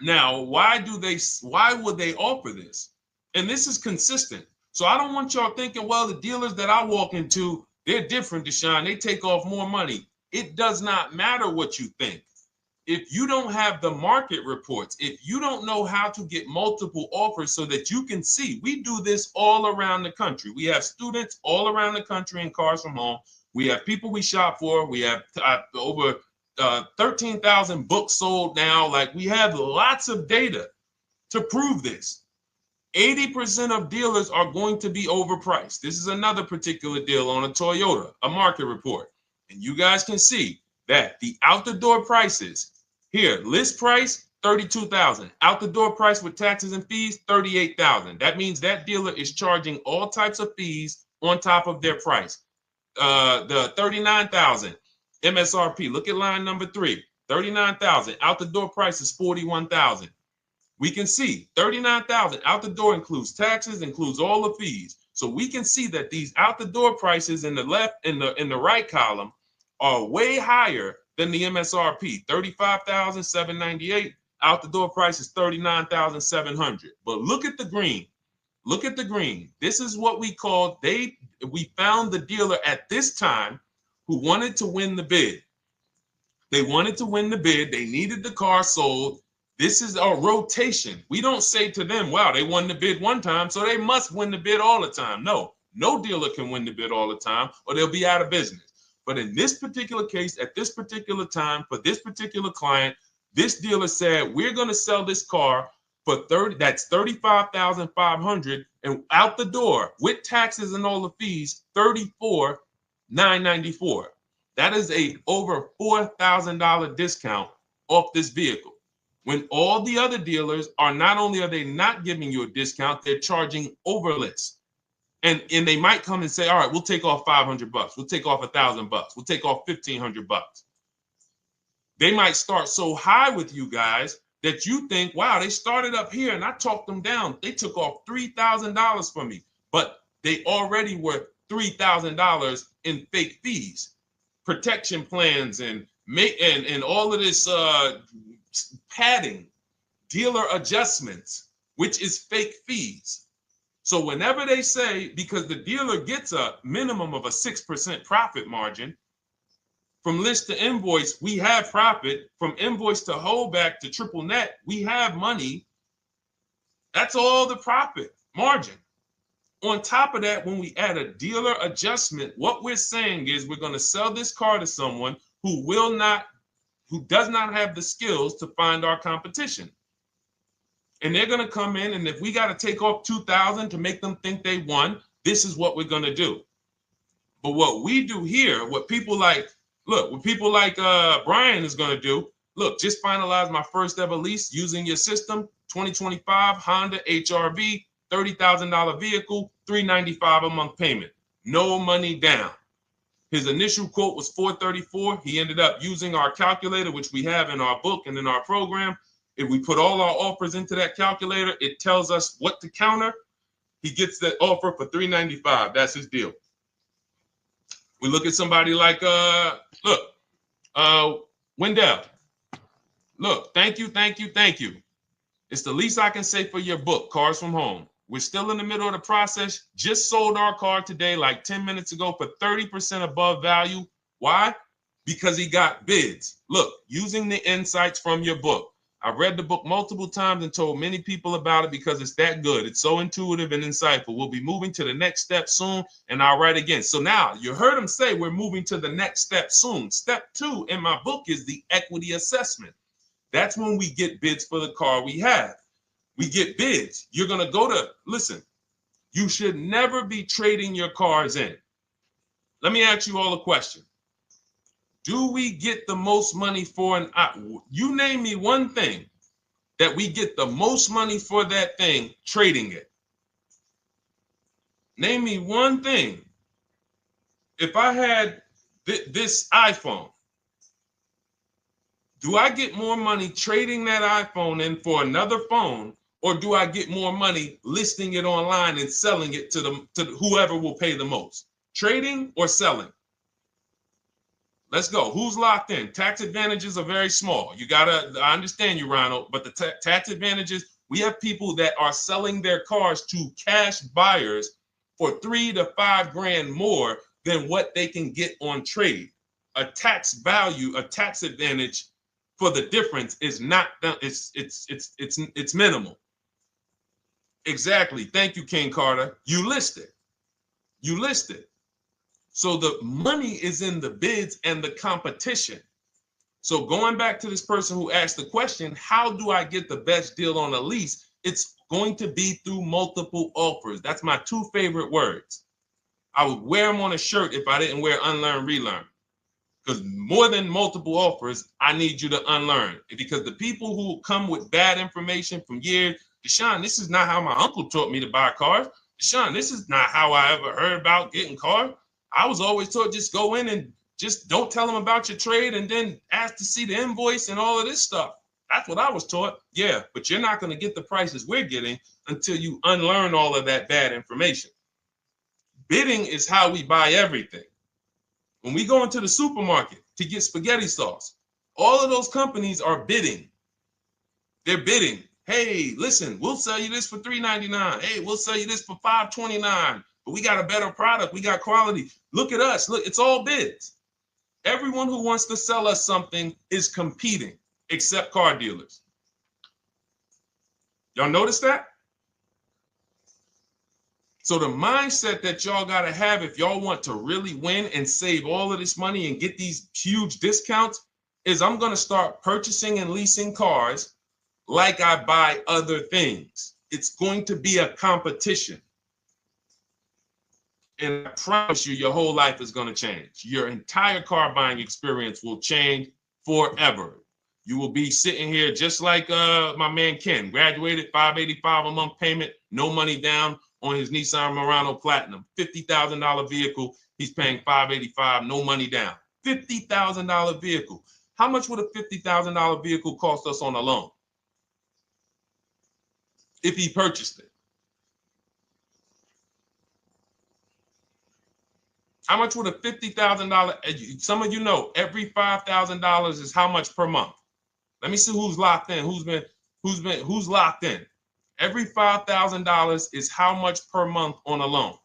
Now, why would they offer this? And this is consistent. So I don't want y'all thinking, well, the dealers that I walk into, they're different, Deshone. They take off more money. It does not matter what you think. If you don't have the market reports, if you don't know how to get multiple offers so that you can see, we do this all around the country. We have students all around the country in Cars from Home. We have people we shop for. We have over 13,000 books sold now. Like, we have lots of data to prove this. 80% of dealers are going to be overpriced. This is another particular deal on a Toyota, a market report. And you guys can see that the out-the-door prices here, list price, $32,000. Out the door price with taxes and fees, $38,000. That means that dealer is charging all types of fees on top of their price. The $39,000 MSRP. Look at line number 3. $39,000. Out the door price is $41,000. We can see $39,000 out the door includes taxes, includes all the fees. So we can see that these out the door prices in the left, in the right column, are way higher than the MSRP, $35,798. Out the door price is $39,700. But look at the green. Look at the green. This is what we call, we found the dealer at this time who wanted to win the bid. They wanted to win the bid. They needed the car sold. This is a rotation. We don't say to them, wow, they won the bid one time, so they must win the bid all the time. No dealer can win the bid all the time, or they'll be out of business. But in this particular case, at this particular time, for this particular client, this dealer said, we're going to sell this car for that's $35,500, and out the door with taxes and all the fees, $34,994. That is a over $4,000 discount off this vehicle. When all the other dealers are, not only are they not giving you a discount, they're charging over list. And they might come and say, all right, we'll take off $500. We'll take off $1,000. We'll take off $1,500. They might start so high with you guys that you think, wow, they started up here and I talked them down. They took off $3,000 from me, but they already were $3,000 in fake fees, protection plans, and all of this padding, dealer adjustments, which is fake fees. So whenever they say, because the dealer gets a minimum of a 6% profit margin, from list to invoice, we have profit. From invoice to holdback to triple net, we have money. That's all the profit margin. On top of that, when we add a dealer adjustment, what we're saying is we're going to sell this car to someone who does not have the skills to find our competition. And they're going to come in, and if we got to take off $2,000 to make them think they won, this is what we're going to do. But what we do here, what people like Brian is going to do, look, just finalize my first ever lease using your system, 2025 Honda HRV, $30,000 vehicle, $395 a month payment. no money down. His initial quote was $434. He ended up using our calculator, which we have in our book and in our program. If we put all our offers into that calculator, it tells us what to counter. He gets that offer for $395. That's his deal. We look at somebody like Wendell. Look, thank you. It's the least I can say for your book, Cars from Home. We're still in the middle of the process. Just sold our car today, like 10 minutes ago, for 30% above value. Why? Because he got bids. Look, using the insights from your book. I've read the book multiple times and told many people about it because it's that good. It's so intuitive and insightful. We'll be moving to the next step soon, and I'll write again. So now you heard him say we're moving to the next step soon. Step 2 in my book is the equity assessment. That's when we get bids for the car we have. We get bids. You're going to go to, listen, you should never be trading your cars in. Let me ask you all a question. Do we get the most money for you name me one thing that we get the most money for that thing trading it. Name me one thing. If I had this iPhone, do I get more money trading that iPhone in for another phone, or do I get more money listing it online and selling it to whoever will pay the most? Trading or selling? Let's go. Who's locked in? Tax advantages are very small. I understand you, Ronald, but the tax advantages, we have people that are selling their cars to cash buyers for $3 to $5 grand more than what they can get on trade. A tax value, a tax advantage for the difference is not, it's minimal. Exactly. Thank you, King Carter. You listed. So the money is in the bids and the competition. So going back to this person who asked the question, how do I get the best deal on a lease? It's going to be through multiple offers. That's my 2 favorite words. I would wear them on a shirt if I didn't wear unlearn, relearn. Because more than multiple offers, I need you to unlearn. Because the people who come with bad information from years, Deshone, this is not how my uncle taught me to buy cars. Deshone, this is not how I ever heard about getting cars. I was always taught just go in and just don't tell them about your trade and then ask to see the invoice and all of this stuff. That's what I was taught. Yeah, but you're not going to get the prices we're getting until you unlearn all of that bad information. Bidding is how we buy everything. When we go into the supermarket to get spaghetti sauce, all of those companies are bidding. They're bidding. Hey, listen, we'll sell you this for $3.99. Hey, we'll sell you this for $5.29. But we got a better product. We got quality. Look at us. Look, it's all bids. Everyone who wants to sell us something is competing, except car dealers. Y'all notice that? So the mindset that y'all got to have if y'all want to really win and save all of this money and get these huge discounts is I'm going to start purchasing and leasing cars like I buy other things. It's going to be a competition. And I promise you, your whole life is going to change. Your entire car buying experience will change forever. You will be sitting here just like my man Ken, graduated, $585 a month payment, no money down on his Nissan Murano Platinum, $50,000 vehicle. He's paying $585, no money down. $50,000 vehicle. How much would a $50,000 vehicle cost us on a loan if he purchased it? How much would a $50,000? Some of you know every $5,000 is how much per month. Let me see who's locked in. Who's locked in? Every $5,000 is how much per month on a loan.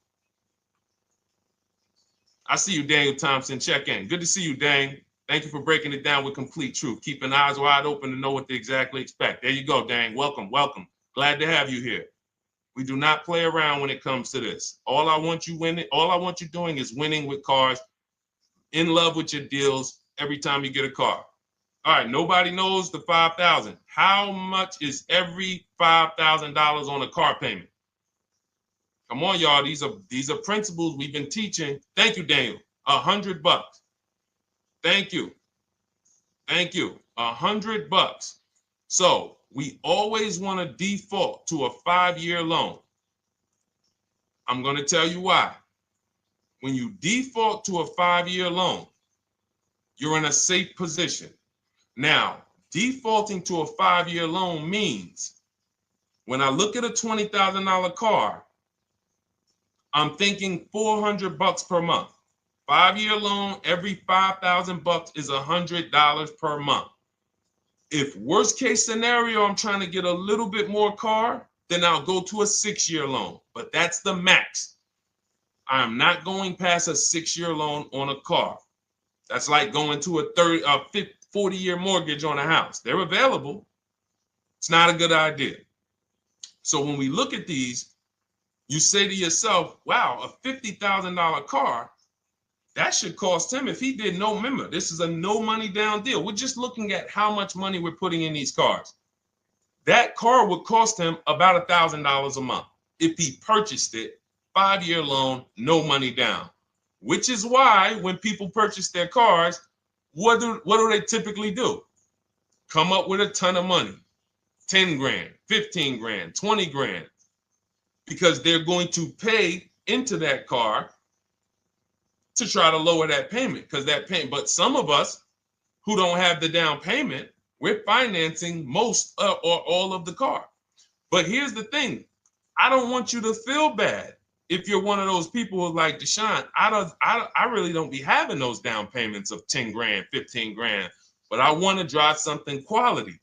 I see you, Daniel Thompson. Check in. Good to see you, Dane. Thank you for breaking it down with complete truth. Keeping eyes wide open to know what to exactly expect. There you go, Dane. Welcome. Glad to have you here. We do not play around when it comes to this. All I want you doing is winning with cars, in love with your deals every time you get a car. All right, nobody knows the 5,000. How much is every $5,000 on a car payment? Come on, y'all. These are principles we've been teaching. Thank you, Daniel. $100. Thank you. $100. So we always want to default to a 5-year loan. I'm going to tell you why. when you default to a 5-year loan, you're in a safe position. Now, defaulting to a 5-year loan means when I look at a $20,000 car, I'm thinking $400 per month. 5-year loan, every $5,000 is $100 per month. If worst case scenario, I'm trying to get a little bit more car, then I'll go to a 6-year loan, but that's the max. I'm not going past a 6-year loan on a car. That's like going to a 40-year mortgage on a house. They're available. It's not a good idea. So when we look at these, you say to yourself, wow, a $50,000 car, that should cost him, if he did no, remember, this is a no money down deal. We're just looking at how much money we're putting in these cars. That car would cost him about $1,000 a month if he purchased it, 5-year loan, no money down. Which is why when people purchase their cars, what do they typically do? Come up with a ton of money, 10 grand, 15 grand, 20 grand, because they're going to pay into that car to try to lower that payment, because that payment. But some of us who don't have the down payment, we're financing most or all of the car. But here's the thing. I don't want you to feel bad if you're one of those people who's like, Deshone, I really don't be having those down payments of 10 grand, 15 grand, but I want to drive something quality.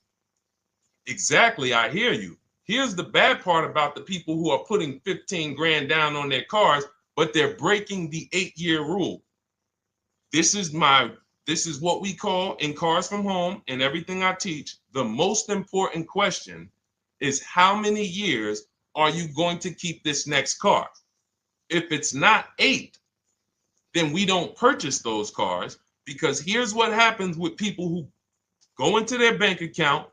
Exactly, I hear you. Here's the bad part about the people who are putting 15 grand down on their cars, but they're breaking the 8-year rule. This is what we call in Cars from Home and everything I teach, the most important question is how many years are you going to keep this next car? If it's not 8, then we don't purchase those cars, because here's what happens with people who go into their bank account,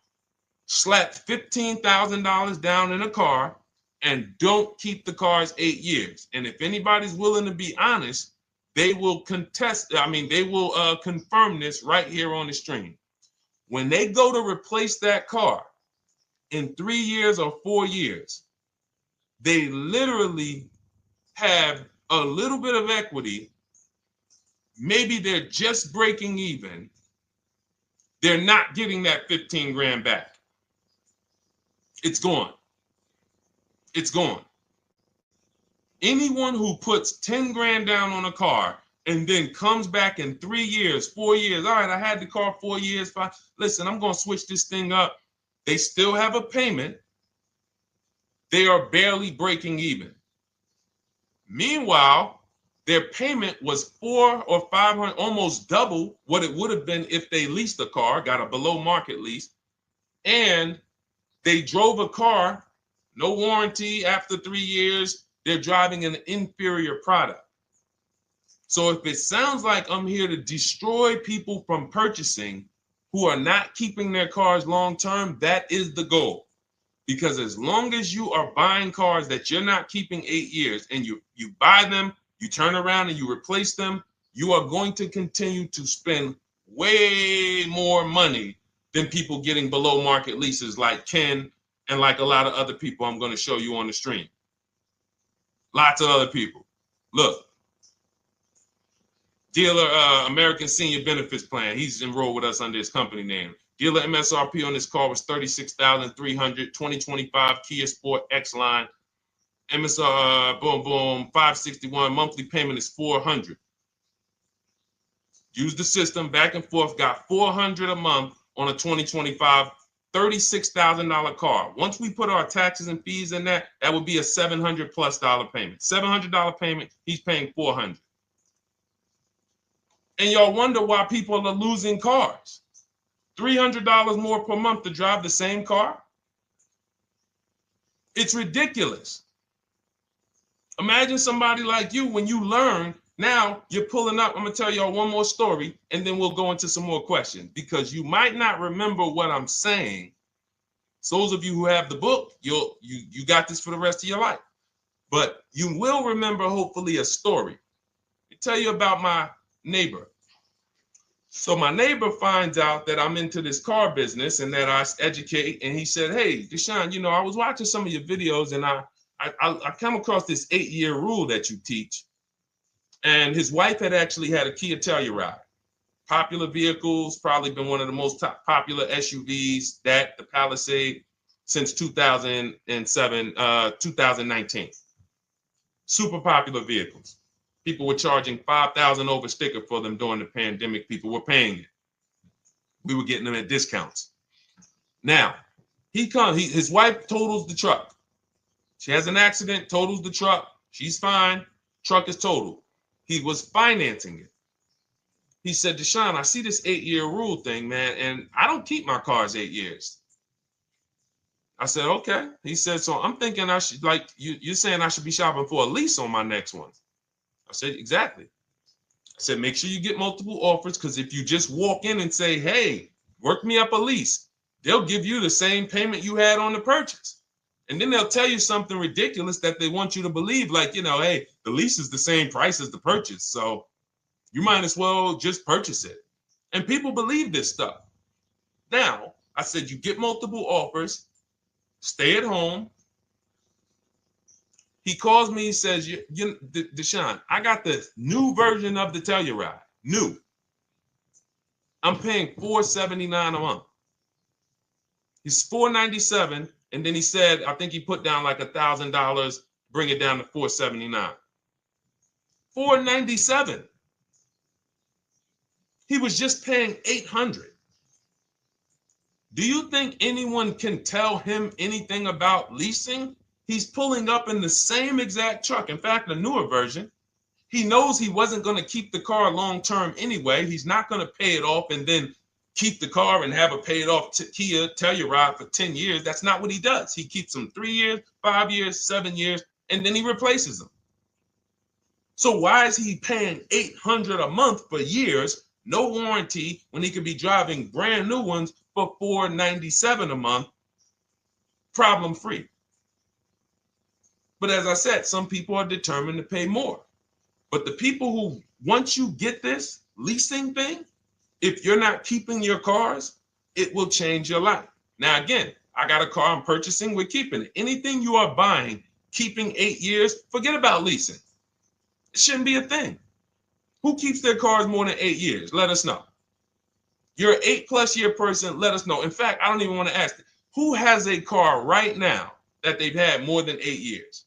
slap $15,000 down in a car, and don't keep the cars 8 years. And if anybody's willing to be honest, they will confirm this right here on the stream. When they go to replace that car in 3 years or 4 years, they literally have a little bit of equity. Maybe they're just breaking even. They're not getting that 15 grand back. It's gone. It's gone. Anyone who puts 10 grand down on a car and then comes back in 3 years, 4 years, all right, I had the car 4 years, 5, listen, I'm going to switch this thing up. They still have a payment. They are barely breaking even. Meanwhile, their payment was 400 or 500, almost double what it would have been if they leased a car, got a below market lease, and they drove a car, no warranty after 3 years, they're driving an inferior product. So if it sounds like I'm here to destroy people from purchasing who are not keeping their cars long-term, that is the goal. Because as long as you are buying cars that you're not keeping 8 years and you buy them, you turn around and you replace them, you are going to continue to spend way more money than people getting below market leases like Ken and like a lot of other people I'm going to show you on the stream. Lots of other people. Look, dealer American Senior Benefits Plan. He's enrolled with us under his company name. Dealer MSRP on this car was $36,300. 2025 Kia Sport X line. MSR, boom, boom, 561. Monthly payment is $400. Use the system back and forth. Got $400 a month on a 2025 $36,000 car. Once we put our taxes and fees in that would be a $700+ payment. $700 payment. He's paying $400. And y'all wonder why people are losing cars. $300 more per month to drive the same car? It's ridiculous. Imagine somebody like you, when you learn, now you're pulling up. I'm going to tell y'all one more story, and then we'll go into some more questions, because you might not remember what I'm saying. So those of you who have the book, you got this for the rest of your life. But you will remember, hopefully, a story. I'll tell you about my neighbor. So my neighbor finds out that I'm into this car business and that I educate. And he said, hey, Deshone, I was watching some of your videos and I come across this 8-year rule that you teach. And his wife had actually had a Kia Telluride. Popular vehicles, probably been one of the most popular SUVs, that the Palisade, since 2007, 2019. Super popular vehicles. People were charging $5,000 over sticker for them during the pandemic. People were paying it. We were getting them at discounts. Now, his wife totals the truck. She has an accident, totals the truck. She's fine. Truck is totaled. He was financing it. He said, Deshone, I see this 8-year rule thing, man, and I don't keep my cars 8 years. I said, okay. He said, so I'm thinking I should, like, you're saying I should be shopping for a lease on my next one. I said, exactly. I said, make sure you get multiple offers, because if you just walk in and say, hey, work me up a lease, they'll give you the same payment you had on the purchase. And then they'll tell you something ridiculous that they want you to believe, like, hey, the lease is the same price as the purchase, so you might as well just purchase it. And people believe this stuff. Now, I said, you get multiple offers, stay at home. He calls me, he says, Deshone, I got the new version of the Telluride, new. I'm paying $479 a month. He's $497, and then he said, I think he put down like $1,000, bring it down to $479. $497. He was just paying $800. Do you think anyone can tell him anything about leasing? He's pulling up in the same exact truck. In fact, the newer version. He knows he wasn't going to keep the car long term anyway. He's not going to pay it off and then keep the car and have a paid off Kia Telluride for 10 years. That's not what he does. He keeps them 3 years, 5 years, 7 years, and then he replaces them. So why is he paying $800 a month for years, no warranty, when he could be driving brand new ones for $497 a month, problem free? But as I said, some people are determined to pay more. But the people who, once you get this leasing thing, if you're not keeping your cars, it will change your life. Now, again, I got a car I'm purchasing, we're keeping it. Anything you are buying, keeping 8 years, forget about leasing. It shouldn't be a thing. Who keeps their cars more than 8 years? Let us know. You're an 8+ year person, let us know. In fact, I don't even want to ask, who has a car right now that they've had more than 8 years?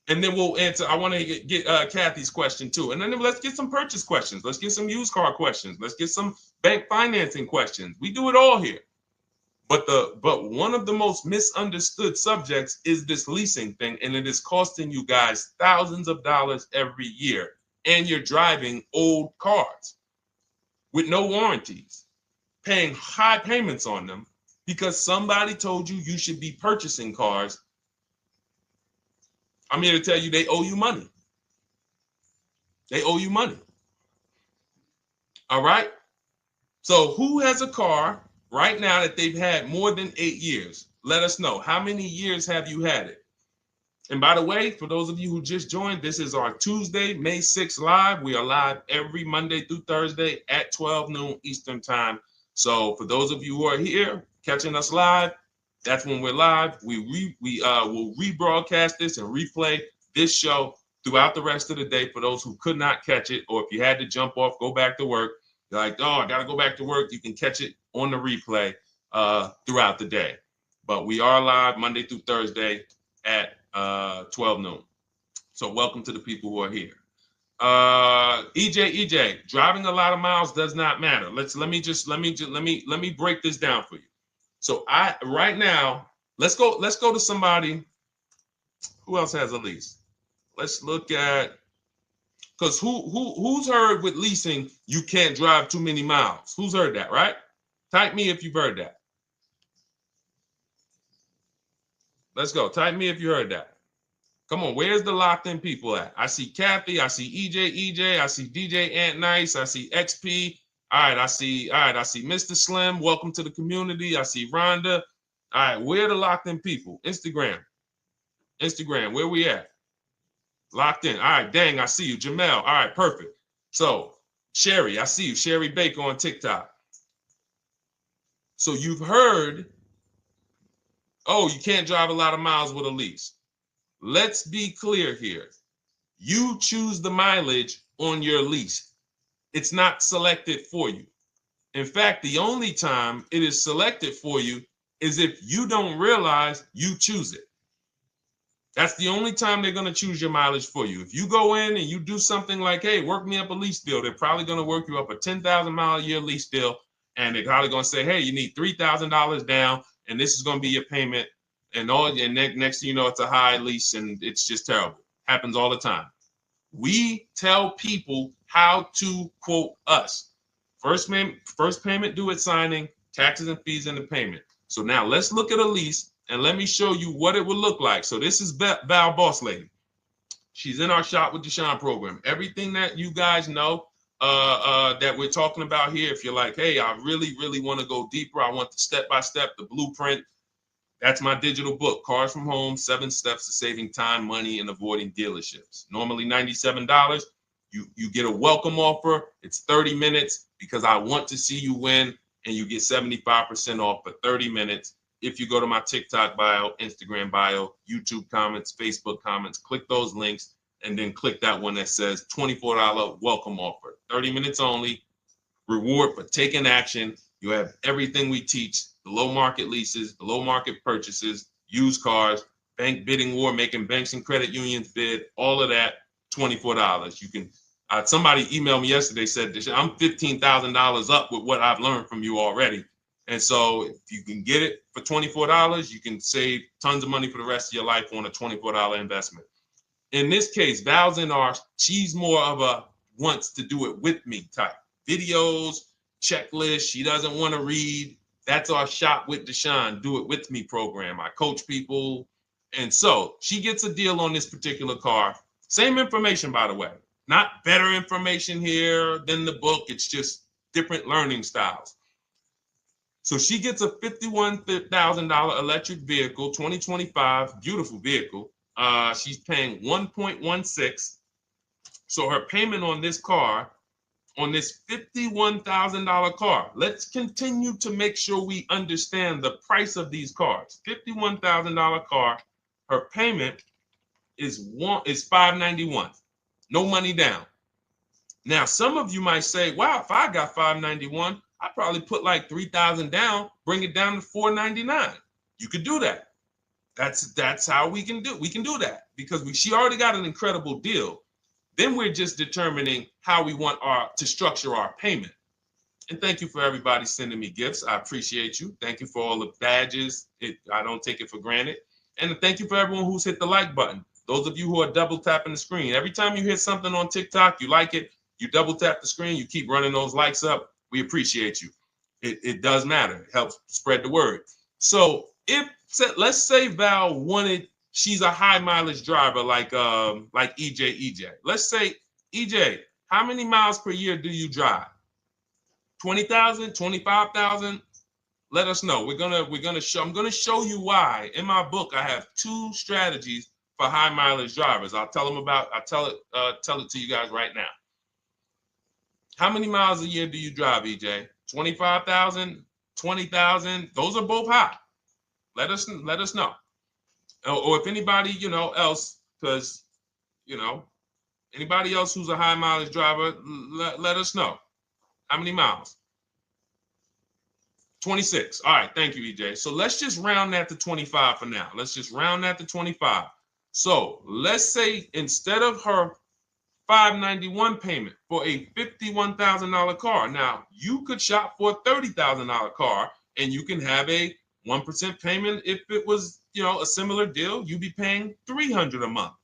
And then we'll answer. I want to get Kathy's question too. And then let's get some purchase questions. Let's get some used car questions. Let's get some bank financing questions. We do it all here. But one of the most misunderstood subjects is this leasing thing, and it is costing you guys thousands of dollars every year. And you're driving old cars with no warranties, paying high payments on them because somebody told you you should be purchasing cars. I'm here to tell you they owe you money. They owe you money. All right? So who has a car right now that they've had more than 8 years? Let us know. How many years have you had it? And by the way, for those of you who just joined, this is our Tuesday, May 6th live. We are live every Monday through Thursday at 12 noon Eastern time. So for those of you who are here catching us live, that's when we're live. We will rebroadcast this and replay this show throughout the rest of the day for those who could not catch it, or if you had to jump off, go back to work. You're like, oh, I got to go back to work. You can catch it on the replay throughout the day. But we are live Monday through Thursday at 12 noon. So welcome to the people who are here. EJ, driving a lot of miles does not matter. Let me break this down for you. So right now, let's go to somebody who else has a lease. Let's look at, because who's heard with leasing you can't drive too many miles? Who's heard that, right? Type me if you've heard that. Let's go. Type me if you heard that. Come on, where's the locked in people at? I see Kathy, I see EJ, I see DJ Ant Nice, I see XP. All right, I see Mr. Slim. Welcome to the community. I see Rhonda. All right, where are the locked in people? Instagram, where we at? Locked in. All right, dang, I see you. Jamel. All right, perfect. So, Sherry, I see you. Sherry Baker on TikTok. So you've heard, oh, you can't drive a lot of miles with a lease. Let's be clear here. You choose the mileage on your lease. It's not selected for you. In fact, the only time it is selected for you is if you don't realize you choose it. That's the only time they're going to choose your mileage for you. If you go in and you do something like, hey, work me up a lease deal, they're probably going to work you up a 10,000 mile a year lease deal. And they're probably going to say, hey, you need $3,000 down, and this is going to be your payment. And next thing you know, it's a high lease, and it's just terrible. Happens all the time. We tell people how to quote us. First payment due at signing, taxes and fees in the payment. So now let's look at a lease, and let me show you what it would look like. So this is Val Boss Lady. She's in our Shop with Deshone program. Everything that you guys know that we're talking about here, if you're like, hey, I really, really want to go deeper, I want the step-by-step, the blueprint, that's my digital book, Cars from Home, 7 Steps to Saving Time, Money, and Avoiding Dealerships. Normally $97. You get a welcome offer. It's 30 minutes because I want to see you win, and you get 75% off for 30 minutes. If you go to my TikTok bio, Instagram bio, YouTube comments, Facebook comments, click those links, and then click that one that says $24 welcome offer. 30 minutes only, reward for taking action. You have everything we teach, the low market leases, the low market purchases, used cars, bank bidding war, making banks and credit unions bid, all of that, $24. You can, somebody emailed me yesterday, said, I'm $15,000 up with what I've learned from you already. And so if you can get it for $24, you can save tons of money for the rest of your life on a $24 investment. In this case, Val's in our, she's more of a wants to do it with me type. Videos, checklist, she doesn't want to read. That's our Shop with Deshone, do it with me program. I coach people. And so she gets a deal on this particular car. Same information, by the way. Not better information here than the book. It's just different learning styles. So she gets a $51,000 electric vehicle, 2025, beautiful vehicle. She's paying 1.16. So her payment on this car, on this $51,000 car, let's continue to make sure we understand the price of these cars. $51,000 car, her payment is $591. No money down. Now, some of you might say, wow, if I got $591, I'd probably put like $3,000 down, bring it down to $499. You could do that. That's how we can do. We can do that because she already got an incredible deal. Then we're just determining how we want to structure our payment. And thank you for everybody sending me gifts. I appreciate you. Thank you for all the badges. I don't take it for granted. And thank you for everyone who's hit the like button. Those of you who are double tapping the screen. Every time you hit something on TikTok, you like it, you double tap the screen, you keep running those likes up. We appreciate you. It does matter. It helps spread the word. So let's say Val wanted, she's a high mileage driver like EJ. Let's say, EJ, how many miles per year do you drive? 20,000, 25,000? Let us know. I'm gonna show you why. In my book, I have 2 strategies for high mileage drivers. I'll tell it to you guys right now. How many miles a year do you drive, EJ? 25,000, 20,000? Those are both high. Let us know. Or if anybody, else, because, anybody else who's a high mileage driver, let us know. How many miles? 26. All right. Thank you, EJ. So let's just round that to 25 for now. Let's just round that to 25. So let's say instead of her $591 payment for a $51,000 car, now you could shop for a $30,000 car and you can have a 1% payment. If it was, a similar deal, you'd be paying $300 a month.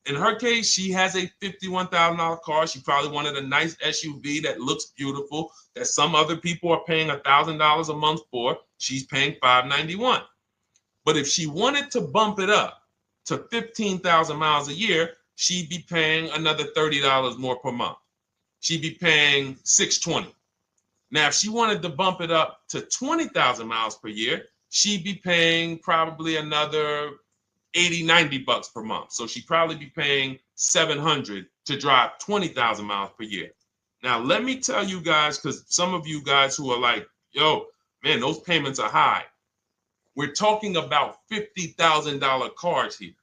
In her case, she has a $51,000 car. She probably wanted a nice SUV that looks beautiful, that some other people are paying $1,000 a month for. She's paying $591. But if she wanted to bump it up to 15,000 miles a year, she'd be paying another $30 more per month. She'd be paying $620. Now, if she wanted to bump it up to 20,000 miles per year, she'd be paying probably another $80-90 per month. So she'd probably be paying $700 to drive 20,000 miles per year. Now, let me tell you guys, because some of you guys who are like, yo, man, those payments are high. We're talking about $50,000 cars here.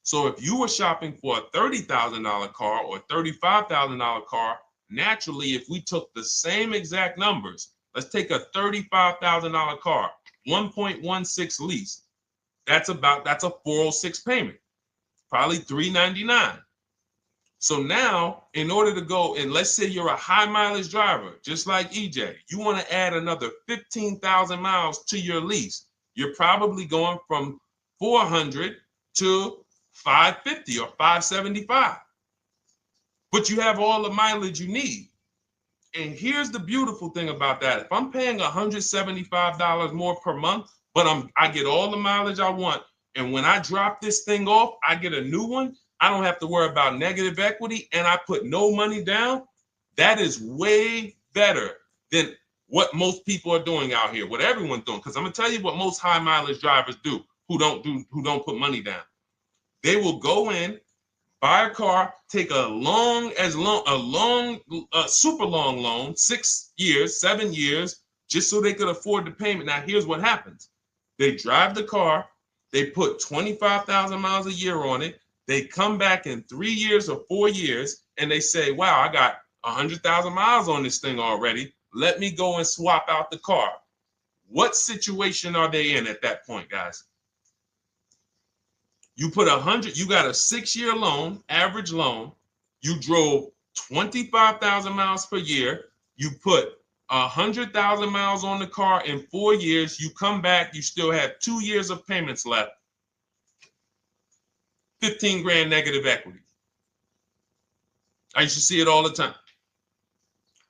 So if you were shopping for a $30,000 car or $35,000 car, naturally, if we took the same exact numbers, let's take a $35,000 car, 1.16 lease. That's a 406 payment, probably $399. So now, in order to go, and let's say you're a high mileage driver, just like EJ, you want to add another 15,000 miles to your lease. You're probably going from 400 to 550 or 575. But you have all the mileage you need. And here's the beautiful thing about that. If I'm paying $175 more per month, but I get all the mileage I want, and when I drop this thing off, I get a new one, I don't have to worry about negative equity, and I put no money down. That is way better than what most people are doing out here, what everyone's doing. Because I'm gonna tell you what most high mileage drivers do who don't put money down. They will go in, buy a car, take a super long loan, 6 years, 7 years, just so they could afford the payment. Now, here's what happens. They drive the car, they put 25,000 miles a year on it. They come back in 3 years or 4 years, and they say, wow, I got 100,000 miles on this thing already. Let me go and swap out the car. What situation are they in at that point, guys? You put 100, you got a 6-year loan, average loan. You drove 25,000 miles per year. You put 100,000 miles on the car in 4 years. You come back, you still have 2 years of payments left. 15 grand negative equity. I used to see it all the time.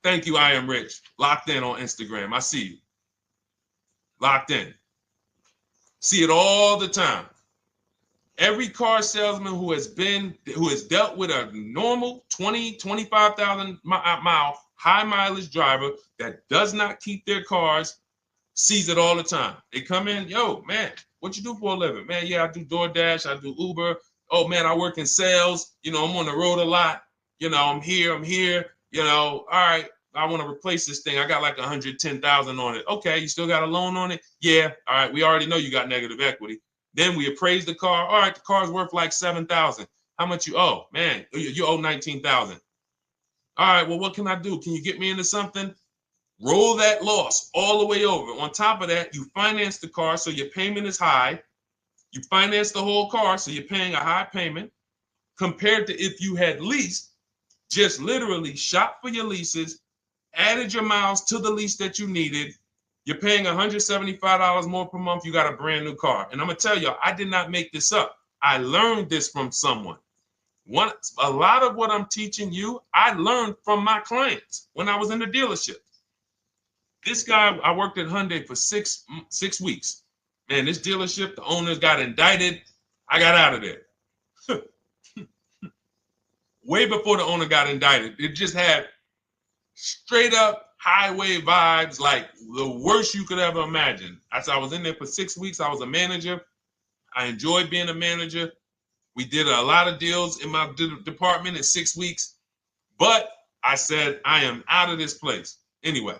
Thank you, I am rich. Locked in on Instagram. I see you. Locked in. See it all the time. Every car salesman who has dealt with a normal 25,000 mile high mileage driver that does not keep their cars sees it all the time. They come in, yo, man, what you do for a living? Man, yeah, I do DoorDash, I do Uber. Oh man, I work in sales. You know, I'm on the road a lot. You know, I'm here. You know, all right, I want to replace this thing. I got like 110,000 on it. Okay, you still got a loan on it? Yeah. All right, we already know you got negative equity. Then we appraise the car. All right, the car's worth like 7,000. How much you owe? Man, you owe 19,000. All right, well, what can I do? Can you get me into something? Roll that loss all the way over. On top of that, you finance the car, so your payment is high. You finance the whole car, so you're paying a high payment compared to if you had leased, just literally shop for your leases, added your miles to the lease that you needed. You're paying $175 more per month. You got a brand new car. And I'm going to tell you, I did not make this up. I learned this from someone. A lot of what I'm teaching you, I learned from my clients when I was in the dealership. This guy, I worked at Hyundai for six weeks. Man, this dealership, the owners got indicted. I got out of there. Way before the owner got indicted. It just had straight up highway vibes, like the worst you could ever imagine. As I was in there for 6 weeks, I was a manager. I enjoyed being a manager. We did a lot of deals in my department in 6 weeks. But I said, I am out of this place. Anyway.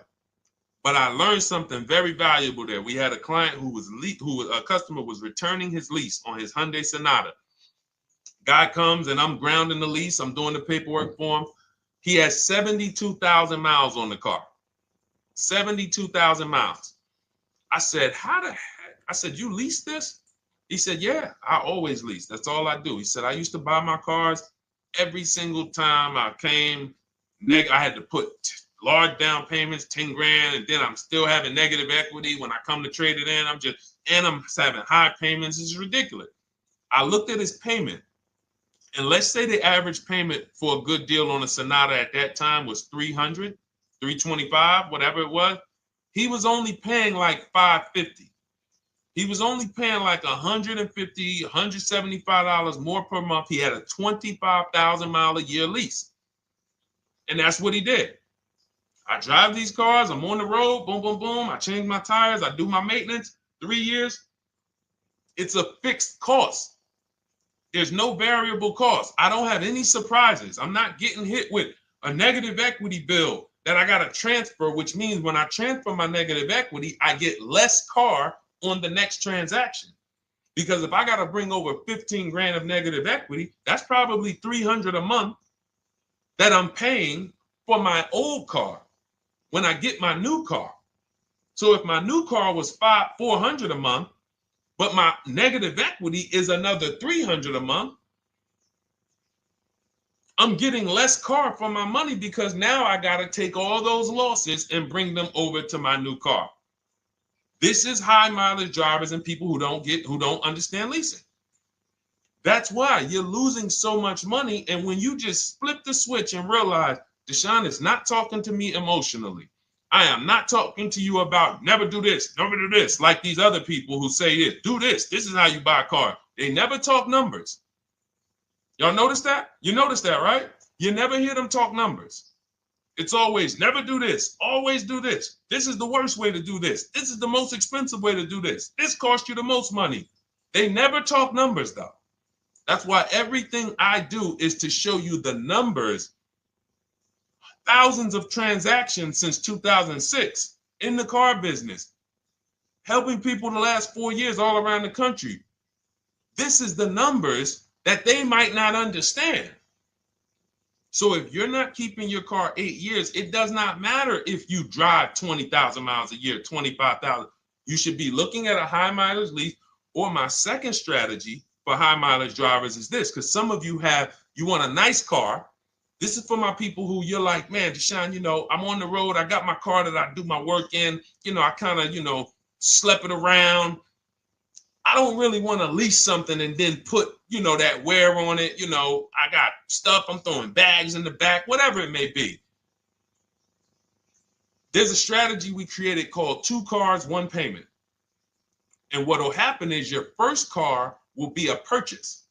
But I learned something very valuable there. We had a client a customer was returning his lease on his Hyundai Sonata. Guy comes and I'm grounding the lease. I'm doing the paperwork for him. He has 72,000 miles on the car. 72,000 miles. I said, how the heck? I said, you lease this? He said, yeah, I always lease. That's all I do. He said, I used to buy my cars every single time I came. I had to put large down payments, 10 grand, and then I'm still having negative equity when I come to trade it in. I'm having high payments. It's ridiculous. I looked at his payment, and let's say the average payment for a good deal on a Sonata at that time was $300, $325, whatever it was. He was only paying like $550. He was only paying like $150, $175 more per month. He had a 25,000 mile a year lease. And that's what he did. I drive these cars. I'm on the road. Boom, boom, boom. I change my tires. I do my maintenance. 3 years. It's a fixed cost. There's no variable cost. I don't have any surprises. I'm not getting hit with a negative equity bill that I got to transfer, which means when I transfer my negative equity, I get less car on the next transaction. Because if I got to bring over 15 grand of negative equity, that's probably 300 a month that I'm paying for my old car when I get my new car. So if my new car was 400 a month, but my negative equity is another 300 a month, I'm getting less car for my money because now I got to take all those losses and bring them over to my new car. This is high mileage drivers and people who don't understand leasing. That's why you're losing so much money. And when you just flip the switch and realize Deshone is not talking to me emotionally, I am not talking to you about never do this, never do this, like these other people who say this, do this. This is how you buy a car. They never talk numbers. Y'all notice that? You notice that, right? You never hear them talk numbers. It's always never do this, always do this. This is the worst way to do this. This is the most expensive way to do this. This costs you the most money. They never talk numbers, though. That's why everything I do is to show you the numbers. Thousands of transactions since 2006 in the car business, helping people the last 4 years all around the country. This is the numbers that they might not understand. So if you're not keeping your car 8 years, it does not matter if you drive 20,000 miles a year, 25,000. You should be looking at a high mileage lease. Or my second strategy for high mileage drivers is this, because some of you want a nice car. This is for my people who you're like, man, Deshone, I'm on the road. I got my car that I do my work in. I kind of, slep it around. I don't really want to lease something and then put, that wear on it. I got stuff. I'm throwing bags in the back, whatever it may be. There's a strategy we created called 2 cars, 1 payment. And what will happen is your first car will be a purchase.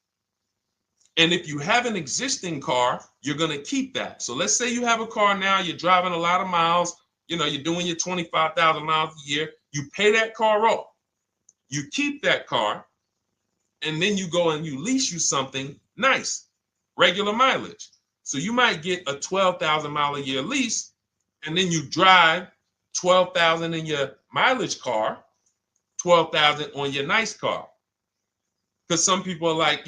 And if you have an existing car, you're going to keep that. So let's say you have a car now, you're driving a lot of miles, you're doing your 25,000 miles a year. You pay that car off. You keep that car, and then you go and you lease you something nice, regular mileage. So you might get a 12,000 mile a year lease, and then you drive 12,000 in your mileage car, 12,000 on your nice car. Because some people are like,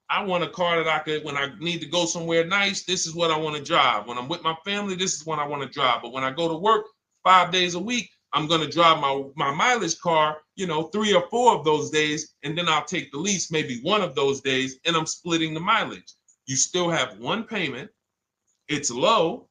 I want a car that I could, when I need to go somewhere nice, this is what I want to drive. When I'm with my family, this is what I want to drive. But when I go to work 5 days a week, I'm going to drive my mileage car, 3 or 4 of those days, and then I'll take the lease maybe 1 of those days, and I'm splitting the mileage. You still have 1 payment. It's low.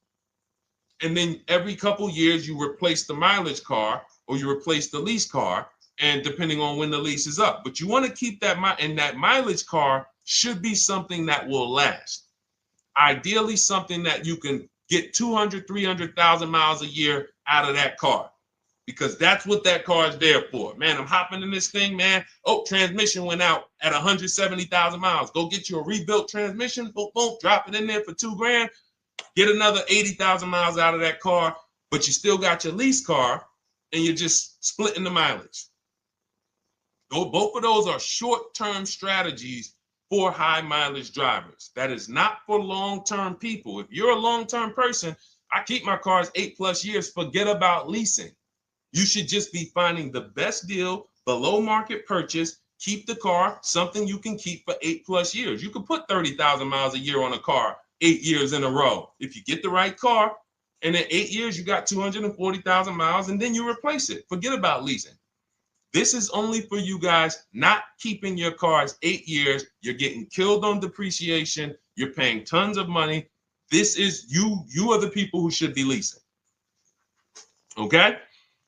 And then every couple years, you replace the mileage car or you replace the lease car, and depending on when the lease is up. But you want to keep that, and that mileage car should be something that will last. Ideally, something that you can get 200, 300,000 miles a year out of that car. Because that's what that car is there for. Man, I'm hopping in this thing, man. Oh, transmission went out at 170,000 miles. Go get you a rebuilt transmission. Boom, boom, drop it in there for $2 grand. Get another 80,000 miles out of that car, but you still got your lease car, and you're just splitting the mileage. Both of those are short-term strategies for high mileage drivers. That is not for long-term people. If you're a long-term person, I keep my cars 8+ years. Forget about leasing. You should just be finding the best deal, below market purchase, keep the car, something you can keep for 8+ years. You can put 30,000 miles a year on a car 8 years in a row. If you get the right car, and in 8 years, you got 240,000 miles, and then you replace it. Forget about leasing. This is only for you guys not keeping your cars 8 years. You're getting killed on depreciation. You're paying tons of money. This is you are the people who should be leasing. Okay?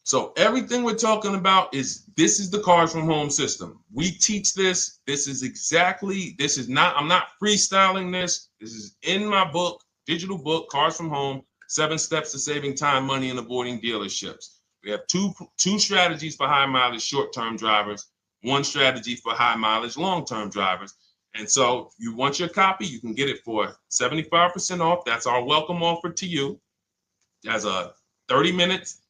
So everything we're talking about this is the Cars from Home system. We teach this. I'm not freestyling this. This is in my book, digital book, Cars from Home, 7 Steps to Saving Time, Money, and Avoiding Dealerships. We have two strategies for high mileage short-term drivers, 1 strategy for high mileage long-term drivers. And so if you want your copy, you can get it for 75% off. That's our welcome offer to you. As a 30 minutes.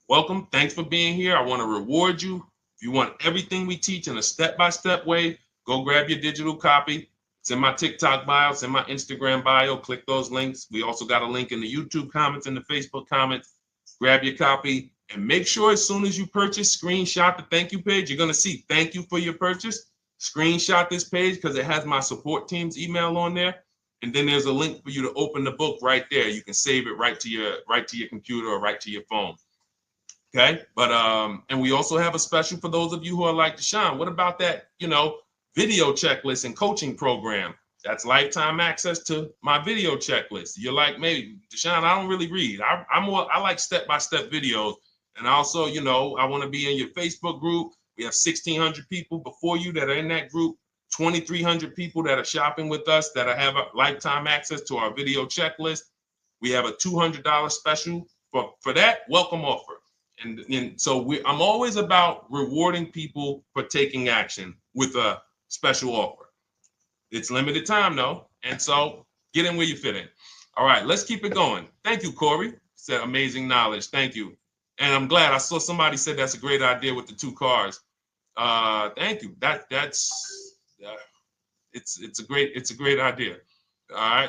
Welcome. Thanks for being here. I want to reward you. If you want everything we teach in a step-by-step way, go grab your digital copy. It's in my TikTok bio. It's in my Instagram bio. Click those links. We also got a link in the YouTube comments and the Facebook comments. Grab your copy and make sure as soon as you purchase, screenshot the thank you page. You're going to see thank you for your purchase. screenshot this page because it has my support team's email on there. And then there's a link for you to open the book right there. You can save it right to your computer or right to your phone. Okay, but and we also have a special for those of you who are like Deshone. What about that, video checklist and coaching program? That's lifetime access to my video checklist. You're like, maybe Deshone, I don't really read. I like step-by-step videos. And also, I want to be in your Facebook group. We have 1,600 people before you that are in that group, 2,300 people that are shopping with us that have a lifetime access to our video checklist. We have a $200 special for that welcome offer. And so I'm always about rewarding people for taking action with a special offer. It's limited time though, and so get in where you fit in. All right, let's keep it going. Thank you, Corey. Said amazing knowledge. Thank you. And I'm glad I saw somebody said that's a great idea with the 2 cars. Thank you. It's a great idea. All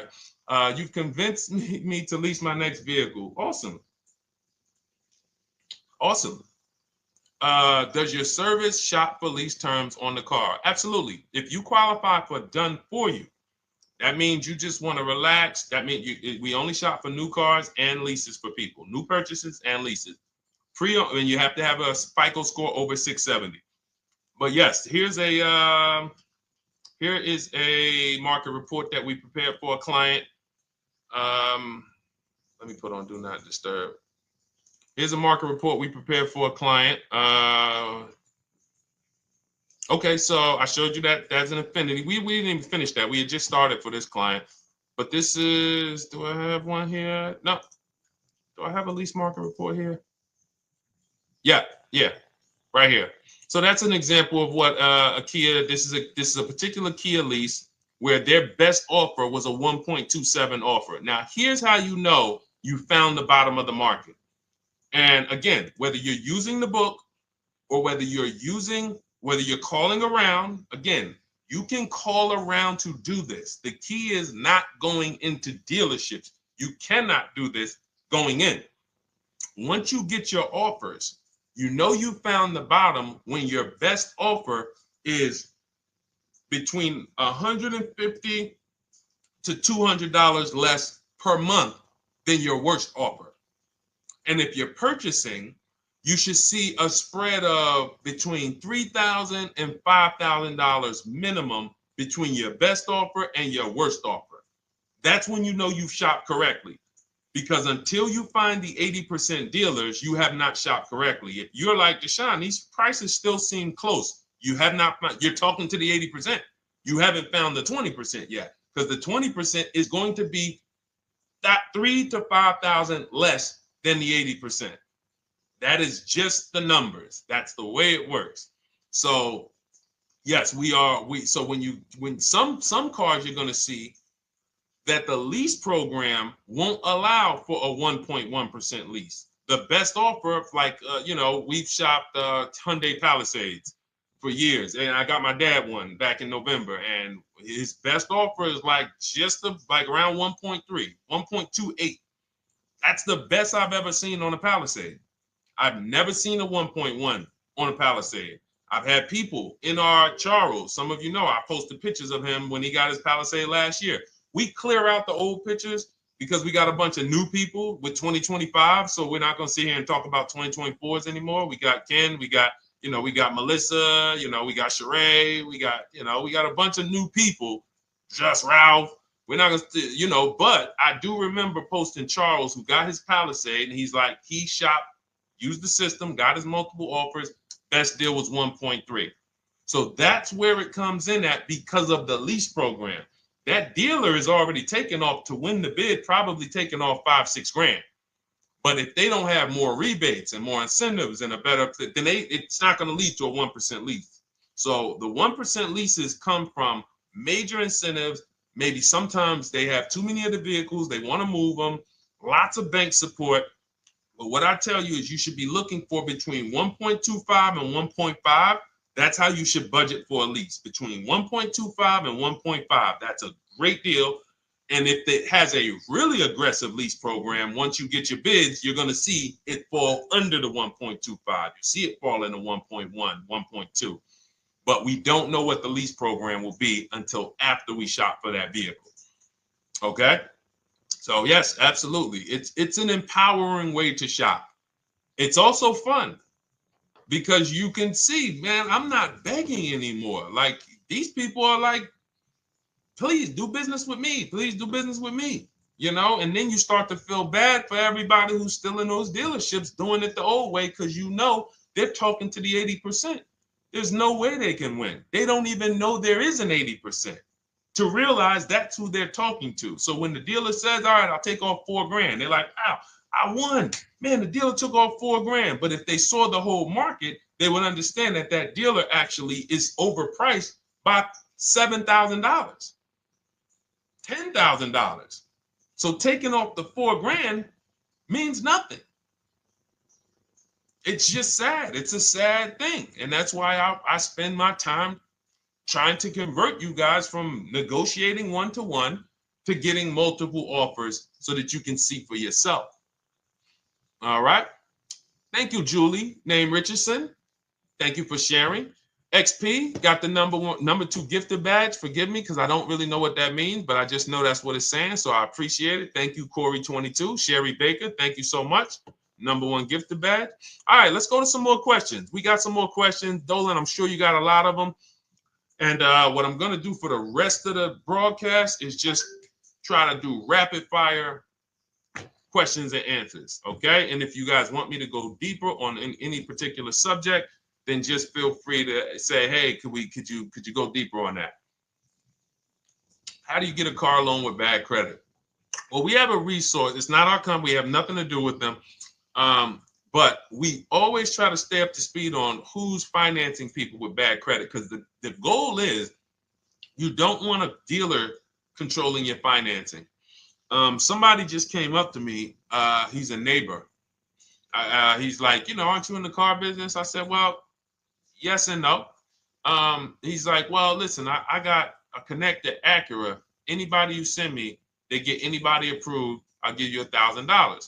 right. You've convinced me to lease my next vehicle. Awesome. Awesome. Does your service shop for lease terms on the car? Absolutely. If you qualify for done for you, that means you just want to relax. That means we only shop for new cars and leases for people, new purchases and leases. And you have to have a FICO score over 670. But yes, here is a market report that we prepared for a client. Let me put on do not disturb. Here's a market report we prepared for a client. Okay, so I showed you that that's an affinity. We didn't even finish that. We had just started for this client. But this is, do I have one here? No. Do I have a lease market report here? Yeah, right here. So that's an example of what a Kia, this is a particular Kia lease where their best offer was a 1.27 offer. Now, here's how you know you found the bottom of the market. And again, whether you're using the book or whether you're calling around, again, you can call around to do this. The key is not going into dealerships. You cannot do this going in. Once you get your offers, you know you found the bottom when your best offer is between $150 to $200 less per month than your worst offer. And if you're purchasing, you should see a spread of between $3,000 and $5,000 minimum between your best offer and your worst offer. That's when you know you've shopped correctly. Because until you find the 80% dealers, you have not shopped correctly. If you're like Deshone, these prices still seem close. You have not found, you're talking to the 80%. You haven't found the 20% yet. Because the 20% is going to be that $3,000 to $5,000 less than the 80%. That is just the numbers. That's the way it works. So yes, so when some cars you're going to see that the lease program won't allow for a 1.1% lease. The best offer, like we've shopped Hyundai Palisades for years, and I got my dad one back in November, and his best offer is like around 1.3, 1.28. That's the best I've ever seen on a Palisade. I've never seen a 1.1 on a Palisade. I've had people in our Charles, some of you know, I posted pictures of him when he got his Palisade last year. We clear out the old pictures because we got a bunch of new people with 2025. So we're not going to sit here and talk about 2024s anymore. We got Ken, we got Melissa, we got Sheree, we got a bunch of new people, just Ralph. We're not going to, but I do remember posting Charles who got his Palisade and he's like, he shopped, used the system, got his multiple offers. Best deal was 1.3. So that's where it comes in at because of the lease program. That dealer is already taken off to win the bid, probably taking off $5-6 grand. But if they don't have more rebates and more incentives and a better, then it's not going to lead to a 1% lease. So the 1% leases come from major incentives. Maybe sometimes they have too many of the vehicles. They want to move them. Lots of bank support. But what I tell you is you should be looking for between 1.25 and 1.5. That's how you should budget for a lease, between 1.25 and 1.5. That's a great deal. And if it has a really aggressive lease program, once you get your bids, you're going to see it fall under the 1.25. You see it fall into 1.1, 1.2. but we don't know what the lease program will be until after we shop for that vehicle. Okay? So yes, absolutely. It's an empowering way to shop. It's also fun because you can see, man, I'm not begging anymore. Like these people are like, please do business with me. Please do business with me. And then you start to feel bad for everybody who's still in those dealerships doing it the old way because they're talking to the 80%. There's no way they can win. They don't even know there is an 80% to realize that's who they're talking to. So when the dealer says, all right, I'll take off $4,000, they're like, wow, I won. Man, the dealer took off $4,000. But if they saw the whole market, they would understand that that dealer actually is overpriced by $7,000, $10,000. So taking off the $4,000 means nothing. It's just sad. It's a sad thing. And that's why I spend my time trying to convert you guys from negotiating one-to-one to getting multiple offers so that you can see for yourself. All right. Thank you, Julie, name Richardson. Thank you for sharing. XP got the number 2 gifted badge. Forgive me because I don't really know what that means, but I just know that's what it's saying. So I appreciate it. Thank you, Corey22. Sherry Baker, thank you so much. Number 1 gifted badge. All right, let's go to some more questions. We got some more questions. Dolan, I'm sure you got a lot of them. And what I'm going to do for the rest of the broadcast is just try to do rapid fire questions and answers. Okay. And if you guys want me to go deeper on any particular subject, then just feel free to say, hey, could you go deeper on that? How do you get a car loan with bad credit? Well, we have a resource. It's not our company. We have nothing to do with them. But we always try to stay up to speed on who's financing people with bad credit, because the goal is you don't want a dealer controlling your financing. Somebody just came up to me. He's a neighbor. He's like, aren't you in the car business? I said, well, yes and no. He's like, well, listen, I got a connected Acura. Anybody you send me, they get anybody approved, I'll give you $1,000. I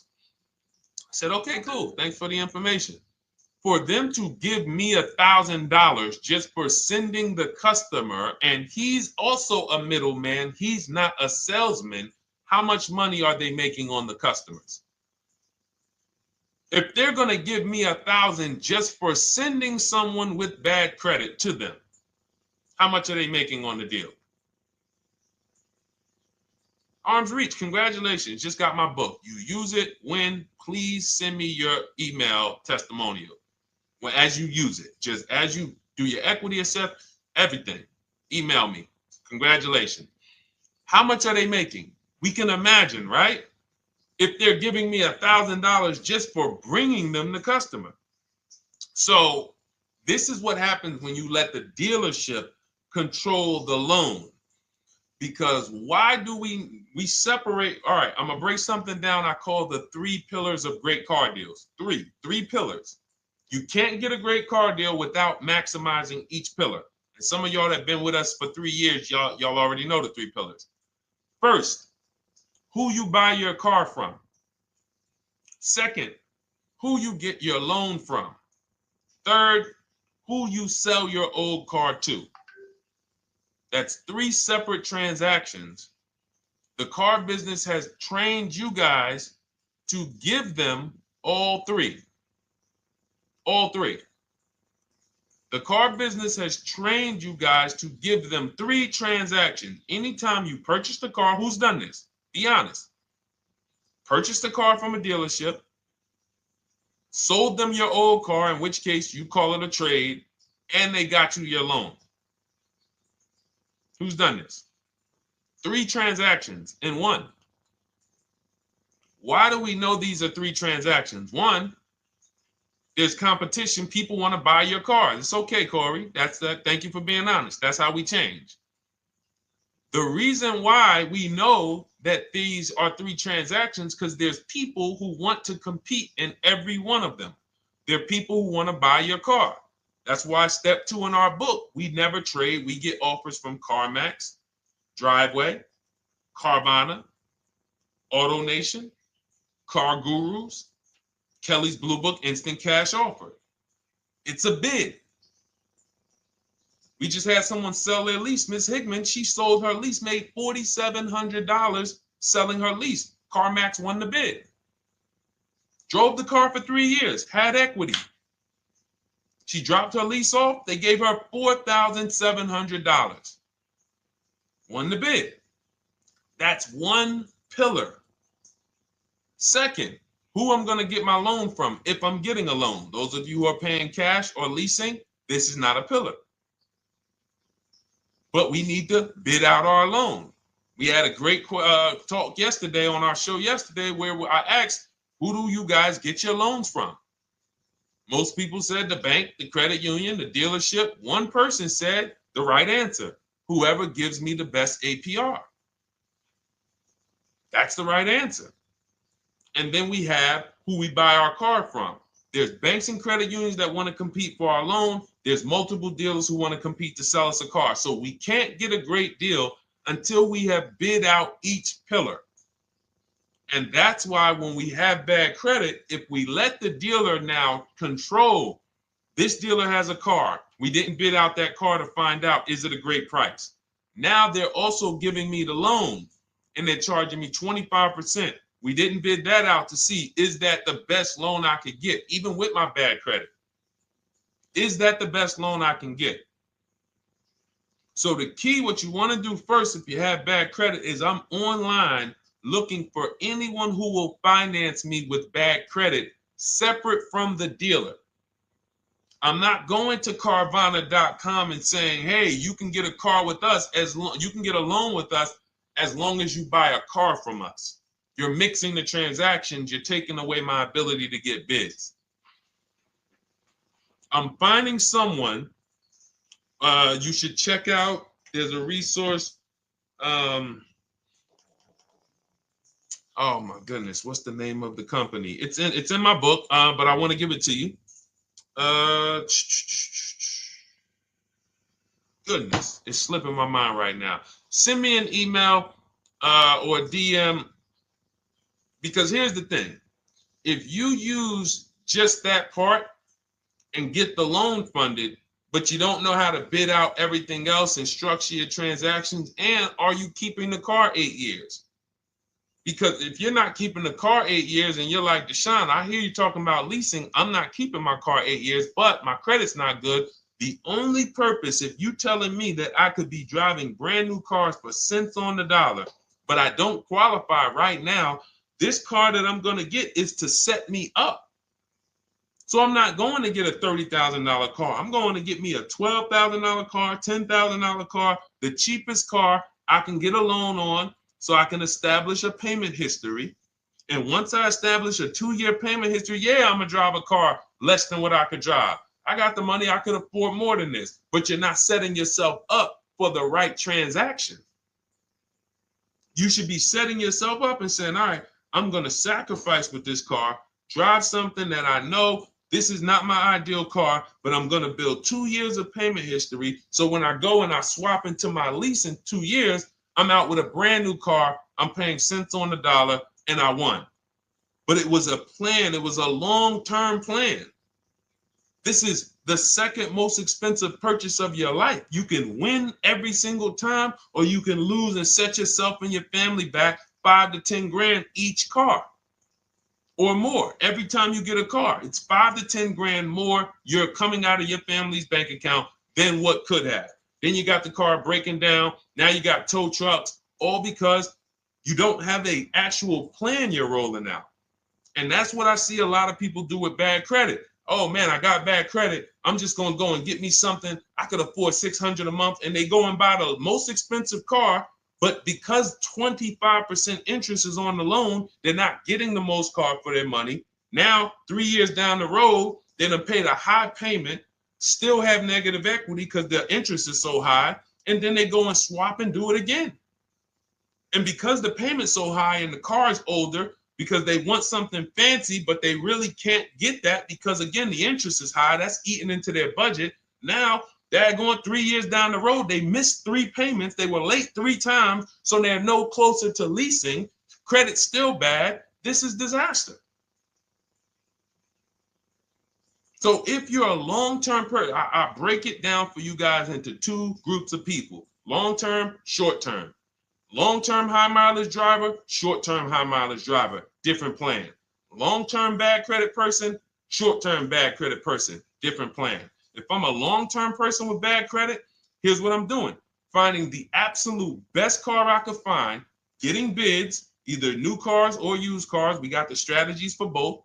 said, okay, cool. Thanks for the information. For them to give me $1,000 just for sending the customer, and he's also a middleman, he's not a salesman, how much money are they making on the customers? If they're going to give me $1,000 just for sending someone with bad credit to them, how much are they making on the deal? Arms Reach, congratulations. Just got my book. You use it when, please send me your email testimonial. Well, as you use it, just as you do your equity assess, everything, email me. Congratulations. How much are they making? We can imagine, right? If they're giving me $1,000 just for bringing them the customer. So this is what happens when you let the dealership control the loan. Because why do we separate? All right, I'm gonna break something down I call the 3 pillars of great car deals. Three pillars. You can't get a great car deal without maximizing each pillar. And some of y'all that have been with us for 3 years, y'all already know the 3 pillars. First, who you buy your car from. Second, who you get your loan from. Third, who you sell your old car to. That's 3 separate transactions. The car business has trained you guys to give them all 3. All 3. The car business has trained you guys to give them 3 transactions. Anytime you purchase the car, who's done this? Be honest. Purchased the car from a dealership, sold them your old car, in which case you call it a trade, and they got you your loan. Who's done this? 3 transactions in one. Why do we know these are 3 transactions? One, there's competition. People want to buy your car. It's okay, Corey. That's that. Thank you for being honest. That's how we change. The reason why we know that these are 3 transactions because there's people who want to compete in every one of them. There are people who want to buy your car. That's why step 2 in our book, we never trade. We get offers from CarMax, Driveway, Carvana, AutoNation, Car Gurus, Kelly's Blue Book Instant Cash Offer. It's a bid. We just had someone sell their lease. Miss Hickman, she sold her lease, made $4,700 selling her lease. CarMax won the bid. Drove the car for 3 years, had equity. She dropped her lease off. They gave her $4,700. Won the bid. That's one pillar. Second, who I'm going to get my loan from if I'm getting a loan. Those of you who are paying cash or leasing, this is not a pillar. But we need to bid out our loan. We had a great talk yesterday on our show yesterday where I asked, who do you guys get your loans from? Most people said the bank, the credit union, the dealership. One person said the right answer, whoever gives me the best APR. That's the right answer. And then we have who we buy our car from. There's banks and credit unions that want to compete for our loan. There's multiple dealers who want to compete to sell us a car. So we can't get a great deal until we have bid out each pillar. And that's why when we have bad credit, if we let the dealer now control, this dealer has a car. We didn't bid out that car to find out, is it a great price? Now they're also giving me the loan and they're charging me 25%. We didn't bid that out to see, is that the best loan I could get, even with my bad credit? Is that the best loan I can get? So the key, what you want to do first, if you have bad credit, is I'm online looking for anyone who will finance me with bad credit separate from the dealer. I'm not going to Carvana.com and saying, hey, you can get a car with us you can get a loan with us as long as you buy a car from us. You're mixing the transactions. You're taking away my ability to get bids. I'm finding someone you should check out. There's a resource. Oh my goodness, what's the name of the company? It's in my book, but I want to give it to you. Goodness, it's slipping my mind right now. Send me an email or a DM, because here's the thing. If you use just that part and get the loan funded, but you don't know how to bid out everything else and structure your transactions, and are you keeping the car 8 years? Because if you're not keeping the car 8 years and you're like, Deshone, I hear you talking about leasing. I'm not keeping my car 8 years, but my credit's not good. The only purpose, if you telling me that I could be driving brand new cars for cents on the dollar, but I don't qualify right now, this car that I'm going to get is to set me up. So I'm not going to get a $30,000 car. I'm going to get me a $12,000 car, $10,000 car, the cheapest car I can get a loan on, so I can establish a payment history. And once I establish a 2-year payment history, yeah, I'm going to drive a car less than what I could drive. I got the money. I could afford more than this. But you're not setting yourself up for the right transaction. You should be setting yourself up and saying, all right, I'm going to sacrifice with this car, drive something that I know this is not my ideal car, but I'm going to build 2 years of payment history. So when I go and I swap into my lease in 2 years, I'm out with a brand new car. I'm paying cents on the dollar, and I won. But it was a plan. It was a long-term plan. This is the second most expensive purchase of your life. You can win every single time, or you can lose and set yourself and your family back 5 to 10 grand each car or more. Every time you get a car, it's 5 to 10 grand more you're coming out of your family's bank account than what could have. Then you got the car breaking down. Now you got tow trucks, all because you don't have an actual plan you're rolling out. And that's what I see a lot of people do with bad credit. Oh man, I got bad credit. I'm just going to go and get me something. I could afford $600 a month. And they go and buy the most expensive car. But because 25% interest is on the loan, they're not getting the most car for their money. Now, 3 years down the road, they're going to pay the high payment, still have negative equity because the interest is so high, and then they go and swap and do it again. And because the payment's so high and the car is older, because they want something fancy, but they really can't get that because, again, the interest is high. That's eating into their budget. Now they're going 3 years down the road. They missed 3 payments. They were late 3 times, so they're no closer to leasing. Credit's still bad. This is disaster. So if you're a long-term person, I break it down for you guys into two groups of people: long-term, short-term. Long-term high mileage driver, short-term high mileage driver, different plan. Long-term bad credit person, short-term bad credit person, different plan. If I'm a long-term person with bad credit, here's what I'm doing: finding the absolute best car I could find, getting bids, either new cars or used cars. We got the strategies for both.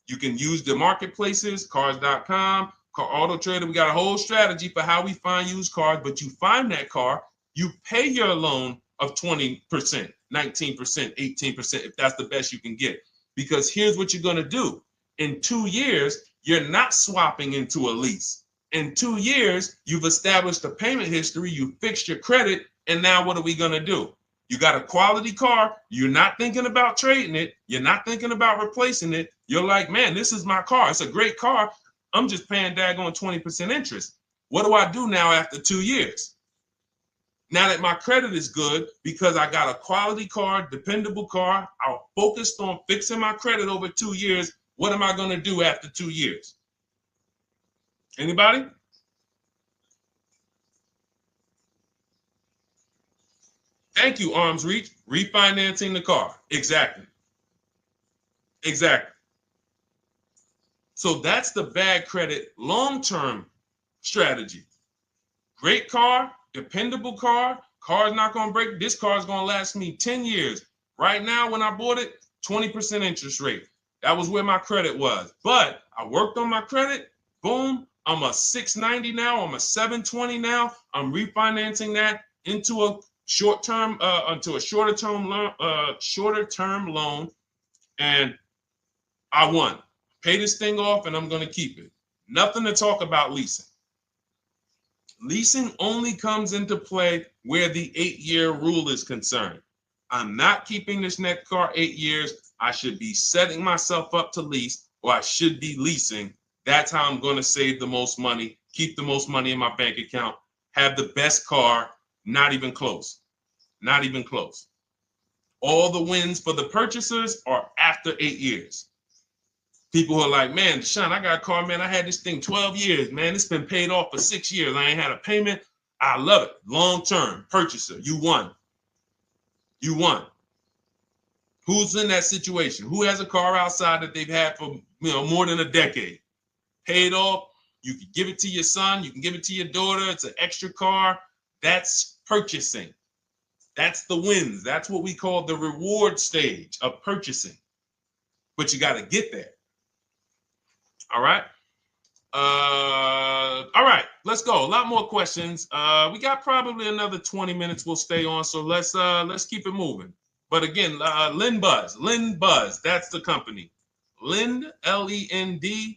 You can use the marketplaces, cars.com, Car Auto Trader. We got a whole strategy for how we find used cars, but you find that car, you pay your loan of 20%, 19%, 18%, if that's the best you can get. Because here's what you're going to do. In 2 years, you're not swapping into a lease. In 2 years, you've established a payment history, you fixed your credit, and now what are we going to do? You got a quality car. You're not thinking about trading it. You're not thinking about replacing it. You're like, man, this is my car. It's a great car. I'm just paying daggone 20% interest. What do I do now after 2 years? Now that my credit is good because I got a quality car, dependable car, I'm focused on fixing my credit over 2 years. What am I going to do after 2 years? Anybody? Thank you, Arms Reach. Refinancing the car. Exactly. Exactly. So that's the bad credit long-term strategy. Great car, dependable car, car's not going to break. This car is going to last me 10 years. Right now, when I bought it, 20% interest rate. That was where my credit was. But I worked on my credit. Boom. I'm a 690 now. I'm a 720 now. I'm refinancing that into a short-term, into a shorter-term loan, and I won. Pay this thing off, and I'm going to keep it. Nothing to talk about leasing. Leasing only comes into play where the 8-year rule is concerned. I'm not keeping this next car 8 years. I should be setting myself up to lease, or I should be leasing. That's how I'm going to save the most money, keep the most money in my bank account, have the best car. Not even close. Not even close. All the wins for the purchasers are after 8 years. People who are like, man, Deshone, I got a car, man. I had this thing 12 years, man. It's been paid off for 6 years. I ain't had a payment. I love it. Long-term purchaser. You won. You won. Who's in that situation? Who has a car outside that they've had for more than a decade? Paid off. You can give it to your son. You can give it to your daughter. It's an extra car. That's purchasing. That's the wins. That's what we call the reward stage of purchasing. But you got to get there. All right. All right, let's go. A lot more questions. We got probably another 20 minutes we'll stay on, so let's keep it moving. But again, Lend Buzz, that's the company. Lend, Lendbuzz.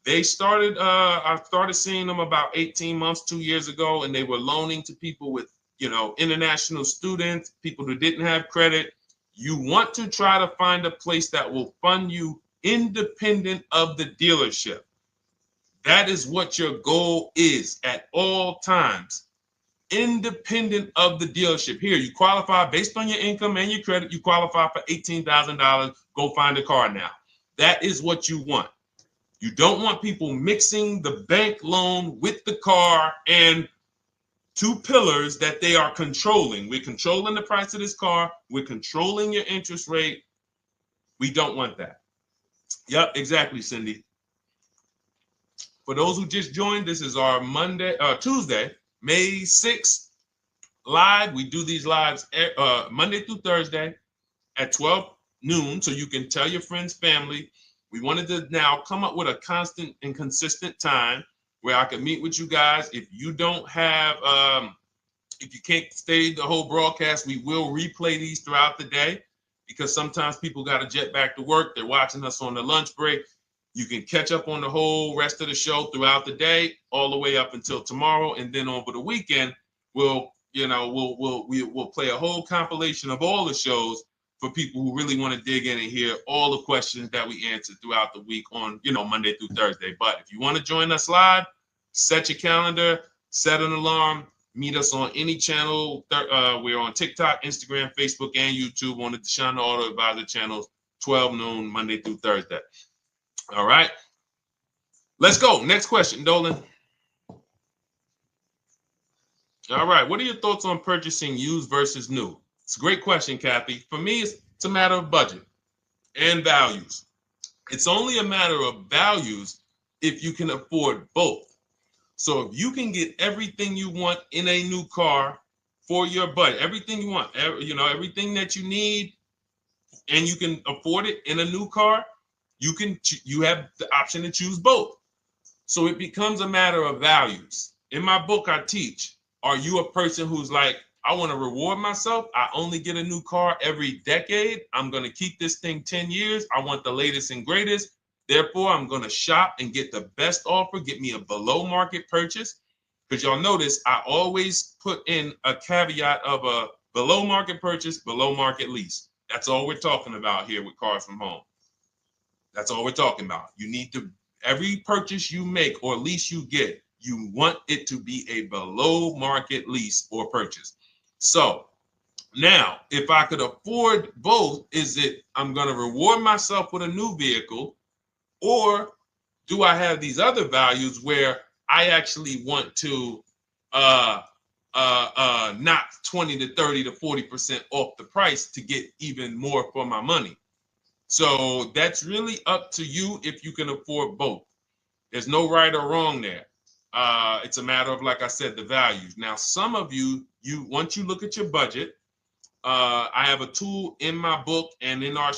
They started, I started seeing them about 18 months, 2 years ago, and they were loaning to people with, international students, people who didn't have credit. You want to try to find a place that will fund you independent of the dealership. That is what your goal is at all times. Independent of the dealership. Here, you qualify based on your income and your credit. You qualify for $18,000. Go find a car now. That is what you want. You don't want people mixing the bank loan with the car and two pillars that they are controlling. We're controlling the price of this car. We're controlling your interest rate. We don't want that. Yep, exactly, Cindy. For those who just joined, this is our Tuesday, May 6th live. We do these lives Monday through Thursday at 12 noon, so you can tell your friends, family. We wanted to now come up with a constant and consistent time where I can meet with you guys. If you don't have, if you can't stay the whole broadcast, we will replay these throughout the day because sometimes people got to jet back to work. They're watching us on the lunch break. You can catch up on the whole rest of the show throughout the day, all the way up until tomorrow, and then over the weekend, we'll play a whole compilation of all the shows for people who really want to dig in and hear all the questions that we answered throughout the week on, Monday through Thursday. But if you want to join us live, set your calendar, set an alarm, meet us on any channel. We're on TikTok, Instagram, Facebook, and YouTube on the Deshone the Auto Advisor channels, 12 noon, Monday through Thursday. All right. Let's go. Next question, Dolan. All right. What are your thoughts on purchasing used versus new? It's a great question, Kathy. For me, it's a matter of budget and values. It's only a matter of values if you can afford both. So if you can get everything you want in a new car for your budget, everything you want, everything that you need, and you can afford it in a new car, you have the option to choose both. So it becomes a matter of values. In my book, I teach, are you a person who's like, I want to reward myself. I only get a new car every decade. I'm going to keep this thing 10 years. I want the latest and greatest. Therefore, I'm going to shop and get the best offer, get me a below market purchase. Because y'all notice I always put in a caveat of a below market purchase, below market lease. That's all we're talking about here with Cars from Home. That's all we're talking about. You need to, every purchase you make or lease you get, you want it to be a below market lease or purchase. So now, if I could afford both, is it I'm going to reward myself with a new vehicle, or do I have these other values where I actually want to knock 20 to 30 to 40% off the price to get even more for my money? So that's really up to you if you can afford both. There's no right or wrong there. It's a matter of, like I said, the values. Now, some of you once you look at your budget, I have a tool in my book and in our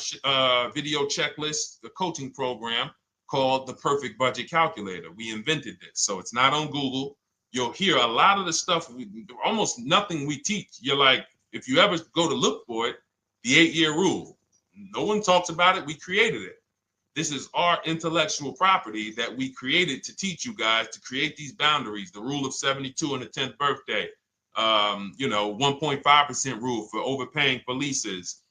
video checklist, the coaching program called the Perfect Budget Calculator. We invented this. So it's not on Google. You'll hear a lot of the stuff, almost nothing we teach. You're like, if you ever go to look for it, the 8-year rule. No one talks about it. We created it. This is our intellectual property that we created to teach you guys to create these boundaries, the rule of 72 and the 10th birthday, 1.5% rule for overpaying for leases.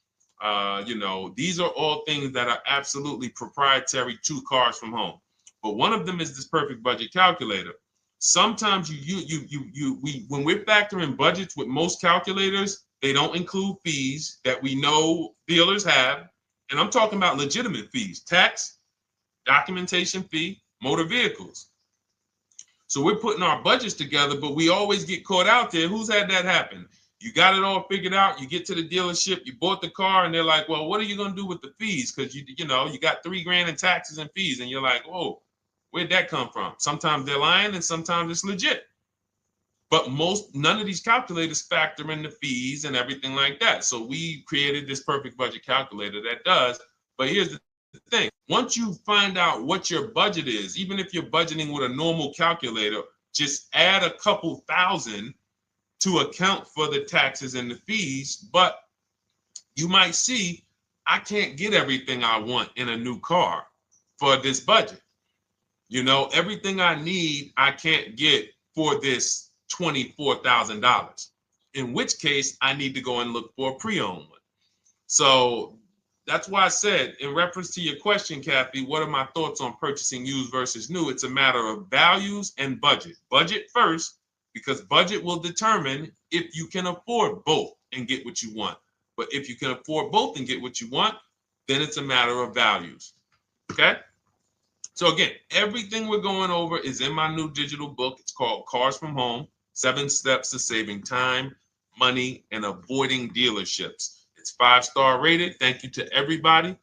These are all things that are absolutely proprietary to Cars from Home. But one of them is this Perfect Budget Calculator. Sometimes when we're factoring budgets with most calculators, they don't include fees that we know dealers have. And I'm talking about legitimate fees, tax, documentation fee, motor vehicles. So we're putting our budgets together, but we always get caught out there. Who's had that happen? You got it all figured out. You get to the dealership, you bought the car, and they're like, well, what are you going to do with the fees? Because you got $3,000 in taxes and fees. And you're like, whoa, where'd that come from? Sometimes they're lying and sometimes it's legit. But none of these calculators factor in the fees and everything like that. So we created this Perfect Budget Calculator that does. But here's the thing. Once you find out what your budget is, even if you're budgeting with a normal calculator, just add a couple thousand to account for the taxes and the fees. But you might see, I can't get everything I want in a new car for this budget. Everything I need, I can't get for this $24,000, in which case I need to go and look for a pre-owned one. So that's why I said, in reference to your question, Kathy, what are my thoughts on purchasing used versus new? It's a matter of values and budget. Budget first, because budget will determine if you can afford both and get what you want. But if you can afford both and get what you want, then it's a matter of values. Okay? So again, everything we're going over is in my new digital book. It's called Cars from Home, 7 Steps to Saving Time, Money, and Avoiding Dealerships. It's 5-star rated. Thank you to everybody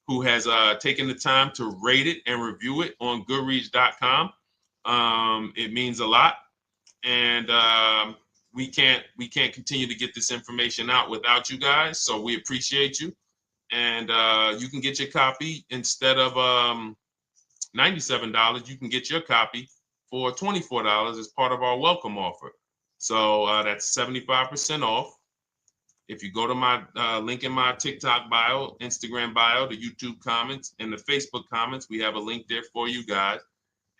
who has taken the time to rate it and review it on Goodreads.com. It means a lot. And we can't continue to get this information out without you guys. So we appreciate you. And you can get your copy instead of $97, you can get your copy for $24 as part of our welcome offer. So that's 75% off. If you go to my link in my TikTok bio, Instagram bio, the YouTube comments, and the Facebook comments, we have a link there for you guys.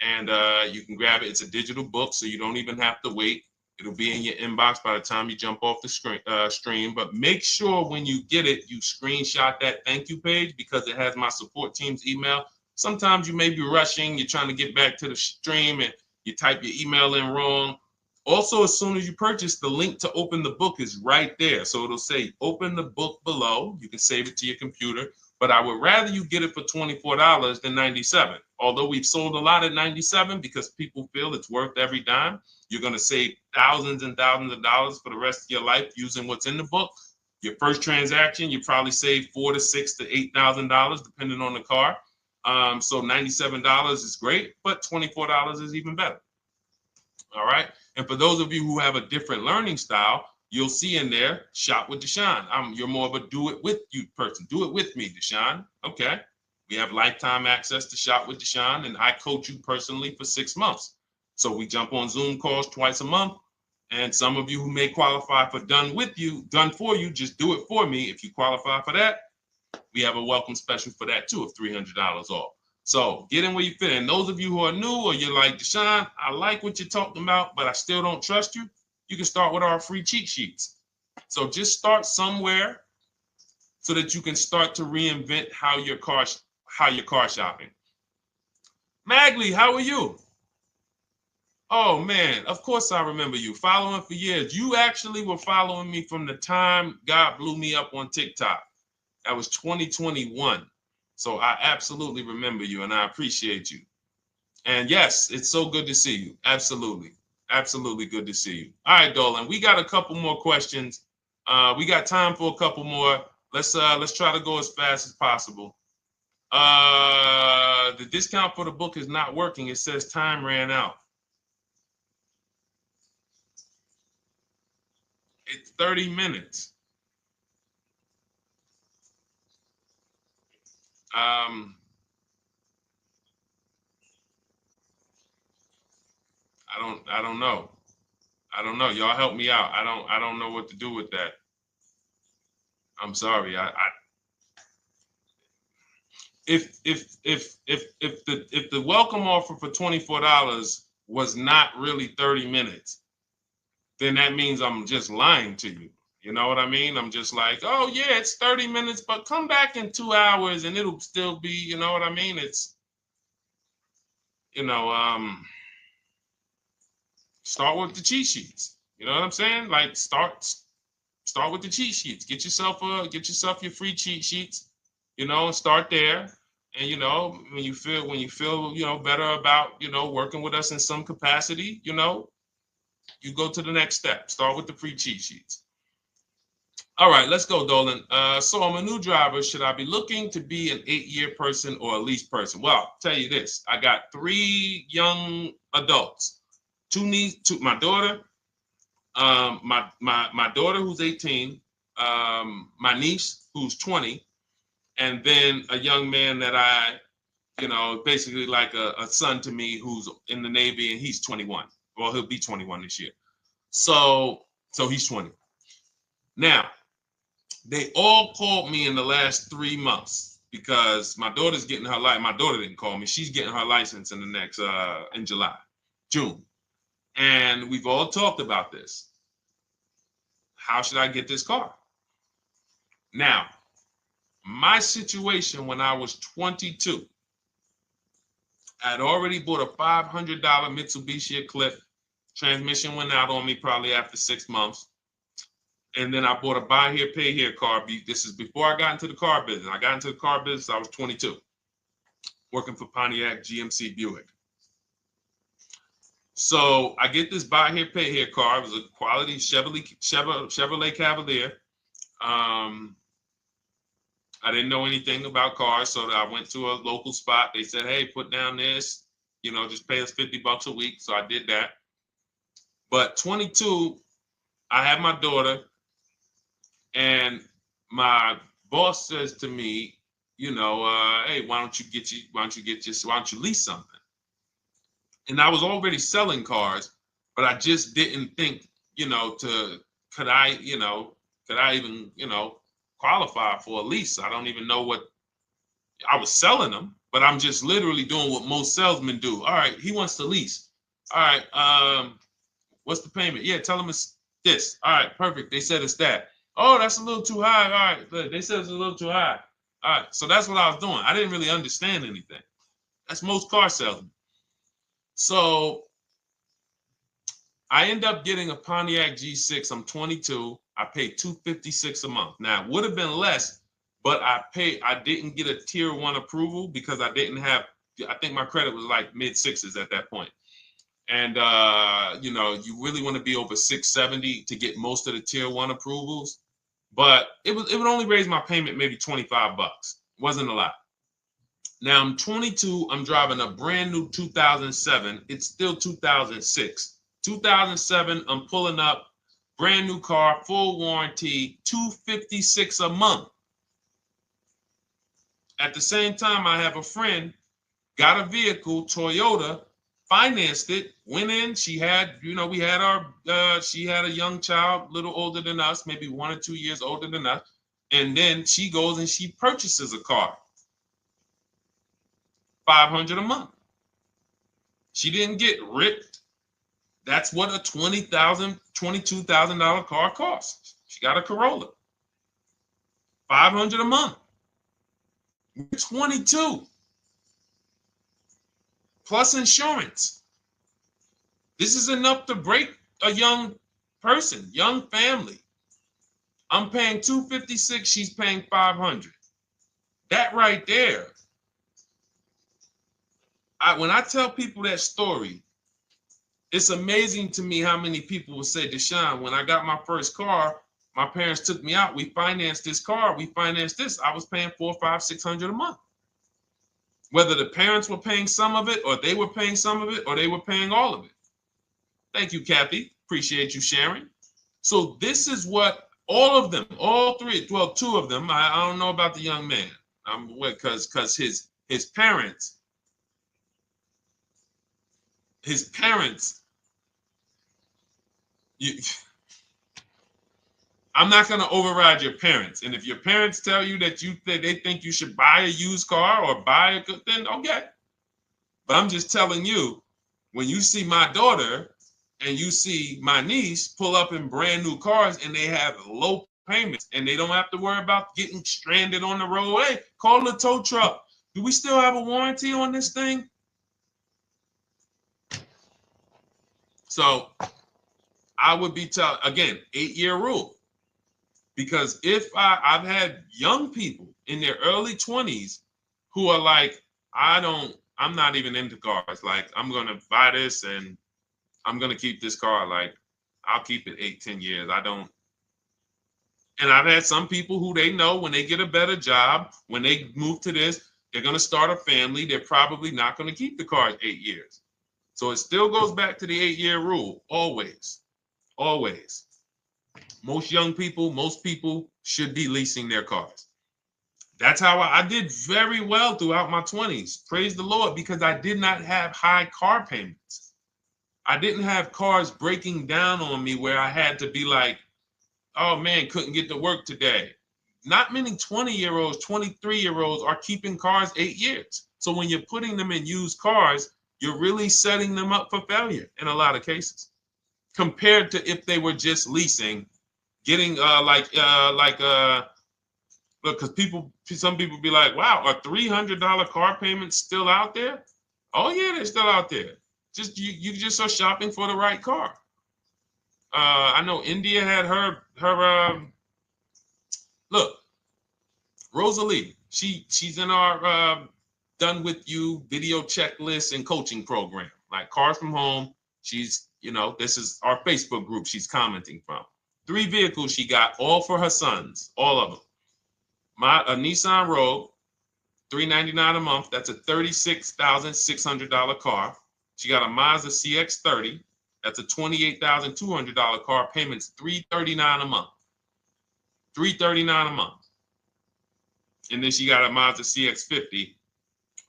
And you can grab it. It's a digital book, so you don't even have to wait. It'll be in your inbox by the time you jump off the stream. But make sure when you get it, you screenshot that thank you page, because it has my support team's email. Sometimes you may be rushing, you're trying to get back to the stream and you type your email in wrong. Also, as soon as you purchase, the link to open the book is right there. So it'll say open the book below. You can save it to your computer. but I would rather you get it for $24 than $97. Although we've sold a lot at $97 because people feel it's worth every dime. You're going to save thousands and thousands of dollars for the rest of your life using what's in the book. Your first transaction, you probably save $4,000 to $6,000 to $8,000 depending on the car. So $97 is great, but $24 is even better. All right. And for those of you who have a different learning style, you'll see in there, shop with Deshone. You're more of a do it with you person. Do it with me, Deshone. Okay. We have lifetime access to shop with Deshone, and I coach you personally for 6 months. So we jump on Zoom calls twice a month. And some of you who may qualify for done for you, just do it for me. If you qualify for that, we have a welcome special for that too of $300 off. So get in where you fit. And those of you who are new or you're like, Deshone, I like what you're talking about, but I still don't trust you. You can start with our free cheat sheets. So just start somewhere so that you can start to reinvent how you're car shopping. Magley, how are you? Oh man, of course I remember you. Following for years. You actually were following me from the time God blew me up on TikTok. That was 2021. So I absolutely remember you and I appreciate you. And yes, it's so good to see you. Absolutely. Absolutely good to see you. All right, Dolan, we got a couple more questions. We got time for a couple more. Let's try to go as fast as possible. The discount for the book is not working. It says time ran out. It's 30 minutes. I don't know. I don't know. Y'all help me out. I don't know what to do with that. I'm sorry. If the welcome offer for $24 was not really 30 minutes, then that means I'm just lying to you. You know what I mean? I'm just like, oh yeah, it's 30 minutes, but come back in 2 hours and it'll still be, you know what I mean? It's, start with the cheat sheets. You know what I'm saying? Like start with the cheat sheets. Get yourself your free cheat sheets, and start there. And when you feel better about working with us in some capacity, you go to the next step. Start with the free cheat sheets. All right, let's go, Dolan. So I'm a new driver. Should I be looking to be an 8-year person or a lease person? Well, I'll tell you this. I got 3 young adults. 2 my daughter, my daughter who's 18, my niece who's 20, and then a young man that I, basically like a son to me who's in the Navy and he's 21. Well, he'll be 21 this year. So he's 20. Now, they all called me in the last 3 months because my daughter's getting her license. My daughter didn't call me. She's getting her license in the next, in June. And we've all talked about this. How should I get this car? Now, my situation when I was 22, I'd already bought a $500 Mitsubishi Eclipse. Transmission went out on me probably after 6 months. And then I bought a buy here, pay here car. This is before I got into the car business. I got into the car business, I was 22, working for Pontiac GMC Buick. So I get this buy here, pay here car. It was a quality Chevrolet Cavalier. I didn't know anything about cars, so I went to a local spot. They said, hey, put down this, just pay us $50 a week. So I did that. But 22, I had my daughter, and my boss says to me, hey, why don't you lease something? And I was already selling cars, but I just didn't think, could I even, qualify for a lease? I don't even know what I was selling them, but I'm just literally doing what most salesmen do. All right, he wants to lease. All right, what's the payment? Yeah, tell him it's this. All right, perfect. They said it's that. Oh, that's a little too high. All right, they said it's a little too high. All right, so that's what I was doing. I didn't really understand anything. That's most car salesmen. So I end up getting a Pontiac G6. I'm 22. I paid $256 a month. Now, it would have been less, but I didn't get a tier 1 approval because I didn't have, I think my credit was like mid sixes at that point. And you know, you really want to be over 670 to get most of the tier 1 approvals. But it would only raise my payment maybe 25 bucks. Wasn't a lot. Now I'm 22. I'm driving a brand new 2007. It's still 2006. 2007. I'm pulling up, brand new car, full warranty, $256 a month. At the same time, I have a friend, got a vehicle, Toyota, financed it, went in. She had, you know, we had our, she had a young child, a little older than us, maybe 1 or 2 years older than us. And then she goes and she purchases a car. $500 a month. She didn't get ripped. That's what a $20,000, $22,000 car costs. She got a Corolla. $500 a month. We're 22. Plus insurance. This is enough to break a young person, young family. I'm paying $256. She's paying $500. That right there. When I tell people that story, it's amazing to me how many people will say, Deshone, when I got my first car, my parents took me out. We financed this car. We financed this. I was paying $400, $500, $600 a month. Whether the parents were paying some of it, or they were paying some of it, or they were paying all of it. Thank you, Kathy. Appreciate you sharing. So this is what all of them, all three, well, 2 of them. I don't know about the young man. Because his parents. I'm not going to override your parents. And if your parents tell you that they think you should buy a used car or buy a good, then okay. But I'm just telling you, when you see my daughter and you see my niece pull up in brand new cars and they have low payments and they don't have to worry about getting stranded on the road, hey, call the tow truck. Do we still have a warranty on this thing? So I would be telling, again, 8-year rule. Because if I've had young people in their early 20s who are like, I'm not even into cars. Like, I'm going to buy this and I'm going to keep this car. Like, I'll keep it 8, 10 years. I don't. And I've had some people who they know when they get a better job, when they move to this, they're going to start a family. They're probably not going to keep the car 8 years. So it still goes back to the 8-year rule. Always. Always. Most young people, most people should be leasing their cars. That's how I did very well throughout my 20s. Praise the Lord, because I did not have high car payments. I didn't have cars breaking down on me where I had to be like, oh man, couldn't get to work today. Not many 20-year-olds, 23-year-olds are keeping cars 8 years. So when you're putting them in used cars, you're really setting them up for failure in a lot of cases, compared to if they were just leasing, getting look, because some people be like, wow, are $300 car payments still out there? Oh yeah, they're still out there. Just you just are shopping for the right car. I know India had her look, Rosalie, she's in our Done With You video checklist and coaching program, like Cars from Home. She's, you know, this is our Facebook group she's commenting from. 3 vehicles she got, all for her sons, all of them. A Nissan Rogue, $399 a month. That's a $36,600 car. She got a Mazda CX-30. That's a $28,200 car. Payments $339 a month. $339 a month. And then she got a Mazda CX-50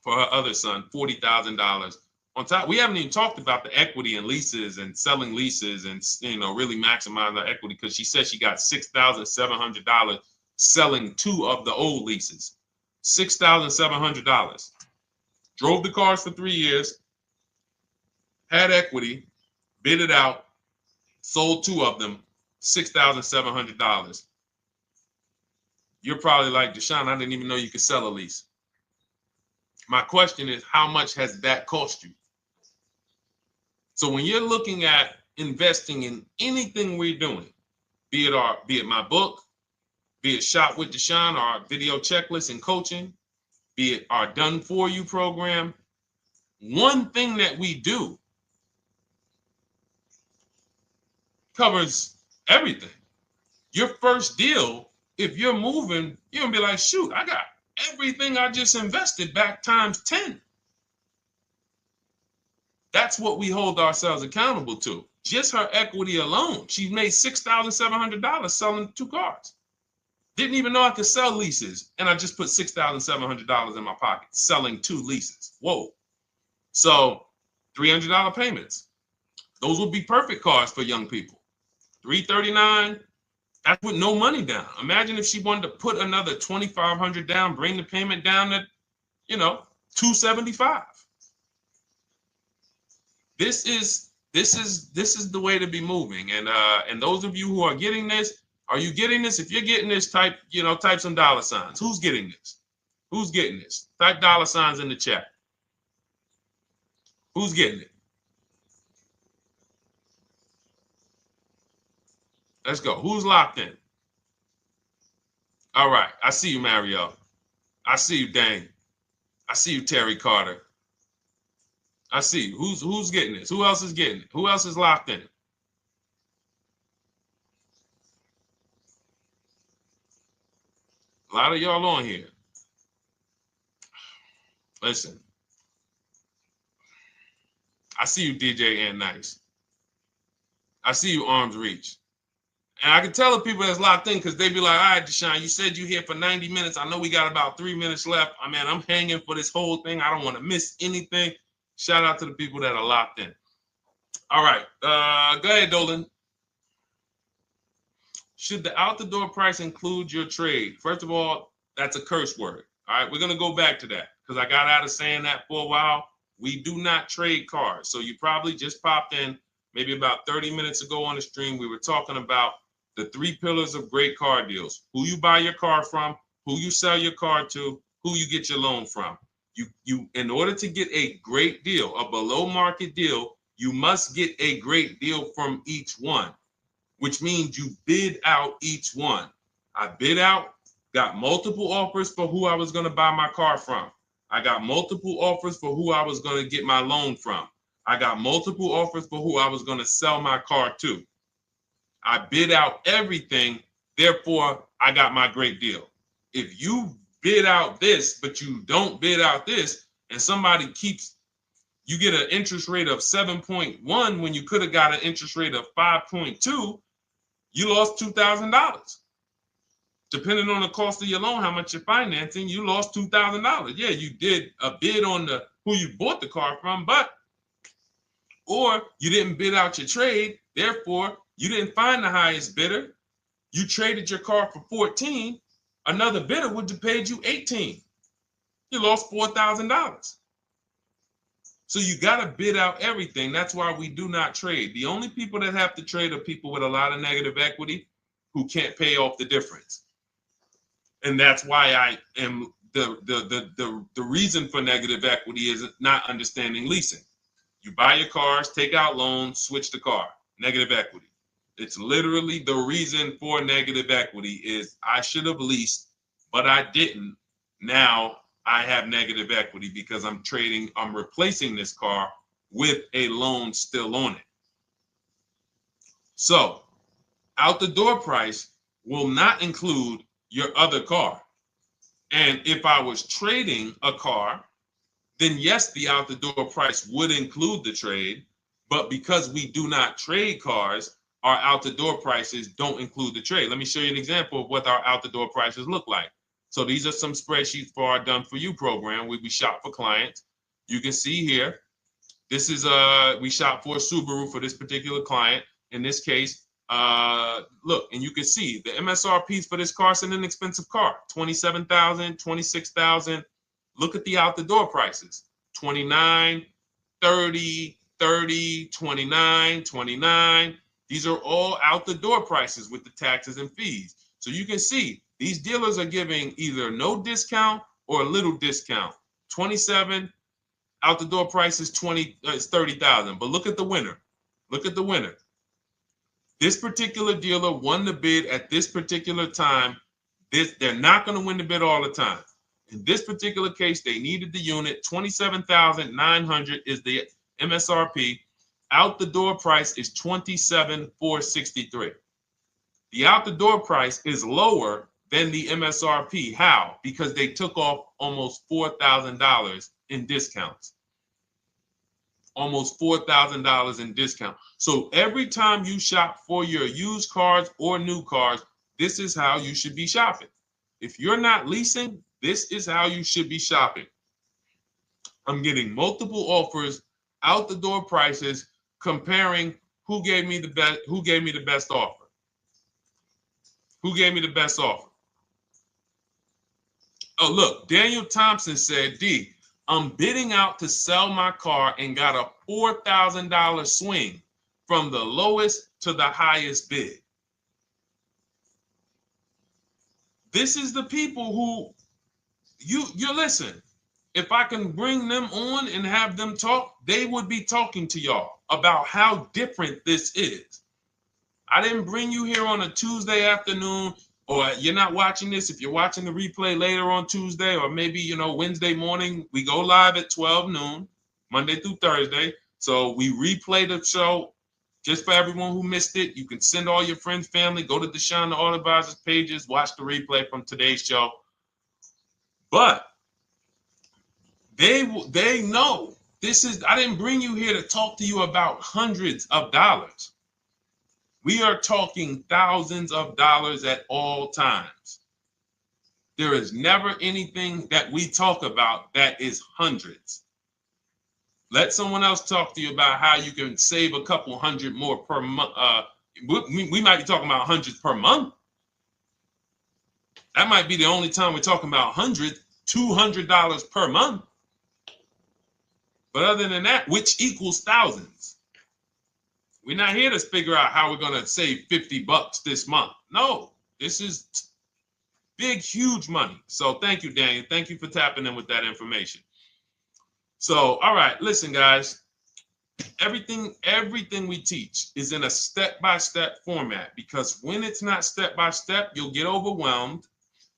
for her other son, $40,000. On top, we haven't even talked about the equity and leases and selling leases and, you know, really maximizing the equity, because she said she got $6,700 selling 2 of the old leases. $6,700. Drove the cars for 3 years, had equity, bid it out, sold 2 of them, $6,700. You're probably like, Deshone, I didn't even know you could sell a lease. My question is, how much has that cost you? So when you're looking at investing in anything we're doing, be it my book, be it Shop with Deshone, our video checklist and coaching, be it our Done For You program. One thing that we do covers everything. Your first deal, if you're moving, you're gonna be like, shoot, I got everything I just invested back times 10. That's what we hold ourselves accountable to. Just her equity alone, she made $6,700 selling 2 cars. Didn't even know I could sell leases, and I just put $6,700 in my pocket selling 2 leases. Whoa. So $300 payments. Those would be perfect cars for young people. $339, that's with no money down. Imagine if she wanted to put another $2,500 down, bring the payment down to, $275. This is the way to be moving. And those of you who are getting this, are you getting this? If you're getting this, type some dollar signs. Who's getting this? Who's getting this? Type dollar signs in the chat. Who's getting it? Let's go. Who's locked in? All right. I see you, Mario. I see you, Dane. I see you, Terry Carter. I see you. Who's getting this? Who else is getting it? Who else is locked in? A lot of y'all on here. Listen. I see you, DJ and Nice. I see you, Arms Reach. And I can tell the people that's locked in because they be like, all right, Deshone, you said you're here for 90 minutes. I know we got about 3 minutes left. I mean, I'm hanging for this whole thing. I don't want to miss anything. Shout out to the people that are locked in. All right. Go ahead, Dolan. Should the out-the-door price include your trade? First of all, that's a curse word. All right, we're going to go back to that because I got out of saying that for a while. We do not trade cars. So you probably just popped in maybe about 30 minutes ago on the stream. We were talking about the 3 pillars of great car deals: who you buy your car from, who you sell your car to, who you get your loan from. You in order to get a great deal, a below market deal, you must get a great deal from each one, which means you bid out each one. I bid out, got multiple offers for who I was going to buy my car from. I got multiple offers for who I was going to get my loan from. I got multiple offers for who I was going to sell my car to. I bid out everything, therefore I got my great deal. If you bid out this, but you don't bid out this, and somebody you get an interest rate of 7.1 when you could have got an interest rate of 5.2, you lost $2,000. Depending on the cost of your loan, how much you're financing, you lost $2,000. Yeah, you did a bid on who you bought the car from, or you didn't bid out your trade, therefore you didn't find the highest bidder. You traded your car for 14. Another bidder would have paid you 18. You lost $4,000. So you got to bid out everything. That's why we do not trade. The only people that have to trade are people with a lot of negative equity who can't pay off the difference. And that's why I am the reason for negative equity is not understanding leasing. You buy your cars, take out loans, switch the car. Negative equity. It's literally the reason for negative equity is I should have leased, but I didn't. Now I have negative equity because I'm replacing this car with a loan still on it. So out the door price will not include your other car. And if I was trading a car, then yes, the out the door price would include the trade. But because we do not trade cars, our out the door prices don't include the trade. Let me show you an example of what our out the door prices look like. So these are some spreadsheets for our Done For You program where we shop for clients. You can see here, this is we shop for a Subaru for this particular client. In this case, look, and you can see the MSRPs for this car is an inexpensive car, $27,000, $26,000. Look at the out the door prices, 29, 30, 30, 29, 29. These are all out the door prices with the taxes and fees. So you can see these dealers are giving either no discount or a little discount. 27 out the door price is 30,000. But look at the winner. Look at the winner. This particular dealer won the bid at this particular time They're not going to win the bid all the time. In this particular case, they needed the unit. $27,900 is the MSRP. Out the door price is $27,463. The out the door price is lower than the MSRP. How? Because they took off almost $4,000 in discounts. Almost $4,000 in discount. So every time you shop for your used cars or new cars, this is how you should be shopping. If you're not leasing, this is how you should be shopping. I'm getting multiple offers, out the door prices, comparing who gave me the best offer. Who gave me the best offer? Oh, look, Daniel Thompson said, D, I'm bidding out to sell my car and got a $4,000 swing from the lowest to the highest bid. This is the people who you listen. If I can bring them on and have them talk, they would be talking to y'all about how different this is. I didn't bring you here on a Tuesday afternoon, or you're not watching this. If you're watching the replay later on Tuesday, or maybe, Wednesday morning, we go live at 12 noon, Monday through Thursday. So we replay the show just for everyone who missed it. You can send all your friends, family, go to Deshone the Auto Advisor's pages, watch the replay from today's show. But they know this is, I didn't bring you here to talk to you about hundreds of dollars. We are talking thousands of dollars at all times. There is never anything that we talk about that is hundreds. Let someone else talk to you about how you can save a couple hundred more per month. We might be talking about hundreds per month. That might be the only time we're talking about hundreds, $200 per month. But other than that, which equals thousands. We're not here to figure out how we're going to save $50 this month. No, this is big, huge money. So thank you, Daniel. Thank you for tapping in with that information. So, all right, listen, guys. Everything we teach is in a step-by-step format, because when it's not step-by-step, you'll get overwhelmed.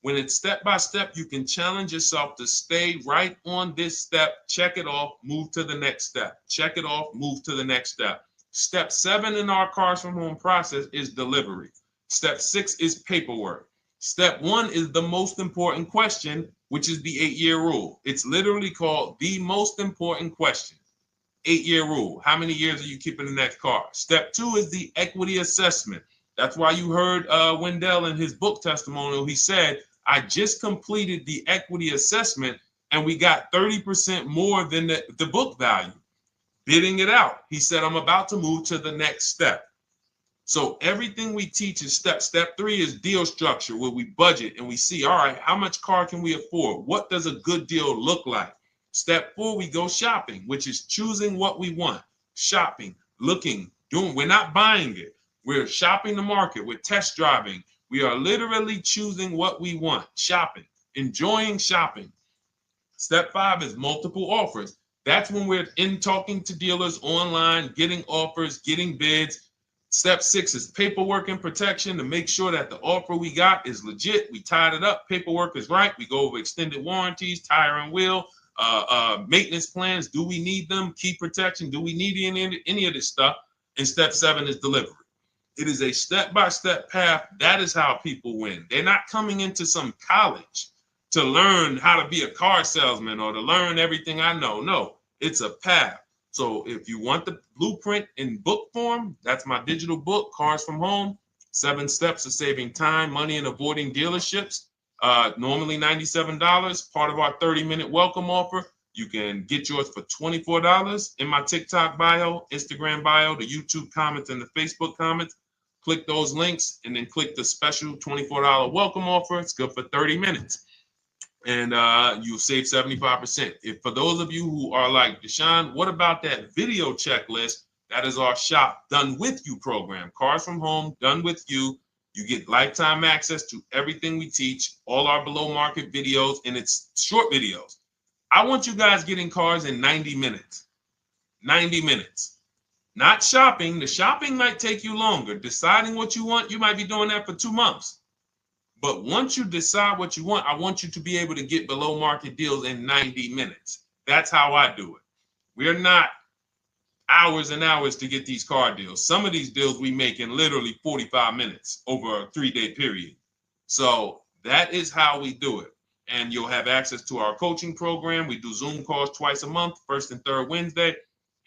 When it's step-by-step, you can challenge yourself to stay right on this step, check it off, move to the next step. Check it off, move to the next step. Step 7 in our Cars from Home process is delivery. Step 6 is paperwork. Step 1 is the most important question, which is the 8-year rule. It's literally called the most important question. 8-year rule. How many years are you keeping the next car? Step 2 is the equity assessment. That's why you heard Wendell in his book testimonial. He said, I just completed the equity assessment and we got 30% more than the book value. Bidding it out. He said, I'm about to move to the next step. So everything we teach is step. Step 3 is deal structure, where we budget and we see, all right, how much car can we afford? What does a good deal look like? Step 4, we go shopping, which is choosing what we want. Shopping, looking, doing. We're not buying it. We're shopping the market. We're test driving. We are literally choosing what we want. Shopping, enjoying shopping. Step 5 is multiple offers. That's when we're in talking to dealers online, getting offers, getting bids. Step 6 is paperwork and protection to make sure that the offer we got is legit. We tied it up. Paperwork is right. We go over extended warranties, tire and wheel, maintenance plans. Do we need them? Key protection. Do we need any of this stuff? And step 7 is delivery. It is a step-by-step path. That is how people win. They're not coming into some college to learn how to be a car salesman or to learn everything I know. No, it's a path. So if you want the blueprint in book form, that's my digital book, Cars from Home, 7 Steps of Saving Time, Money, and Avoiding Dealerships. Normally $97, part of our 30-minute welcome offer. You can get yours for $24 in my TikTok bio, Instagram bio, the YouTube comments, and the Facebook comments. Click those links and then click the special $24 welcome offer. It's good for 30 minutes. And you'll save 75%. If for those of you who are like, Deshone, what about that video checklist? That is our Shop Done With You program. Cars from Home, done with you. You get lifetime access to everything we teach, all our below market videos, and it's short videos. I want you guys getting cars in 90 minutes. 90 minutes. Not shopping. The shopping might take you longer. Deciding what you want, you might be doing that for 2 months. But once you decide what you want, I want you to be able to get below market deals in 90 minutes. That's how I do it. We're not hours and hours to get these car deals. Some of these deals we make in literally 45 minutes over a 3-day period. So that is how we do it. And you'll have access to our coaching program. We do Zoom calls twice a month, first and third Wednesday.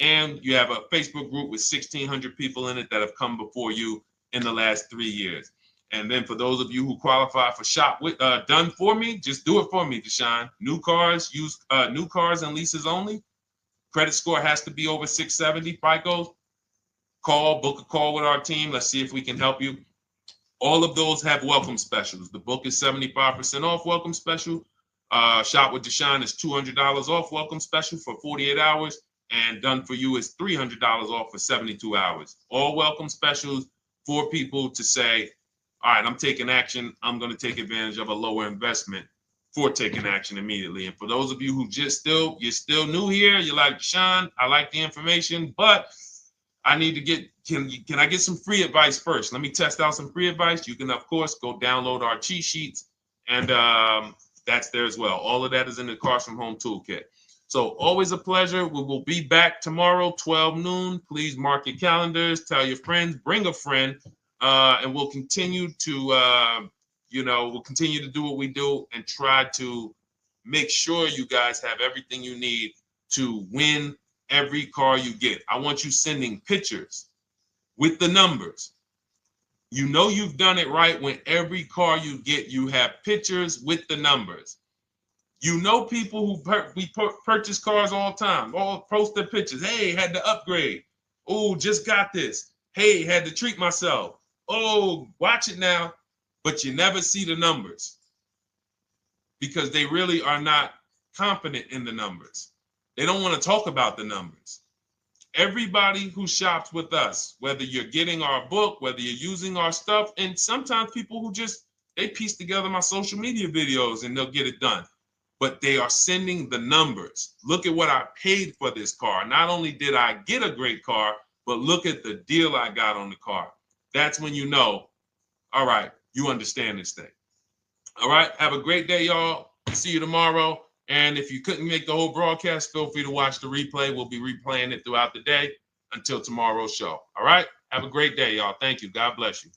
And you have a Facebook group with 1,600 people in it that have come before you in the last 3 years. And then for those of you who qualify for shop with done for me, just do it for me, Deshone. New cars, new cars and leases only. Credit score has to be over 670 FICO. Book a call with our team. Let's see if we can help you. All of those have welcome specials. The book is 75% off welcome special. Shop with Deshone is $200 off welcome special for 48 hours. And done for you is $300 off for 72 hours. All welcome specials for people to say, all right, I'm taking action. I'm going to take advantage of a lower investment for taking action immediately. And for those of you who you're still new here, you're like, Deshone, I like the information, but I need to get, can I get some free advice first? Let me test out some free advice. You can, of course, go download our cheat sheets, and that's there as well. All of that is in the Cars from Home Toolkit. So always a pleasure. We will be back tomorrow, 12 noon. Please mark your calendars, tell your friends, bring a friend, and we'll continue to, we'll continue to do what we do and try to make sure you guys have everything you need to win every car you get. I want you sending pictures with the numbers. You know you've done it right when every car you get, you have pictures with the numbers. You know people who purchase cars all the time, all post their pictures. Hey, had to upgrade. Oh, just got this. Hey, had to treat myself. Oh, watch it now. But you never see the numbers because they really are not confident in the numbers. They don't want to talk about the numbers. Everybody who shops with us, whether you're getting our book, whether you're using our stuff, and sometimes people who they piece together my social media videos and they'll get it done. But they are sending the numbers. Look at what I paid for this car. Not only did I get a great car, but look at the deal I got on the car. That's when you know, all right, you understand this thing. All right, have a great day, y'all. See you tomorrow. And if you couldn't make the whole broadcast, feel free to watch the replay. We'll be replaying it throughout the day until tomorrow's show. All right, have a great day, y'all. Thank you. God bless you.